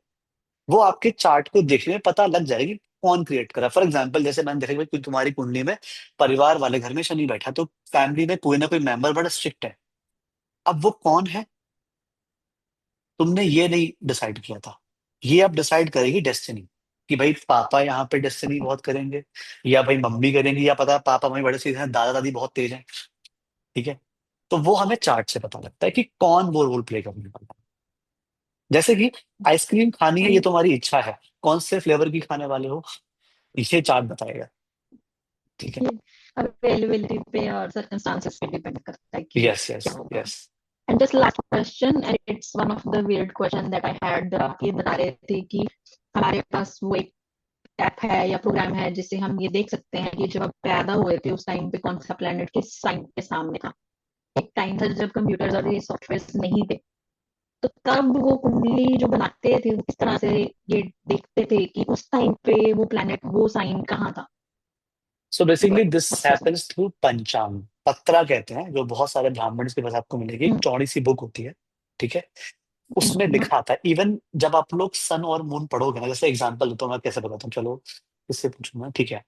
वो आपके चार्ट को देखने में पता लग जाएगी कौन क्रिएट कर रहा है। फॉर एग्जाम्पल जैसे मैंने देखा कि भाई कोई तुम्हारी कुंडली में परिवार वाले घर में शनि बैठा, तो फैमिली में कोई ना कोई मेंबर बड़ा स्ट्रिक्ट है। अब वो कौन है तुमने ये नहीं डिसाइड किया था, ये अब डिसाइड करेगी डेस्टिनी, कि भाई पापा यहाँ पे डेस्टिनी बहुत करेंगे, या भाई मम्मी करेंगी, या पता है पापा मम्मी बड़े सीधे हैं, दादा दादी बहुत तेज हैं। ठीक है, तो वो हमें चार्ट से पता लगता है कि कौन वो रोल प्ले करने वाला है। जैसे कि आइसक्रीम खानी है, ये एंड तुम्हारी इच्छा है, कौन से फ्लेवर की खाने वाले हो ये चार्ट बताएगा। ठीक है, ये अवेलेबिलिटी पे और सर्कमस्टांसेस पे डिपेंड करता है कि यस यस क्या होगा। Yes. And just last question, and it's one of the weird question that I had. आप ये बता रहे थे कि हमारे पास वो एक ऐप है या प्रोग्राम है जिससे हम ये देख सकते हैं कि जब आप पैदा हुए थे उस टाइम पे कौन सा प्लेनेट किस साइन के सामने था। एक टाइम था जब कंप्यूटर्स और ये सॉफ्टवेयर नहीं थे, तो तब वो कुंडली जो बनाते थे वो किस तरह से ये देखते थे कि उस टाइम पे वो प्लेनेट वो साइन कहाँ था? So basically this What's the- happens through पंचांग, पत्रा कहते हैं, जो बहुत सारे ब्राह्मण के पास आपको मिलेगी, एक हम्म, चौड़ी सी बुक होती है। ठीक है, उसमें हम्म, लिखा आता है। इवन जब आप लोग सन और मून पढ़ोगे ना, जैसे एग्जांपल देता हूँ मैं, कैसे बताता हूँ, चलो किससे पूछूंगा, ठीक है।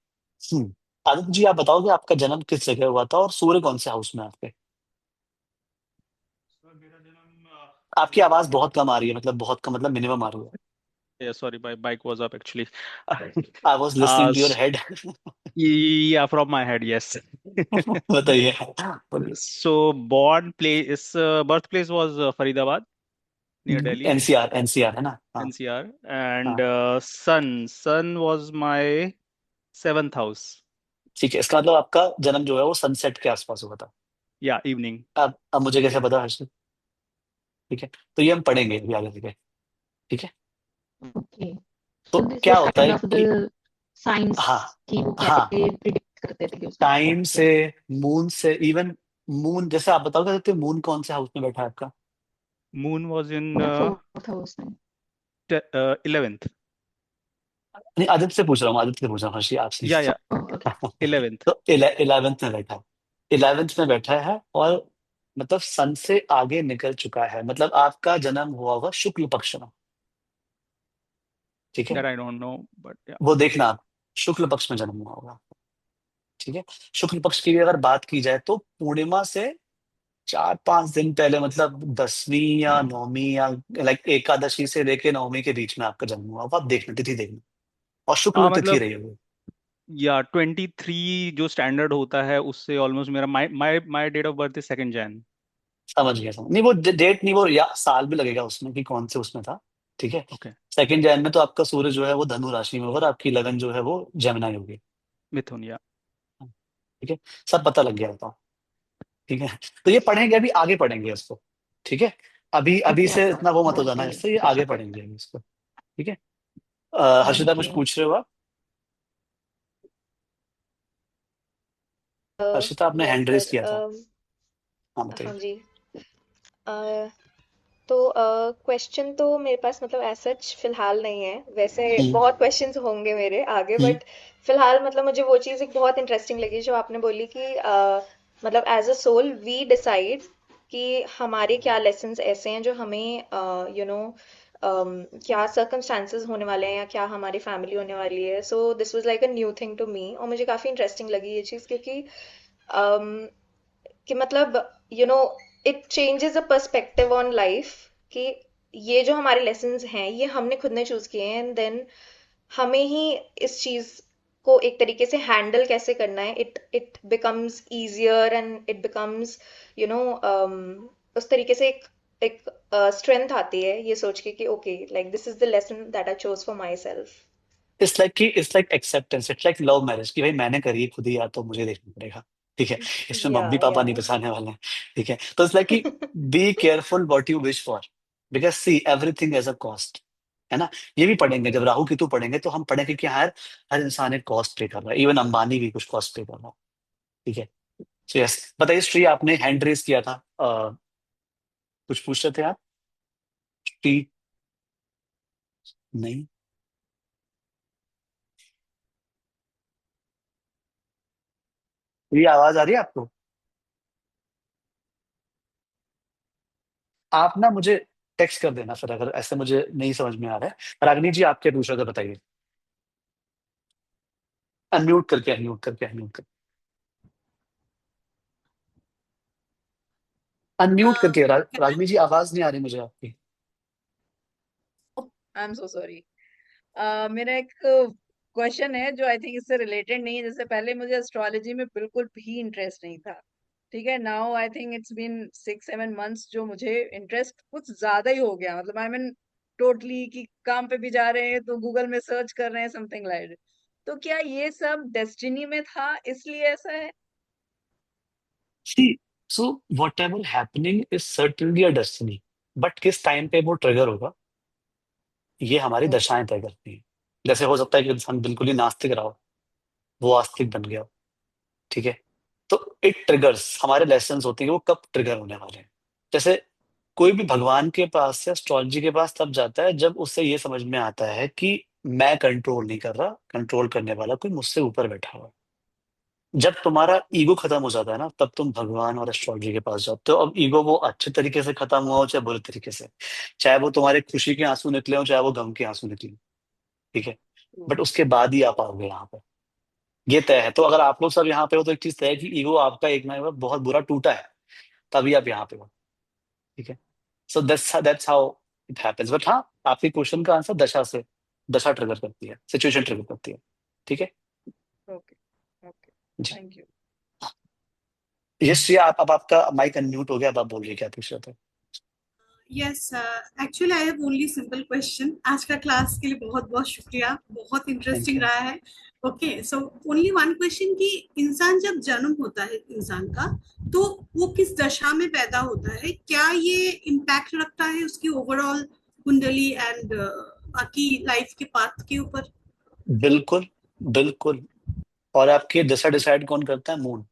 आदित्य जी आप बताओगे आपका जन्म किस जगह हुआ था और सूर्य कौन से हाउस में है आपके? सर मेरा जन्म आपकी हुआ आवाज था। बहुत कम आ रही है, मतलब बहुत कम, मतलब मिनिमम आ रही Yeah, sorry, my mic was up actually. है। I was listening to your S- head. yeah, from my head, yes. बताइए, बोलिए। So born place, birthplace was Faridabad near Delhi, NCR, NCR है ना? हाँ NCR, and हाँ। sun was my seventh house. ठीक है, इसका मतलब आपका जन्म जो है वो सनसेट के आसपास हुआ था। Yeah, evening. अब मुझे कैसे पता हर्षित? ठीक है, तो ये हम पढ़ेंगे अभी आगे चल के। ठीक है, okay. तो So this क्या was होता है kind of कि, the science हाँ कि वो हाँ, कैसे प्रिडिक्ट करते थे कि उस टाइम पे टाइम क्या से, मून से, इवन मून जैसे आप बताओ सकते मून कौन से हाउस में बैठा है आपका? Moon was in होगा। फोर्थ हाउस में। 11th. नहीं, आदित्य से पूछ रहा हूँ, आदित्य से पूछ रहा हूँ, हर्षी आपसे Yeah, yeah, ओके। नहीं। 11th. तो 11th में बैठा है, 11th में बैठा है, और मतलब सन से आगे निकल चुका है, मतलब आपका जन्म हुआ होगा शुक्ल पक्ष में। ठीक है, That I don't know, but yeah. वो देखना आप, शुक्ल पक्ष में जन्म हुआ होगा। ठीक है, शुक्ल पक्ष की भी अगर बात की जाए तो पूर्णिमा से 4-5 दिन पहले, मतलब 10वीं या 9वीं या लाइक एकादशी से लेके 9वीं के बीच में आपका जन्म हुआ होगा। आप देखना, तिथि देखना, और शुक्ल हाँ तिथि मतलब रही होगी। या 23 जो स्टैंडर्ड होता है उससे ऑलमोस्ट मेरा my my my date of birth is 2 Jan. समझ गया, समझ नहीं, वो डेट नहीं, वो या साल भी लगेगा उसमें कि कौन से उसमें था। ठीक है, ओके. 2 जैन में तो आपका सूर्य जो है वो धनु राशि में होगा, और आपकी लगन जो है वो जमुना होगी। मिथुन या. ठीक है, सब पता लग गया था। ठीक है, तो ये पढ़ेंगे, अभी आगे पढ़ेंगे इसको। ठीक है, अभी अभी ओके, से इतना वो मत हो जाना, ओके, इससे ये आगे अच्छा। पढ़ेंगे हम इसको। ठीक है, हर्षिता थैंक कुछ यू। पूछ रहे हो आप? हर्षिता आपने यस हैंड रेस सर। किया था। हाँ हाँ बताइए। जी। अ, तो क्वेश्चन तो मेरे पास मतलब ऐसा सच फिलहाल नहीं है, वैसे हम्म बहुत क्वेश्चंस होंगे मेरे आगे, हम्म बट फिलहाल मतलब मुझे वो चीज़ एक बहुत इंटरेस्टिंग लगी जो आपने बोली कि मतलब as a soul we decide कि हमारे क्या लेसन्स ऐसे हैं जो हमें क्या सर्कमस्टांसेस होने वाले हैं या क्या हमारी फैमिली होने वाली है। So this was like a new thing to me, और मुझे काफ़ी इंटरेस्टिंग लगी ये चीज़, क्योंकि um, कि मतलब it changes a perspective on life, कि ये जो हमारे लेसन्स हैं ये हमने खुद ने चूज किए हैं, एंड देन हमें ही इस चीज को एक तरीके से हैंडल कैसे करना है। It it becomes easier and it becomes you know उस तरीके से एक एक स्ट्रेंथ आती है ये सोच के कि okay, like this is the lesson that I chose for my self. It's like acceptance, it's like love marriage कि भाई मैंने करी है खुद ही, या तो मुझे देखना पड़ेगा। ठीक है, इसमें या मम्मी पापा या नहीं फंसाने वाले हैं। ठीक है, तो इट्स लाइक कि be careful what you wish for, because see everything as a cost, है ना। ये भी पढ़ेंगे जब राहु केतु पढ़ेंगे, तो हम पढ़ेंगे कि हर हर इंसान एक कॉस्ट पे कर रहा है, इवन अंबानी भी कुछ कॉस्ट पे कर रहा है। ठीक है, सो यस, बताइए श्री, आपने हैंड रेस किया था, कुछ पूछ रहे थे आप श्री? नहीं, ये आवाज आ रही है आपको? आप ना मुझे टेक्स्ट कर देना फिर, अगर ऐसे मुझे नहीं समझ में आ रहा है। रागिनी जी, आप क्या पूछ रहे थे, बताइए। अनम्यूट करके, अनम्यूट करके, अनम्यूट करके, अनम्यूट करके। रागिनी जी, आवाज नहीं आ रही मुझे आपकी। I am so sorry. मेरा एक क्वेश्चन है जो आई थिंक इससे रिलेटेड नहीं है। जैसे पहले मुझे एस्ट्रोलॉजी में बिल्कुल भी इंटरेस्ट नहीं था, ठीक है। Now I think it's been 6-7 months जो मुझे इंटरेस्ट कुछ ज्यादा ही हो गया। मतलब आई मीन टोटली कि काम पे भी जा रहे हैं तो गूगल में सर्च कर रहे हैं समथिंग लाइक। तो क्या ये सब डेस्टिनी में था इसलिए ऐसा है? See, so whatever happening is certainly a destiny, but किस टाइम पे वो ट्रिगर होगा, ये हमारी ओके। दशाएं तय करती हैं। जैसे हो सकता है कि इंसान बिल्कुल ही नास्तिक रहा हो, वो आस्तिक बन गया हो। ठीक है, तो इट ट्रिगर्स, हमारे लेसन होते हैं कि वो कब ट्रिगर होने वाले हैं। जैसे कोई भी भगवान के पास या एस्ट्रोलॉजी के पास तब जाता है जब उससे ये समझ में आता है कि मैं कंट्रोल नहीं कर रहा, कंट्रोल करने वाला कोई मुझसे ऊपर बैठा हुआ है। जब तुम्हारा ईगो खत्म हो जाता है ना, तब तुम भगवान और एस्ट्रोलॉजी के पास जाते हो। अब ईगो वो अच्छे तरीके से खत्म हुआ हो चाहे बुरे तरीके से, चाहे वो तुम्हारे खुशी के आंसू निकले हो चाहे वो गम के आंसू निकले हो, ठीक है, बट उसके बाद ही आप आओगे यहाँ पे। ये तय है। तो अगर आप लोग सब यहाँ पे हो तो एक चीज तय है कि ईगो आपका एक ना एक बार बहुत बुरा टूटा है, तभी आप यहाँ पे हो। ठीक है, so that's how it happens. But हाँ, आपके क्वेश्चन का आंसर दशा से, दशा ट्रिगर करती है, सिचुएशन ट्रिगर करती है। ठीक है ओके। ओके। जी। Thank you. यस श्रेया, आप अब आपका माइक अनम्यूट हो गया, अब आप बोलिए क्या पूछ रहे थे। Yes, actually I have only simple question. आज का क्लास के लिए बहुत बहुत शुक्रिया, बहुत थैंक इंटरेस्टिंग यू। रहा है। Okay, so only one question कि इंसान जब जन्म होता है इंसान का, तो वो किस दशा में पैदा होता है? क्या ये इम्पैक्ट रखता है उसकी ओवरऑल कुंडली एंड बाकी लाइफ के पाथ के ऊपर? बिल्कुल, बिल्कुल। और आपकी दशा डिसाइड कौन करता है? मून।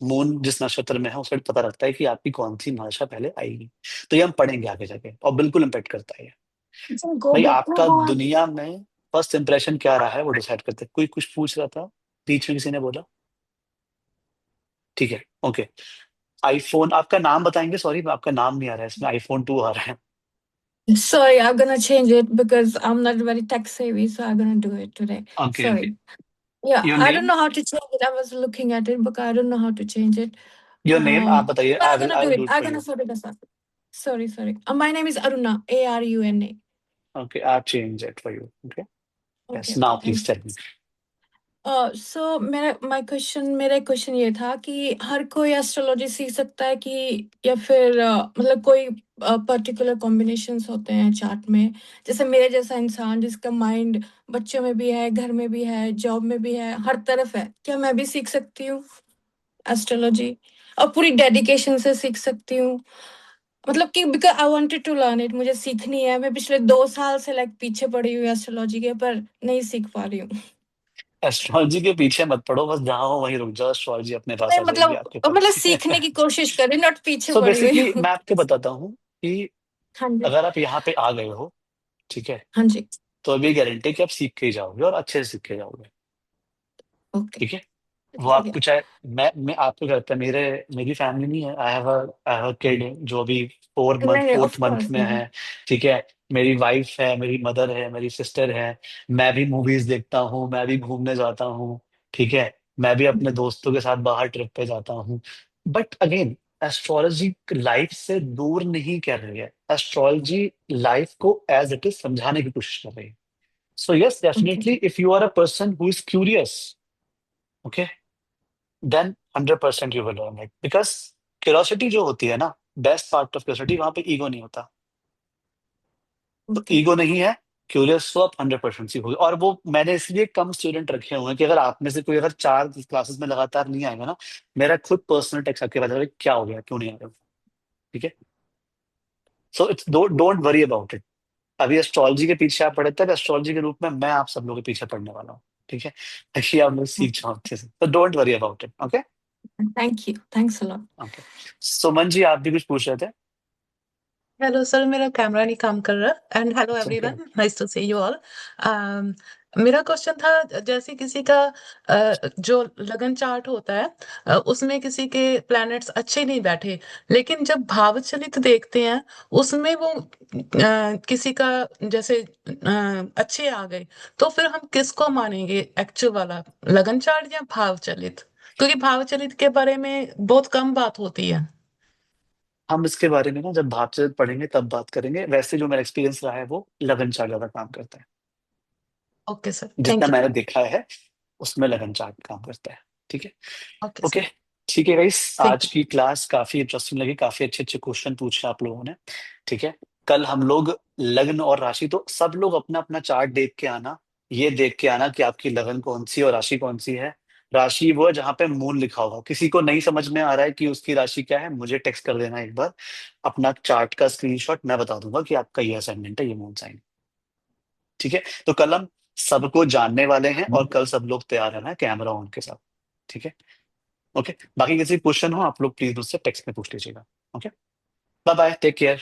मून जिस नक्षत्र में है उसका पता लगता है कि आपकी कौन सी दशा पहले आएगी। तो ये हम पढ़ेंगे आगे जाके, और बिल्कुल इम्पेक्ट करता है ये। go भाई back to आपका home. दुनिया में फर्स्ट इंप्रेशन क्या रहा है वो डिसाइड करते हैं। कोई कुछ पूछ रहा था, बीच में किसी ने बोला। ठीक है, ओके। आईफोन, आपका नाम बताएंगे? सॉरी, आपका नाम नहीं आ रहा है इसमें, iPhone 2 आ रहा है। Sorry, I'm gonna change it because I'm not very tech savvy, so I'm gonna do it today. Okay, okay. Sorry. Yeah, your I don't name, know how to change it. I was looking at it, but I don't know how to change it. Your name आप बताइए, But I I'm will gonna I do will it. Do it I'm for gonna you. sort it out. Sorry, sorry. My name is Aruna, Aruna. Okay, I change it for you. Okay, Okay, yes, okay, now please thank you. Tell me. मेरा क्वेश्चन ये था कि हर कोई एस्ट्रोलॉजी सीख सकता है कि, या फिर मतलब कोई पर्टिकुलर कॉम्बिनेशंस होते हैं चार्ट में। जैसे मेरे जैसा इंसान जिसका माइंड बच्चों में भी है, घर में भी है, जॉब में भी है, हर तरफ है, क्या मैं भी सीख सकती हूँ एस्ट्रोलॉजी? और पूरी डेडिकेशन से सीख सकती हूँ? मतलब कि because I wanted to learn it, मुझे सीखनी है। मैं पिछले 2 साल से लाइक पीछे पड़ी हुई एस्ट्रोलॉजी के, पर नहीं सीख पा रही हूँ। एस्ट्रोलॉजी के पीछे मत पड़ो, बस जहां हो वहीं रुक जाओ, एस्ट्रोलॉजी अपने पास नहीं आ जाएगी मतलब आपके पास। सीखने की कोशिश कर रही, नॉट पीछे सो पड़ी हुई बेसिकली हूँ। मैं आपको बताता हूँ कि हाँ जी। अगर आप यहाँ पे आ गए हो, ठीक है, हाँ जी। तो अभी गारंटी कि आप सीख के ही जाओगे और अच्छे से सीख के जाओगे। ओके। ठीक है, वो आप कुछ है, मैं आपको कहता है, मेरी फैमिली नहीं है। आई हैव अ किड जो अभी नहीं, फोर्थ ऑफ मंथ कोर्स में नहीं। है। ठीक है। मेरी वाइफ है, मेरी मदर है, मेरी सिस्टर है। मैं भी मूवीज देखता हूँ, मैं भी घूमने जाता हूँ। ठीक है। मैं भी अपने दोस्तों के साथ बाहर ट्रिप पे जाता हूँ। बट अगेन, एस्ट्रोलॉजी लाइफ से दूर नहीं कर रही है। एस्ट्रोलॉजी लाइफ को एज इट इज समझाने की कोशिश कर रही है। So yes, okay. Definitely if you are a person who is curious, okay, then 100% you will learn it. Because curiosity जो होती है ना, बेस्ट पार्ट ऑफ क्यूरियोसिटी, वहां पे ईगो नहीं होता। तो ओके। ईगो नहीं है, क्यूरियस हो, आप 100% सीखोगे। और वो मैंने इसलिए कम स्टूडेंट रखे हुए हैं कि अगर आप में से कोई अगर 4 क्लासेस में लगातार नहीं आएगा ना, मेरा खुद पर्सनल टेक्स्ट आके बता क्या हो गया, क्यों नहीं आ रहा। ठीक है। So it's don't worry about it. अभी एस्ट्रोलॉजी के पीछे आप पढ़े थे, एस्ट्रोलॉजी के रूप में मैं आप सब लोगों के पीछे पढ़ने वाला हूँ। ठीक है। ताकि आप लोग सीख जाओ अच्छे से। तो don't worry about it. Okay. Thank you, thanks a lot. Okay. Suman ji, आप भी कुछ पूछ रहे थे? हेलो सर, मेरा कैमरा नहीं काम कर रहा। And hello it's okay. Everyone, nice to see you all. मेरा क्वेश्चन था, जैसे किसी का जो लगन चार्ट होता है, उसमें किसी के प्लैनेट्स अच्छे नहीं बैठे, लेकिन जब भाव चलित देखते हैं उसमें वो किसी का जैसे अच्छे आ गए, तो फिर हम किसको मानेंगे, एक्चुअल वाला लगन चार्ट या भाव चलित? क्योंकि भाव चलित के बारे में बहुत कम बात होती है। हम इसके बारे में ना जब भावचित्र पढ़ेंगे तब बात करेंगे। वैसे जो मेरा एक्सपीरियंस रहा है वो लगन चार्ट ज्यादा काम करता है। ओके सर, जितना थैंक यू। मैंने देखा है उसमें लगन चार्ट काम करता है। ठीक है। Okay okay. सर, ठीक है गाइस, थैंक आज की क्लास काफी इंटरेस्टिंग लगी, काफी अच्छे अच्छे क्वेश्चन पूछे आप लोगों ने। ठीक है। कल हम लोग लग्न और राशि, तो सब लोग अपना अपना चार्ट देख के आना। ये देख के आना कि आपकी लगन कौन सी और राशि कौन सी है। राशि वो है जहाँ पे मून लिखा होगा। किसी को नहीं समझ में आ रहा है कि उसकी राशि क्या है, मुझे टेक्स्ट कर देना एक बार अपना चार्ट का स्क्रीनशॉट, मैं बता दूंगा कि आपका ये असेंडेंट है, ये मून साइन। ठीक है। तो कल हम सबको जानने वाले हैं और कल सब लोग तैयार रहना है कैमरा ऑन के साथ। ठीक है। ओके। बाकी किसी क्वेश्चन हो आप लोग प्लीज मुझसे टेक्स्ट में पूछ लीजिएगा। Okay. Bye bye, take care.